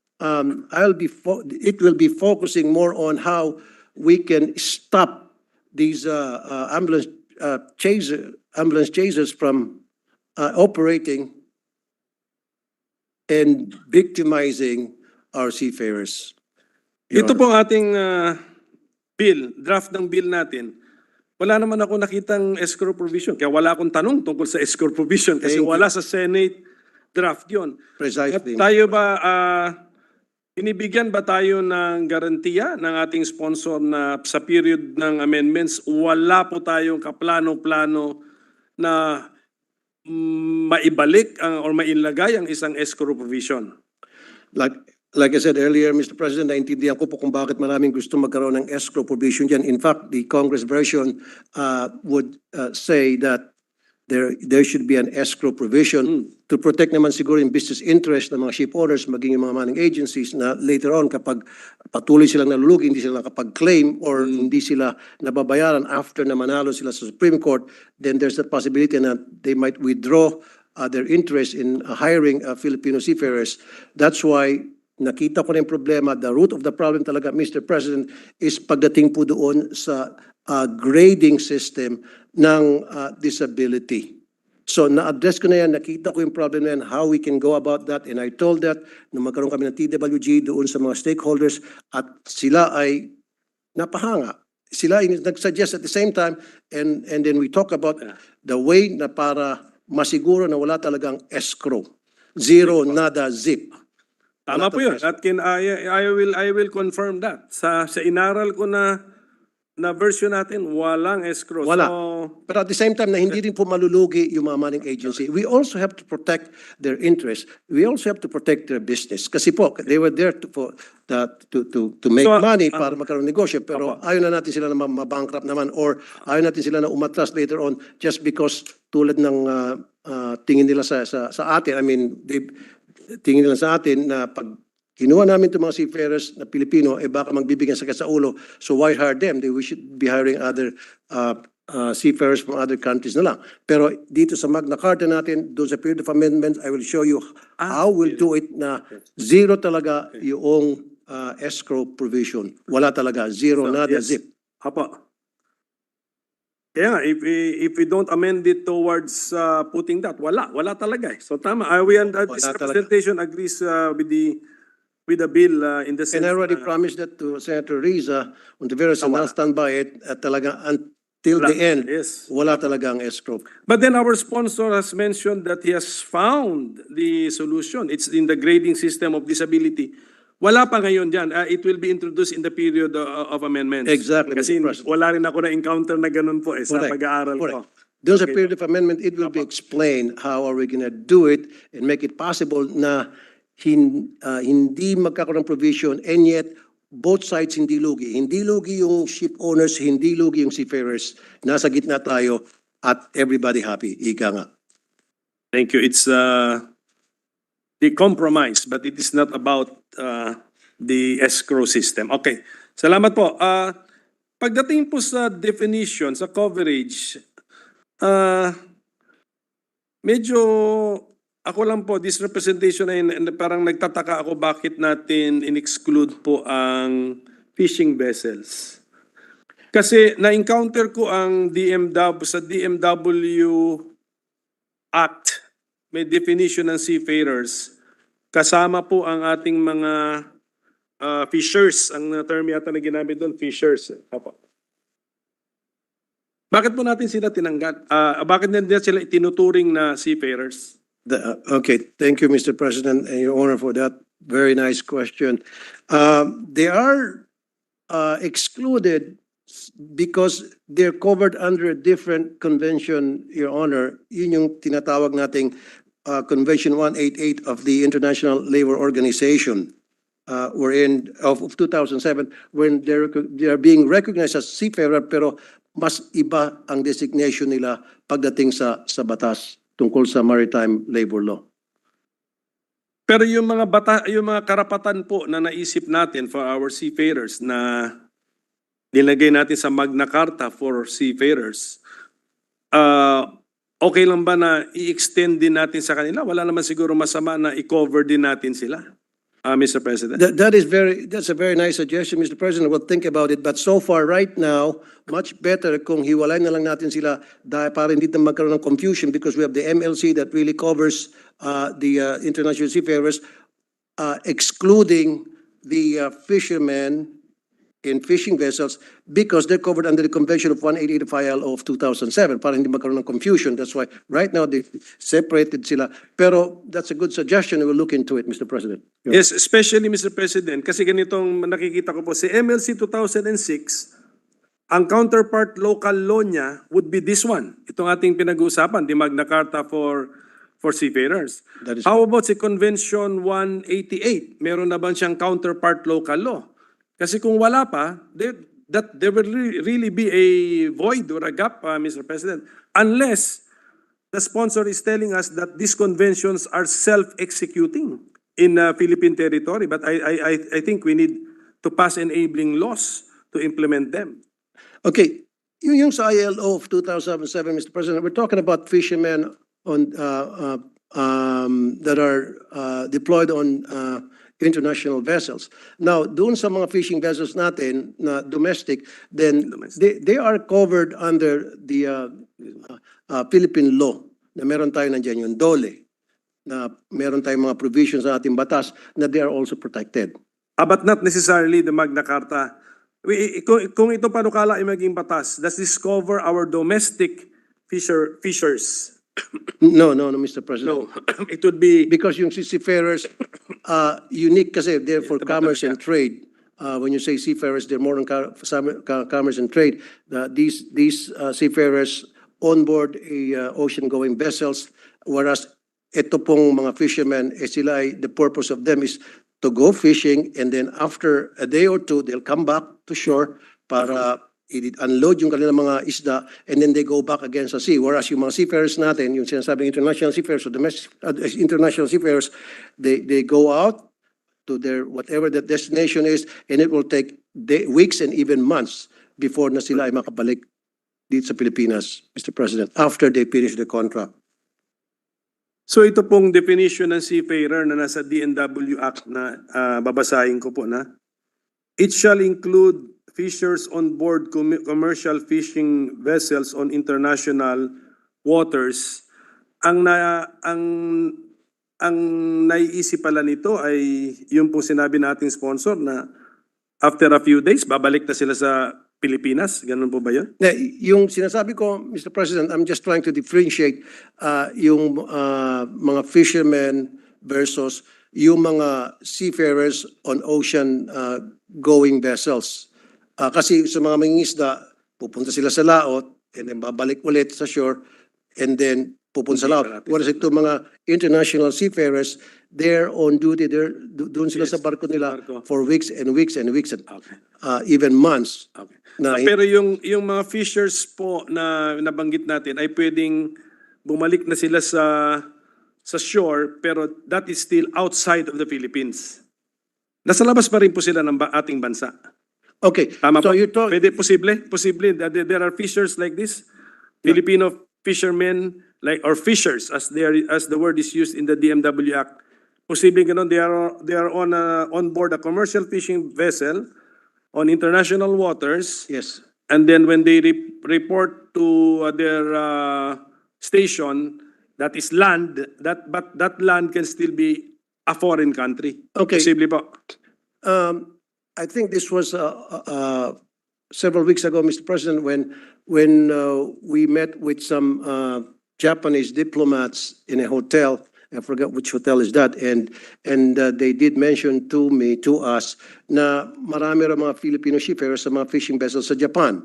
it will be focusing more on how we can stop these ambulance chasers from operating and victimizing our seafarers. Your Ito po ang ating bill, draft ng bill natin. Wala naman ako nakitang escrow provision. Kaya wala akong tanong tungkol sa escrow provision kasi Thank you. wala sa Senate draft yon. Precisely. Tayo ba, binibigyan ba tayo ng garantiya ng ating sponsor na sa period ng amendments, wala po tayong kaplano-plano na maibalik or mailagay ang isang escrow provision? Like I said earlier, Mr. President, naintindihan ko po kung bakit maraming gusto magkaroon ng escrow provision dyan. In fact, the Congress version would say that there should be an escrow provision to protect naman siguro yung business interest ng mga ship owners, maging yung mga manning agencies na later on kapag patuloy silang nalulugi, hindi sila nakapag-claim or hindi sila nababayaran after na manalo sila sa Supreme Court, then there's that possibility na they might withdraw their interest in hiring Filipino seafarers. That's why nakita ko na yung problema. The root of the problem talaga, Mr. President, is pagdating po doon sa grading system ng disability. So na-address ko na yan, nakita ko yung problem na yan, how we can go about that, and I told that na magkaroon kami ng TWG doon sa mga stakeholders at sila ay napahanga. Sila ay nag-suggest at the same time, and then we talk about the way na para masiguro na wala talagang escrow. Zero, nada, zip. Tama po yun. At I will confirm that. Sa inaral ko na version natin, walang escrow. Wala. So, But at the same time na hindi rin po malulugi yung mga manning agency. We also have to protect their interests. We also have to protect their business. Kasi po, they were there to make money para magkaroon ng negosyo. Pero ayaw na natin sila na mabankrupt naman or ayaw natin sila na umatras later on just because tulad ng tingin nila sa atin. I mean, tingin nila sa atin na pag kinuha namin itong mga seafarers na Pilipino, baka magbibigyan sakit sa ulo. So why hire them? We should be hiring other seafarers from other countries na lang. Pero dito sa Magna Carta natin, doon sa period of amendments, I will show you how we'll do it na zero talaga yung escrow provision. Wala talaga. Zero, nada, zip. Hapa. Kaya nga, if we don't amend it towards putting that, wala talaga eh. So tama, this representation agrees with the bill in the sense. And I already promised that to Senator Riza on the various and I'll stand by it at talaga until the end. Yes. Wala talagang escrow. But then our sponsor has mentioned that he has found the solution. It's in the grading system of disability. Wala pa ngayon dyan. It will be introduced in the period of amendments. Exactly, Kasi Mr. President. wala rin ako na-encounter na ganun po sa Correct. pag-aaral ko. Doon sa period of amendment, it will be explained how are we gonna do it and make it possible na hindi magkakaroon ng provision and yet both sides hindi lugi. Hindi lugi yung ship owners, hindi lugi yung seafarers. Nasa gitna tayo at everybody happy. Ika nga. Thank you. It's the compromise, but it is not about the escrow system. Okay. Salamat po. Pagdating po sa definition, sa coverage, medyo ako lang po, this representation ay parang nagtataka ako bakit natin in-exclude po ang fishing vessels. Kasi na-encounter ko ang DMW sa DMW Act may definition ng seafarers, kasama po ang ating mga fishers. Ang term yata na ginamit doon, fishers. Opo. Bakit po natin sila tinanggal? Bakit nila sila itinuturing na seafarers? Okay, thank you, Mr. President, and Your Honor, for that very nice question. They are excluded because they're covered under a different convention, Your Honor. Yun yung tinatawag nating Convention 188 of the International Labor Organization, wherein of 2007, when they are being recognized as seafarer, pero mas iba ang designation nila pagdating sa batas tungkol sa maritime labor law. Pero yung mga karapatan po na naisip natin for our seafarers na nilagay natin sa Magna Carta for seafarers, okay lang ba na i-extend din natin sa kanila? Wala naman siguro masama na i-cover din natin sila, Mr. President. That's a very nice suggestion, Mr. President. We'll think about it. But so far, right now, much better kung hiwalay na lang natin sila dahil para hindi na magkaroon ng confusion, because we have the MLC that really covers the international seafarers, excluding the fishermen in fishing vessels because they're covered under the Convention of 188 of ILO of 2007 para hindi magkaroon ng confusion. That's why right now they separated sila. Pero that's a good suggestion. We'll look into it, Mr. President. Yes, especially Mr. President, kasi ganitong nakikita ko po, si MLC 2006, ang counterpart local law niya would be this one. Itong ating pinag-uusapan, the Magna Carta for seafarers. That is How about si Convention 188? Meron na ba siyang counterpart local law? Kasi kung wala pa, there will really be a void or a gap, Mr. President, unless the sponsor is telling us that these conventions are self-executing in Philippine territory. But I think we need to pass enabling laws to implement them. Okay, yung sa ILO of 2007, Mr. President, we're talking about fishermen on that are deployed on international vessels. Now, doon sa mga fishing vessels natin na domestic, then they are covered under the Philippine law na meron tayo nandiyan yung DOLE, na meron tayong mga provisions sa ating batas na they are also protected. But not necessarily the Magna Carta. Kung ito panukala ay maging batas, does this cover our domestic fishers? No, Mr. President. No, it would be... Because yung seafarers, unique kasi they're for commerce and trade. When you say seafarers, they're more on commerce and trade. These seafarers on board ocean-going vessels, whereas ito pong mga fishermen, sila ay, the purpose of them is to go fishing, and then after a day or two, they'll come back to shore para i-unload yung kanilang mga isda, and then they go back again sa sea. Whereas yung mga seafarers natin, yung sinasabing international seafarers or domestic international seafarers, they go out to their whatever the destination is, and it will take weeks and even months before na sila ay makabalik dito sa Pilipinas, Mr. President, after they finish the contract. So ito pong definition ng seafarer na nasa DNW Act na babasahin ko po na, it shall include fishers on board commercial fishing vessels on international waters. Ang naiisip pala nito ay yung po sinabi nating sponsor na after a few days, babalik na sila sa Pilipinas. Ganun po ba yun? Yung sinasabi ko, Mr. President, I'm just trying to differentiate yung mga fishermen versus yung mga seafarers on ocean-going vessels. Kasi sa mga mangingisda, pupunta sila sa laot, and then babalik ulit sa shore, and then pupunta sa laot. Whereas ito mga international seafarers, they're on duty, doon sila sa barko nila for weeks and weeks and weeks, and even months. Okay. Na, Pero yung mga fishers po na nabanggit natin ay pwedeng bumalik na sila sa shore, pero that is still outside of the Philippines. Nasa labas pa rin po sila ng ating bansa. okay, Tama so po? you talk, Pwede, posible there are fishers like this, Filipino fishermen like or fishers as the word is used in the DMW Act. Posible ganun, they are on board a commercial fishing vessel on international waters, yes. and then when they report to their station, that is land, but that land can still be a foreign country. Okay. Posible po. I think this was several weeks ago, Mr. President, when we met with some Japanese diplomats in a hotel. I forgot which hotel is that, and they did mention to us, na marami raw mga Filipino seafarers sa mga fishing vessels sa Japan.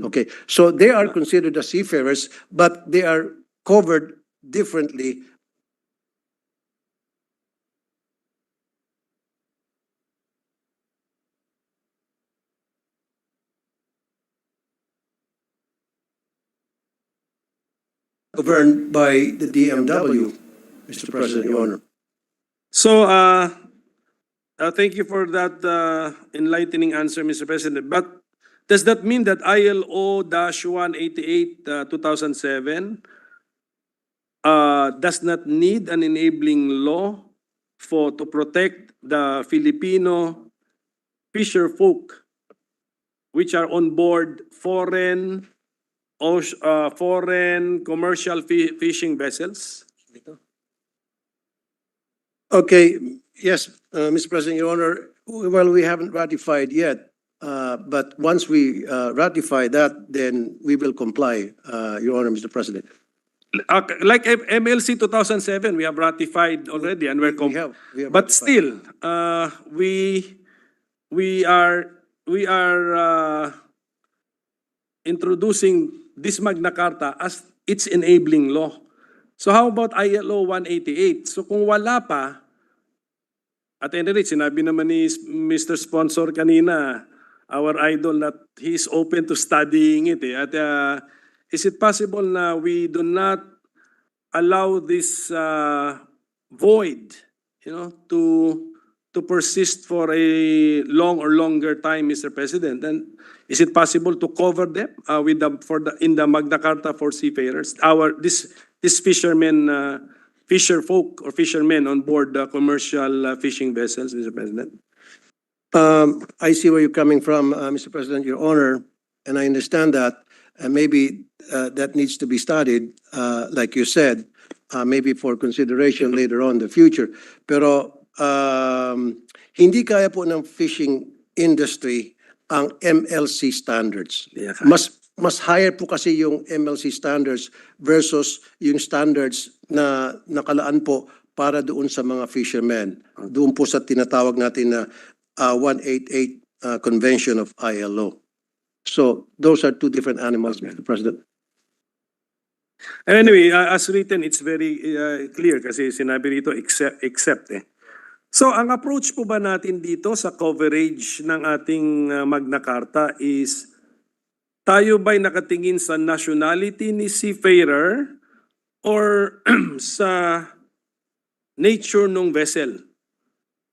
Okay, so they are considered as seafarers, but they are covered differently. Governed by the DMW, Mr. President, Your Honor. So, thank you for that enlightening answer, Mr. President. But does that mean that ILO-188, 2007 does not need an enabling law to protect the Filipino fisher folk which are on board foreign commercial fishing vessels? Okay, yes, Mr. President, Your Honor, well, we haven't ratified yet, but once we ratify that, then we will comply, Your Honor, Mr. President. Like MLC 2007, we have ratified already and we're We have but ratified. still, we are introducing this Magna Carta as its enabling law. So how about ILO 188? So kung wala pa, at any rate, sinabi naman ni Mr. Sponsor kanina, our idol, that he is open to studying it. At is it possible na we do not allow this void, to persist for a long or longer time, Mr. President? And is it possible to cover them in the Magna Carta for seafarers? This fishermen, fisher folk or fishermen on board commercial fishing vessels, Mr. President? I see where you're coming from, Mr. President, Your Honor, and I understand that. Maybe that needs to be studied, like you said, maybe for consideration later on in the future. Pero hindi kaya po ng fishing industry ang MLC standards. Yeah. Mas higher po kasi yung MLC standards versus yung standards na nakalaan po para doon sa mga fishermen. Doon po sa tinatawag natin na 188 Convention of ILO. So those are two different animals, Mr. President. Anyway, as written, it's very clear kasi sinabi rito except eh. So ang approach po ba natin dito sa coverage ng ating Magna Carta is tayo ba'y nakatingin sa nationality ni seafarer or sa nature ng vessel?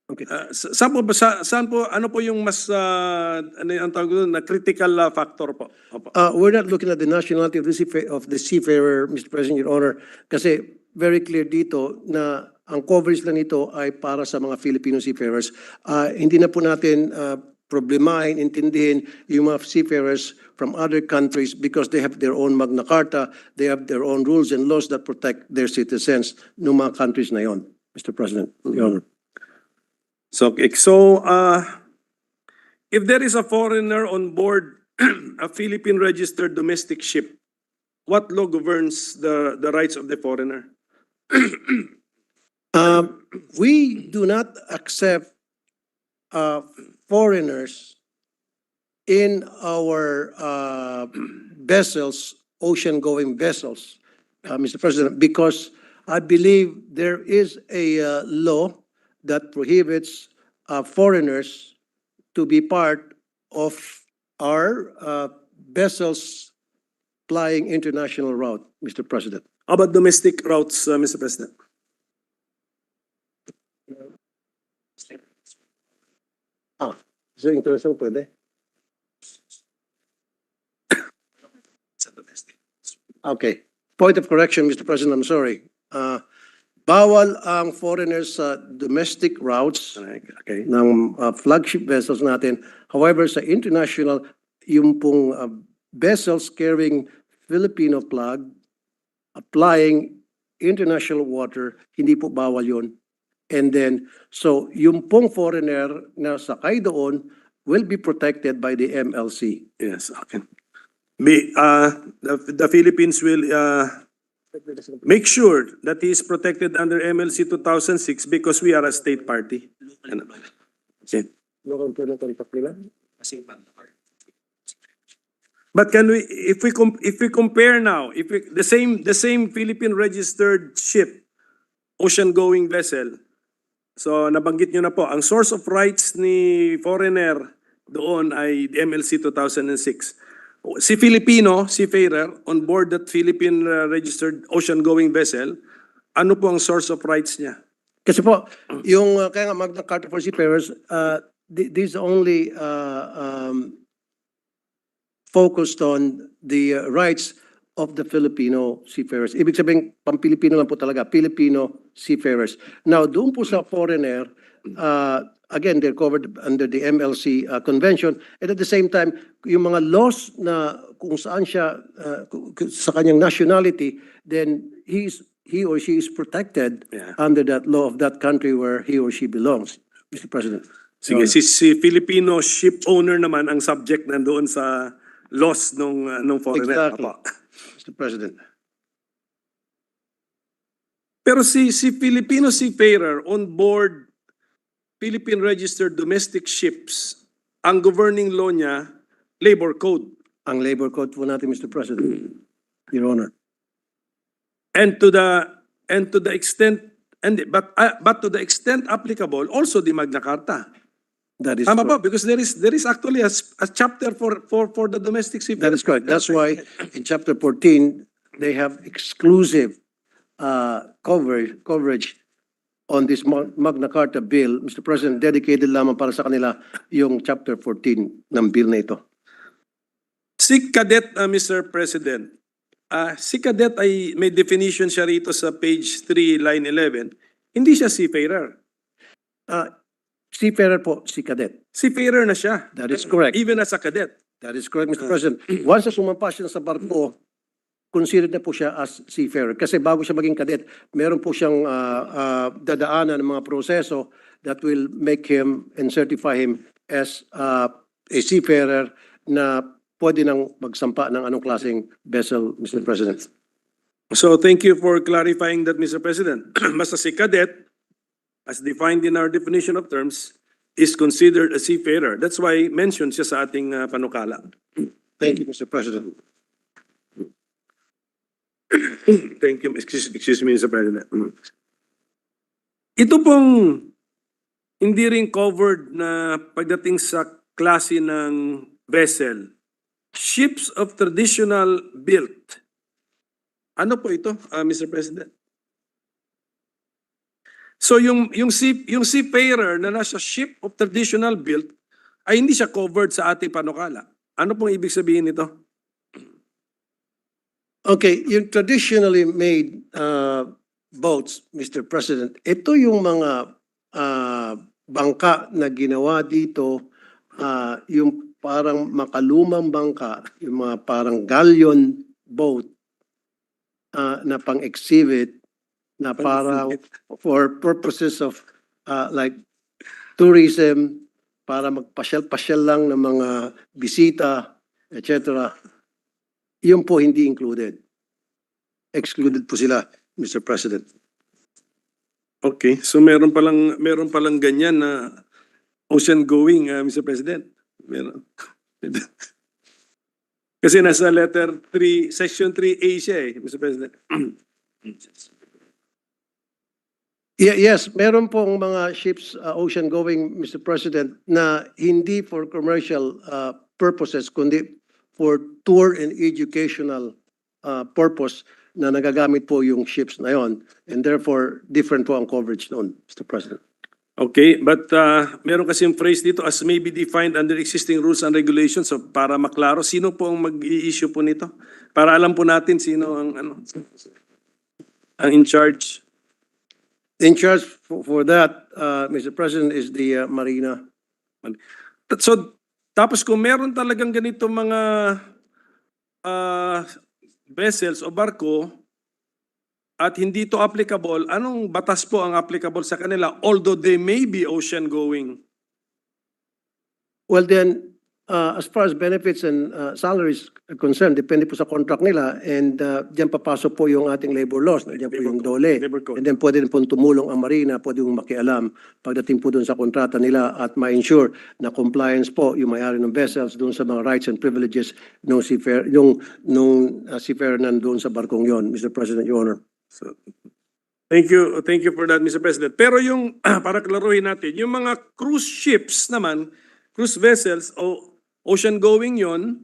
Okay. Saan po, ano po yung mas, ano ang tawag doon, na critical factor po? Opo. We're not looking at the nationality of the seafarer, Mr. President, Your Honor, kasi very clear dito na ang coverage lang nito ay para sa mga Filipino seafarers. Hindi na po natin problemahin, intindihin yung mga seafarers from other countries because they have their own Magna Carta, they have their own rules and laws that protect their citizens ng mga countries na yon, Mr. President, Your Honor. So, if there is a foreigner on board a Philippine registered domestic ship, what law governs the rights of the foreigner? We do not accept foreigners in our vessels, ocean-going vessels, Mr. President, because I believe there is a law that prohibits foreigners to be part of our vessels flying international route, Mr. President. How about domestic routes, Mr. President? So, interesting pwede. Okay. Point of correction, Mr. President, I'm sorry. Bawal ang foreigners sa domestic routes ng flagship vessels natin. However, sa international, yung pong vessels carrying Filipino flag, applying international water, hindi po bawal yun. And then, so yung pong foreigner na sakay doon will be protected by the MLC. Yes, okay. The Philippines will make sure that he is protected under MLC 2006 because we are a state party. Ano? Okay. But can we, if we compare now, the same Philippine registered ship, ocean-going vessel. So nabanggit nyo na po, ang source of rights ni foreigner doon ay MLC 2006. Si Filipino, seafarer, on board that Philippine registered ocean-going vessel, ano po ang source of rights niya? Kasi po, yung kaya nga Magna Carta for Seafarers, this only focused on the rights of the Filipino seafarers. Ibig sabihin, pang-Pilipino lang po talaga, Filipino seafarers. Now, doon po sa foreigner, again, they're covered under the MLC convention. And at the same time, yung mga laws na kung saan siya, sa kanyang nationality, then he or she is protected under that law of that country where he or she belongs, Mr. President. Sige, si Filipino ship owner naman ang subject nandoon sa laws nung foreigner. Exactly. Apo. Mr. President. Pero si Filipino seafarer on board Philippine registered domestic ships, ang governing law niya, labor code. Ang labor code po natin, Mr. President, Your Honor. And to the extent but to the extent applicable, also the Magna Carta. That is Tama correct. ba? Because there is actually a chapter for the domestic seafarer. That is correct. That's why in chapter 14, they have exclusive coverage on this Magna Carta bill. Mr. President, dedicated lamang para sa kanila yung chapter 14 ng bill na ito. Si cadet, Mr. President, si cadet ay may definition siya rito sa page 3, line 11. Hindi siya seafarer. Seafarer po, si cadet. Seafarer na siya. That is correct. Even as a cadet. That is correct, Mr. President. Once na sumampas siya sa barko, considered na po siya as seafarer. Kasi bago siya maging cadet, meron po siyang dadaanan ng mga proseso that will make him and certify him as a seafarer na pwede nang magsampa ng anong klaseng vessel, Mr. President. So thank you for clarifying that, Mr. President. Basta si cadet, as defined in our definition of terms, is considered a seafarer. That's why mentioned siya sa ating panukala. Thank you, Mr. President. Thank you. Excuse me, Mr. President. Ito pong hindi rin covered na pagdating sa klase ng vessel. Ships of traditional built. Ano po ito, Mr. President? So yung seafarer na nasa ship of traditional built ay hindi siya covered sa ating panukala. Ano pong ibig sabihin nito? Okay, yung traditionally made boats, Mr. President, ito yung mga bangka na ginawa dito, yung parang makalumang bangka, yung mga parang galleon boat na pang-exhibit, na parang for purposes of like tourism, para magpasyal-pasyal lang ng mga bisita, etc. Yun po hindi included. Excluded po sila, Mr. President. Okay, so meron palang ganyan na ocean going, Mr. President. Meron. Kasi nasa letter 3, section 3A siya Mr. President. Yes, meron pong mga ships ocean going, Mr. President, na hindi for commercial purposes, kundi for tour and educational purpose na nagagamit po yung ships na yon. And therefore, different po ang coverage noon, Mr. President. Okay, but meron kasi yung phrase dito as may be defined under existing rules and regulations. So para maklaro, sino po ang mag-i-issue po nito? Para alam po natin sino ang ang in charge. In charge for that, Mr. President, is the Marina. So tapos kung meron talagang ganito mga vessels o barko, at hindi to applicable, anong batas po ang applicable sa kanila although they may be ocean going? Well then, as far as benefits and salaries are concerned, depende po sa contract nila and diyan papasok po yung ating labor laws, diyan po yung DOLE. Labor code. And then pwede rin po tumulong ang Marina, pwede yung makialam pagdating po doon sa kontrata nila at ma-ensure na compliance po yung may-ari ng vessels doon sa mga rights and privileges nung seafarer, seafarer nandoon sa barkong yon, Mr. President, Your Honor. So, thank you for that, Mr. President. Pero yung, para klaruhin natin, yung mga cruise ships naman, cruise vessels, ocean going yon,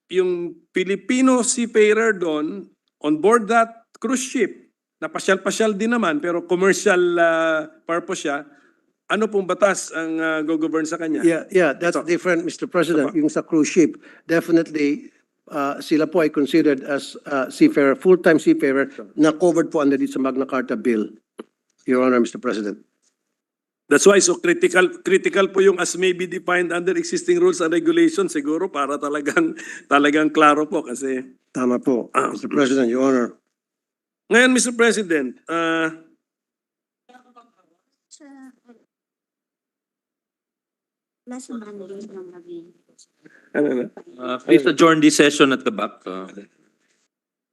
yung Filipino seafarer doon, on board that cruise ship, na pasyal-pasyal din naman, pero commercial purpose siya, ano pong batas ang go-govern sa kanya? Yeah, that's different, Mr. President. Yung sa cruise ship, definitely, sila po ay considered as seafarer, full-time seafarer na covered po under dito sa Magna Carta Bill, Your Honor, Mr. President. That's why so critical po yung as may be defined under existing rules and regulations siguro para talagang klaro po kasi Tama po, Mr. President, Your Honor. ngayon Mr. President, Please adjourn this session at the back.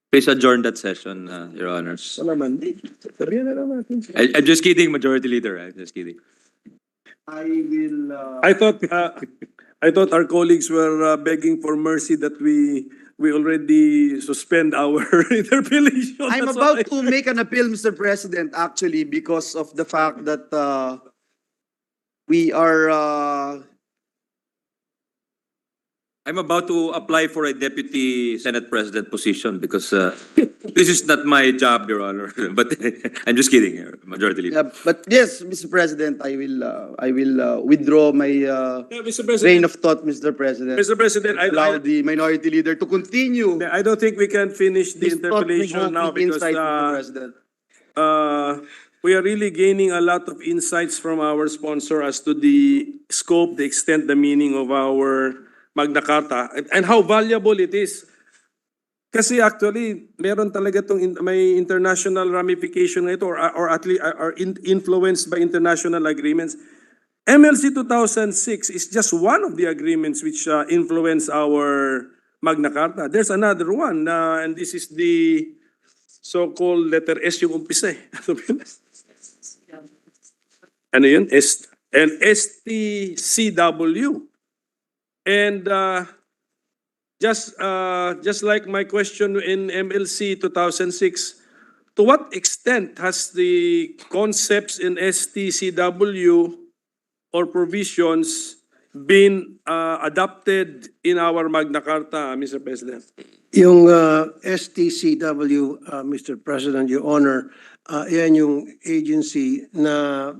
Please adjourn that session, Your Honors. wala man din. Sabihan na lang natin. I'm just kidding, Majority Leader. I'm just kidding. I thought our colleagues were begging for mercy that we already suspend our interpellation. I'm That's about why- to make an appeal, Mr. President, actually, because of the fact that we are I'm about to apply for a Deputy Senate President position because this is not my job, Your Honor. But I'm just kidding, Majority Leader. but yes, Mr. President, I will withdraw my Yeah, Mr. President, train of thought, Mr. President. Mr. President, Allow the minority leader to continue. I don't think we can finish the his interpellation now thought-provoking because insight, Mr. President. we are really gaining a lot of insights from our sponsor as to the scope, the extent, the meaning of our Magna Carta and how valuable it is. Kasi actually, meron talaga may international ramification na ito or at least are influenced by international agreements. MLC 2006 is just one of the agreements which influence our Magna Carta. There's another one and this is the so-called letter S yung umpisa eh. Ano yun? STCW. And just like my question in MLC 2006, to what extent has the concepts in STCW or provisions been adopted in our Magna Carta, Mr. President? Yung STCW, Mr. President, Your Honor, yan yung agency na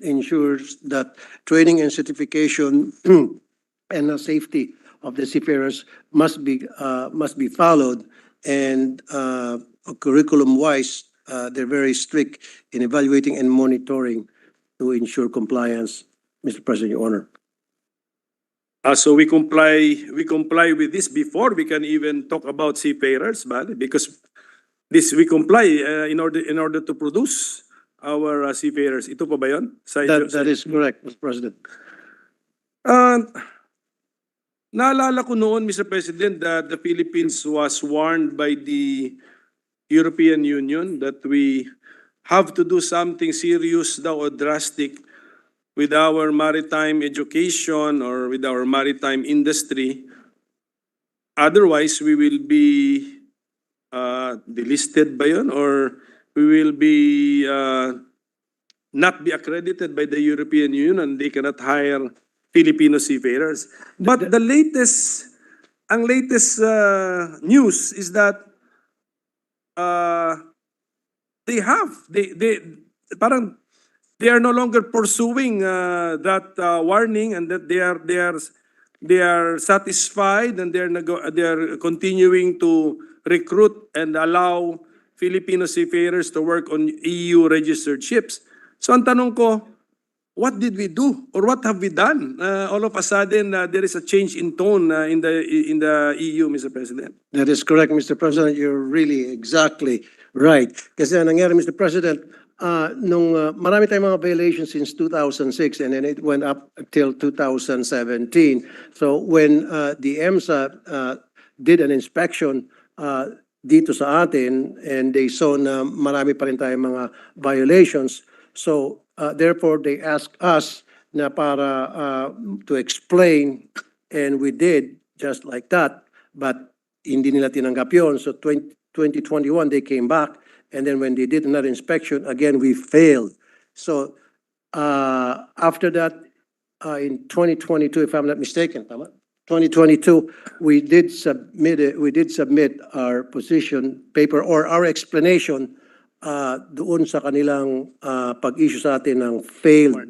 ensures that training and certification and the safety of the seafarers must be followed, and curriculum-wise, they're very strict in evaluating and monitoring to ensure compliance, Mr. President, Your Honor. So we comply with this before we can even talk about seafarers, bali? Because this we comply in order to produce our seafarers. Ito pa ba yun? That is correct, Mr. President. Naalala ko noon, Mr. President, that the Philippines was warned by the European Union that we have to do something serious daw or drastic with our maritime education or with our maritime industry. Otherwise, we will be delisted ba yun? Or we will be not be accredited by the European Union and they cannot hire Filipino seafarers. But ang latest news is that they are no longer pursuing that warning and that they are satisfied and they are continuing to recruit and allow Filipino seafarers to work on EU registered ships. So ang tanong ko, what did we do or what have we done? All of a sudden, there is a change in tone in the EU, Mr. President. That is correct, Mr. President. You're really exactly right. Kasi ang nangyari, Mr. President, marami tayong mga violations since 2006 and then it went up until 2017. So when the EMSA did an inspection dito sa atin and they saw na marami pa rin tayong mga violations. So therefore, they asked us na para to explain and we did just like that. But hindi nila tinanggap yun. So 2021, they came back. And then when they did another inspection, again, we failed. So after that, in 2022, if I'm not mistaken, tama? 2022, we did submit our position paper or our explanation doon sa kanilang pag-issue sa atin ng failed,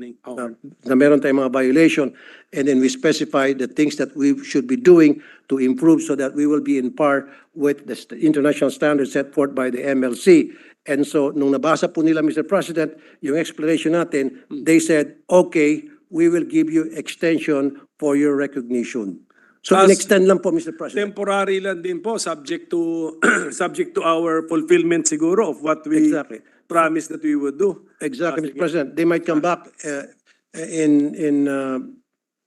na meron tayong mga violation. And then we specified the things that we should be doing to improve so that we will be in par with the international standards set forth by the MLC. And so, nung nabasa po nila, Mr. President, yung explanation natin, they said, okay, we will give you extension for your recognition. So, in-extend lang po, Mr. President. Temporary lang din po, subject to subject to our fulfillment siguro of what we promised that we would do. Exactly, Mr. President. They might come back in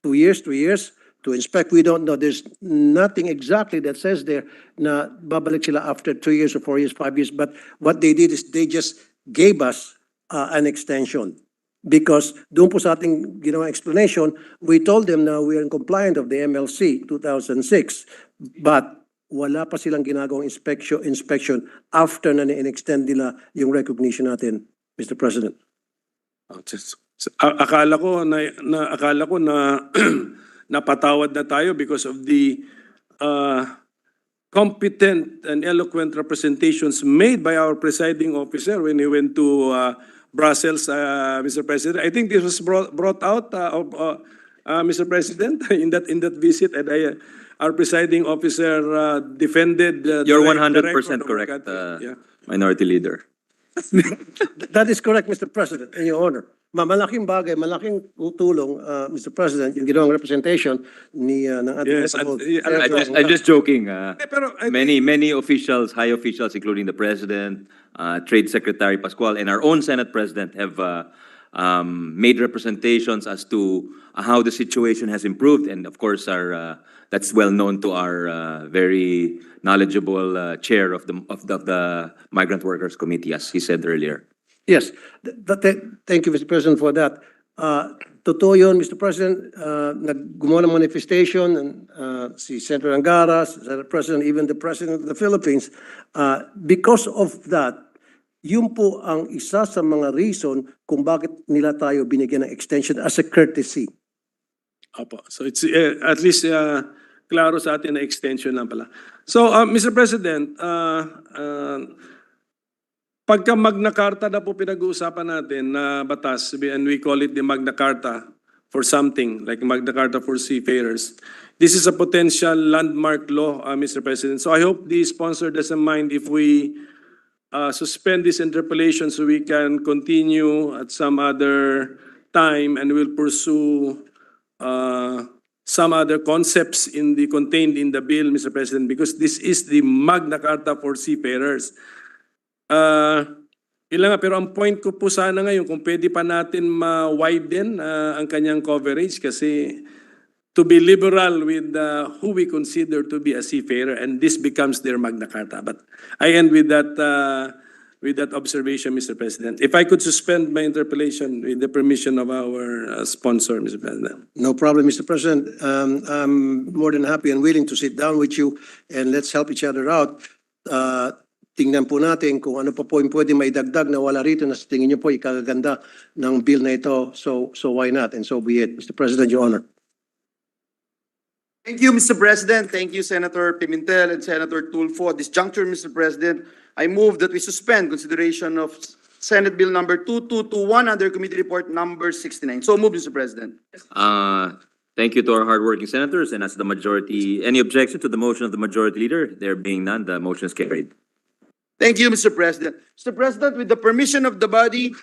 2 years, 3 years to inspect. We don't know. There's nothing exactly that says there na babalik sila after 2 years or 4 years, 5 years. But what they did is they just gave us an extension. Because doon po sa ating ginawang explanation, we told them na we are in compliant of the MLC 2006. But wala pa silang ginagawang inspection after na in-extend nila yung recognition natin, Mr. President. Akala ko na napatawad na tayo because of the competent and eloquent representations made by our presiding officer when he went to Brussels, Mr. President. I think this was brought out, Mr. President, in that visit, and our presiding officer defended. You're 100% correct, Minority Leader. That is correct, Mr. President, in your honor. Malaking bagay, malaking tulong, Mr. President, yung ginawang representation ni ng ating I'm just joking. Many officials, high officials, including the President, Trade Secretary Pascual, and our own Senate President have made representations as to how the situation has improved. And of course, that's well known to our very knowledgeable chair of the Migrant Workers Committee, as he said earlier. Yes, thank you, Mr. President, for that. Totoo yun, Mr. President, naggumawa ng manifestation, si Senator Angara, Senate President, even the President of the Philippines. Because of that, yun po ang isa sa mga reason kung bakit nila tayo binigyan ng extension as a courtesy. Opo. So it's at least klaro sa atin na extension lang pala. So, Mr. President, pagka Magna Carta na po pinag-uusapan natin na batas, and we call it the Magna Carta for something, like Magna Carta for seafarers, this is a potential landmark law, Mr. President. So I hope the sponsor doesn't mind if we suspend this interpellation so we can continue at some other time and we'll pursue some other concepts contained in the bill, Mr. President, because this is the Magna Carta for seafarers. Pero ang point ko po sana ngayon kung pwede pa natin ma-widen ang kanyang coverage kasi to be liberal with who we consider to be a seafarer, and this becomes their Magna Carta. But I end with that observation, Mr. President. If I could suspend my interpellation with the permission of our sponsor, Mr. President. No problem, Mr. President. I'm more than happy and willing to sit down with you and let's help each other out. Tingnan po natin kung ano pa po yung pwede maidagdag na wala rito na sa tingin niyo po ikagaganda ng bill na ito. So why not? And so be it. Mr. President, Your Honor. Thank you, Mr. President. Thank you, Senator Pimentel and Senator Tulfo. At this juncture, Mr. President, I move that we suspend consideration of Senate Bill number 2221 under Committee Report number 69. So move, Mr. President. Thank you to our hardworking senators, and as the majority, any objection to the motion of the Majority Leader? There being none, the motion is carried. Thank you, Mr. President. Mr. President, with the permission of the body,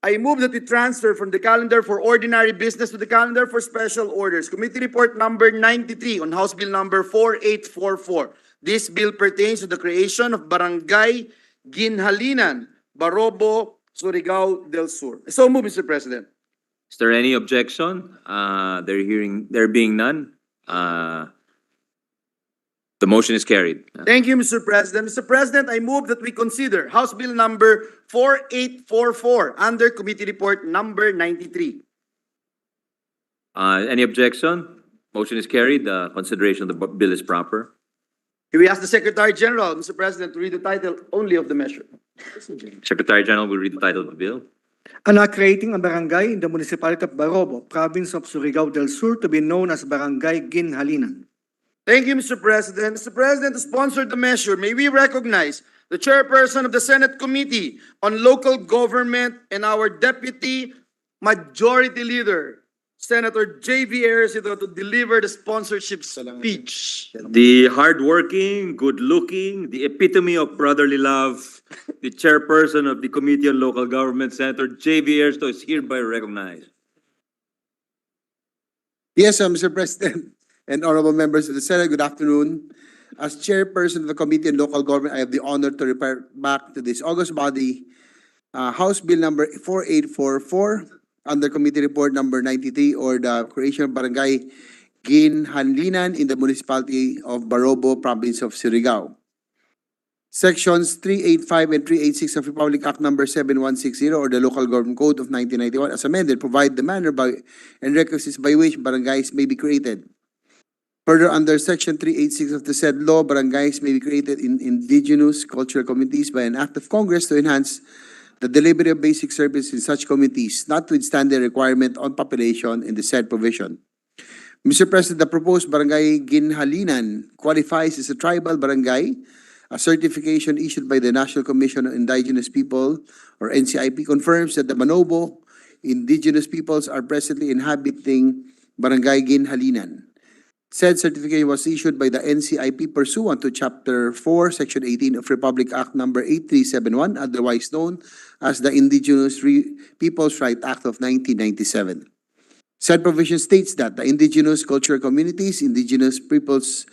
I move that we transfer from the calendar for ordinary business to the calendar for special orders. Committee Report number 93 on House Bill number 4844. This bill pertains to the creation of Barangay Ginhalinan, Barobo, Surigao del Sur. So move, Mr. President. Is there any objection? There being none, the motion is carried. Thank you, Mr. President. Mr. President, I move that we consider House Bill number 4844 under Committee Report number 93. Any objection? Motion is carried. Consideration of the bill is proper. We ask the Secretary General, Mr. President, to read the title only of the measure. Secretary General will read the title of the bill. An act creating a barangay in the municipality of Barobo, province of Surigao del Sur, to be known as Barangay Ginhalinan. Thank you, Mr. President. Mr. President, to sponsor the measure, may we recognize the chairperson of the Senate Committee on Local Government and our Deputy Majority Leader, Senator J.V. Ejercito, to deliver the sponsorship speech. The hardworking, good-looking, the epitome of brotherly love, the chairperson of the Committee on Local Government, Senator J.V. Ejercito, is hereby recognized. Yes, Mr. President and honorable members of the Senate, good afternoon. As chairperson of the Committee on Local Government, I have the honor to report back to this August body, House Bill number 4844, under Committee Report number 93, or the creation of Barangay Ginhalinan in the municipality of Barobo, province of Surigao. Sections 385 and 386 of Republic Act number 7160, or the Local Government Code of 1991, as amended, provide the manner and requisites by which barangays may be created. Further, under Section 386 of the said law, barangays may be created in indigenous cultural communities by an act of Congress to enhance the delivery of basic services in such communities, notwithstanding the requirement on population in the said provision. Mr. President, the proposed Barangay Ginhalinan qualifies as a tribal barangay. A certification issued by the National Commission on Indigenous People, or NCIP, confirms that the Manobo indigenous peoples are presently inhabiting Barangay Ginhalinan. Said certification was issued by the NCIP pursuant to Chapter 4, Section 18 of Republic Act number 8371, otherwise known as the Indigenous Peoples' Right Act of 1997. Said provision states that the indigenous cultural communities, indigenous peoples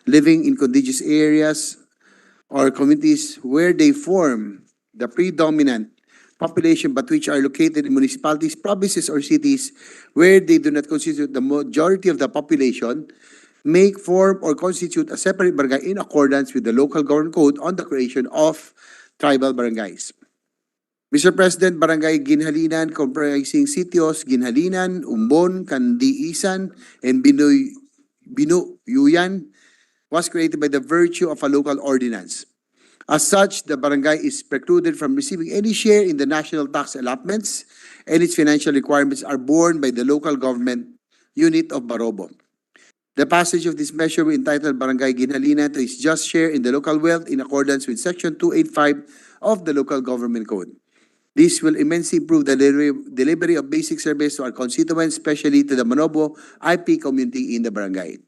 living in contiguous areas, or communities where they form the predominant population but which are located in municipalities, provinces, or cities where they do not constitute the majority of the population, make, form, or constitute a separate barangay in accordance with the Local Government Code on the creation of tribal barangays. Mr. President, Barangay Ginhalinan, comprising sitios Ginhalinan, Umbon, Candiisan, and Binuyuyan, was created by the virtue of a local ordinance. As such, the barangay is precluded from receiving any share in the national tax allotments, and its financial requirements are borne by the local government unit of Barobo. The passage of this measure will entitle Barangay Ginhalinan to its just share in the local wealth in accordance with Section 285 of the Local Government Code. This will immensely improve the delivery of basic service to our constituents, especially to the Manobo IP community in the barangay.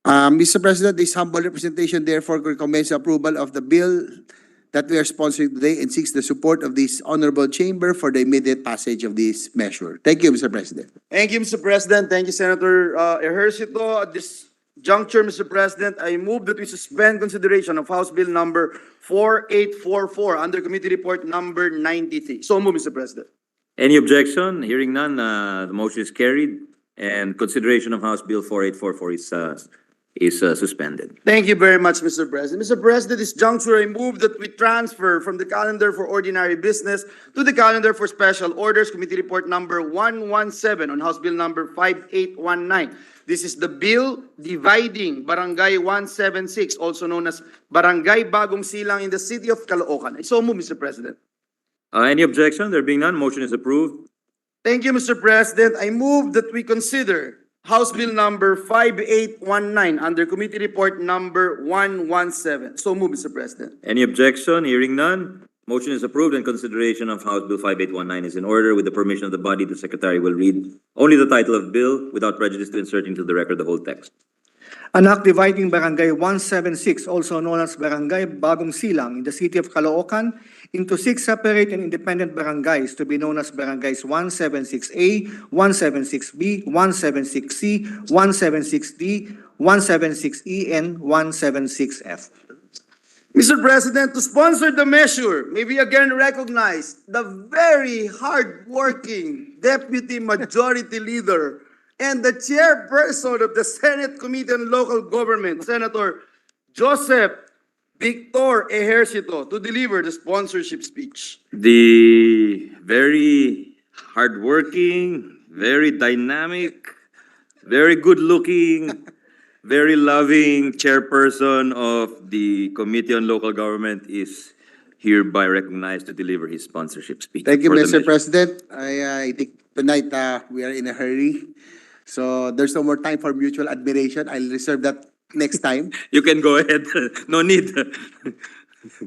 Mr. President, this humble representation therefore recommends approval of the bill that we are sponsoring today and seeks the support of this honorable chamber for the immediate passage of this measure. Thank you, Mr. President. Thank you, Mr. President. Thank you, Senator Ejercito. At this juncture, Mr. President, I move that we suspend consideration of House Bill number 4844 under Committee Report number 93. So move, Mr. President. Any objection? Hearing none, the motion is carried, and consideration of House Bill 4844 is suspended. Thank you very much, Mr. President. Mr. President, this juncture, I move that we transfer from the calendar for ordinary business to the calendar for special orders, Committee Report number 117 on House Bill number 5819. This is the bill dividing Barangay 176, also known as Barangay Bagong Silang in the city of Caloocan. I so move, Mr. President. Any objection? There being none, motion is approved. Thank you, Mr. President. I move that we consider House Bill number 5819 under Committee Report number 117. So move, Mr. President. Any objection? Hearing none, motion is approved, and consideration of House Bill 5819 is in order. With the permission of the body, the Secretary will read only the title of bill without prejudice to insert into the record the whole text. An act dividing Barangay 176, also known as Barangay Bagong Silang, in the city of Caloocan into 6 separate and independent barangays to be known as Barangays 176A, 176B, 176C, 176D, 176E, and 176F. Mr. President, to sponsor the measure, may we again recognize the very hardworking Deputy Majority Leader and the Chairperson of the Senate Committee on Local Government, Senator Joseph Victor Ejercito, to deliver the sponsorship speech. The very hardworking, very dynamic, very good-looking, very loving chairperson of the Committee on Local Government is hereby recognized to deliver his sponsorship speech. Thank you, for the Mr. measure. President. I think tonight we are in a hurry. So there's no more time for mutual admiration. I'll reserve that next time. You can go ahead. No need.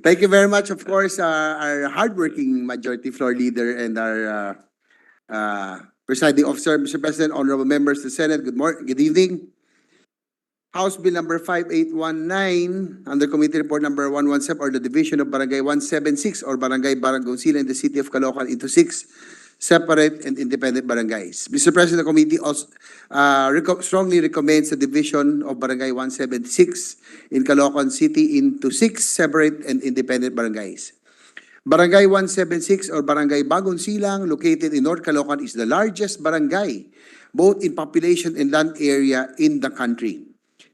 Thank you very much, of course, our hardworking Majority Floor Leader and our presiding officer, Mr. President, honorable members of the Senate. Good evening. House Bill number 5819, under Committee Report number 117, or the division of Barangay 176 or Barangay Bagong Silang in the city of Caloocan into 6 separate and independent barangays. Mr. President, the committee also strongly recommends the division of Barangay 176 in Caloocan City into 6 separate and independent barangays. Barangay 176 or Barangay Bagong Silang, located in North Caloocan, is the largest barangay, both in population and land area in the country.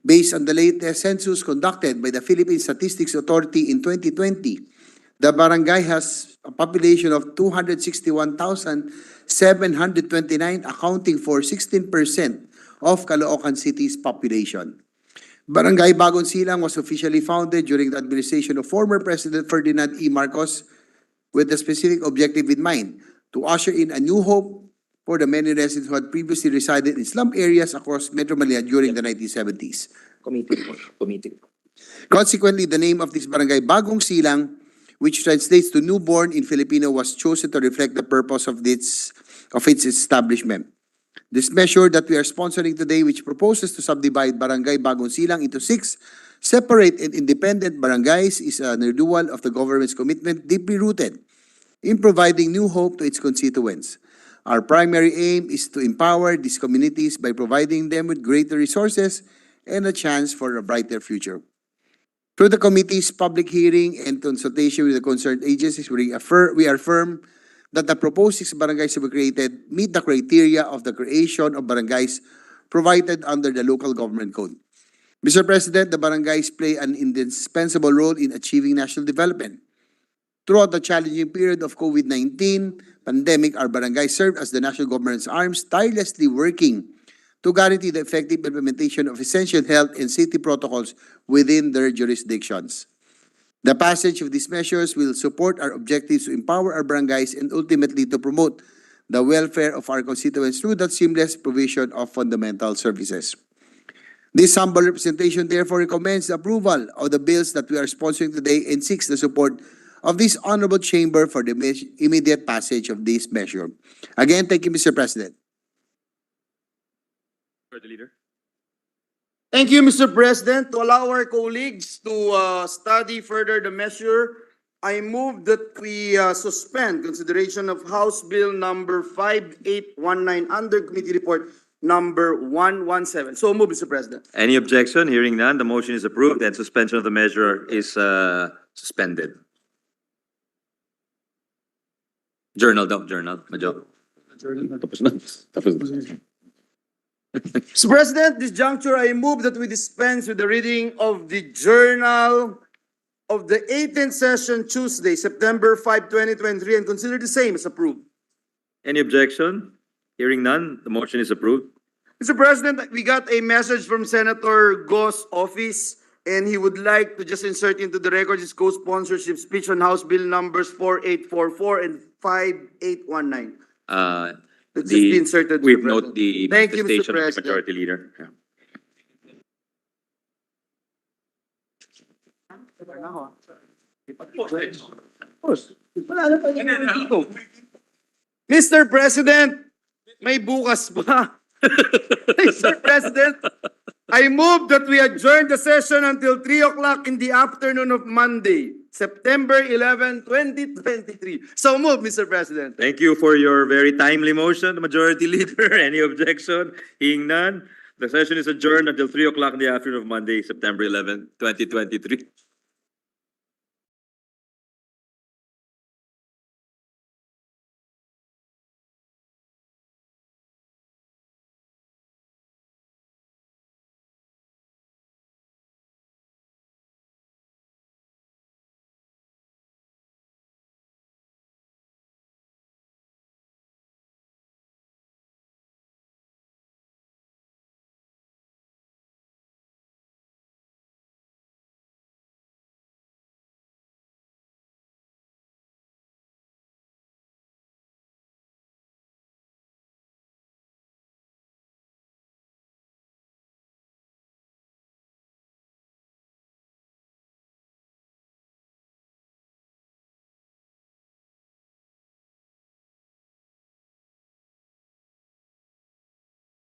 Based on the latest census conducted by the Philippine Statistics Authority in 2020, the barangay has a population of 261,729, accounting for 16% of Caloocan City's population. Barangay Bagong Silang was officially founded during the administration of former President Ferdinand E. Marcos with the specific objective in mind to usher in a new hope for the many residents who had previously resided in slum areas across Metro Manila during the 1970s. Committee. Consequently, the name of this barangay, Bagong Silang, which translates to newborn in Filipino, was chosen to reflect the purpose of its establishment. This measure that we are sponsoring today, which proposes to subdivide Barangay Bagong Silang into 6 separate and independent barangays, is a renewal of the government's commitment deeply rooted in providing new hope to its constituents. Our primary aim is to empower these communities by providing them with greater resources and a chance for a brighter future. Through the committee's public hearing and consultation with the concerned agencies, we affirm that the proposed 6 barangays to be created meet the criteria of the creation of barangays provided under the Local Government Code. Mr. President, the barangays play an indispensable role in achieving national development. Throughout the challenging period of COVID-19 pandemic, our barangays served as the national government's arms, tirelessly working to guarantee the effective implementation of essential health and safety protocols within their jurisdictions. The passage of these measures will support our objectives to empower our barangays and ultimately to promote the welfare of our constituents through the seamless provision of fundamental services. This humble representation therefore recommends the approval of the bills that we are sponsoring today and seeks the support of this honorable chamber for the immediate passage of this measure. Again, thank you, Mr. President. Thank you, Mr. President. To allow our colleagues to study further the measure, I move that we suspend consideration of House Bill number 5819 under Committee Report number 117. So move, Mr. President. Any objection? Hearing none, the motion is approved and suspension of the measure is suspended. Journal daw, journal. Major. Mr. President, this juncture, I move that we dispense with the reading of the Journal of the 18th session, Tuesday, September 5, 2023, and consider the same as approved. Any objection? Hearing none, the motion is approved. Mr. President, we got a message from Senator Go's office, and he would like to just insert into the record his co-sponsorship speech on House Bill numbers 4844 and 5819. Let's just be inserted. We Mr. note President. the Thank you, Mr. manifestation of the President. Majority Leader. Yeah. Mr. President, may bukas ba? Mr. President, I move that we adjourn the session until 3 o'clock in the afternoon of Monday, September 11, 2023. So move, Mr. President. Thank you for your very timely motion, Majority Leader. Any objection? Hearing none, the session is adjourned until 3 o'clock in the afternoon of Monday, September 11, 2023.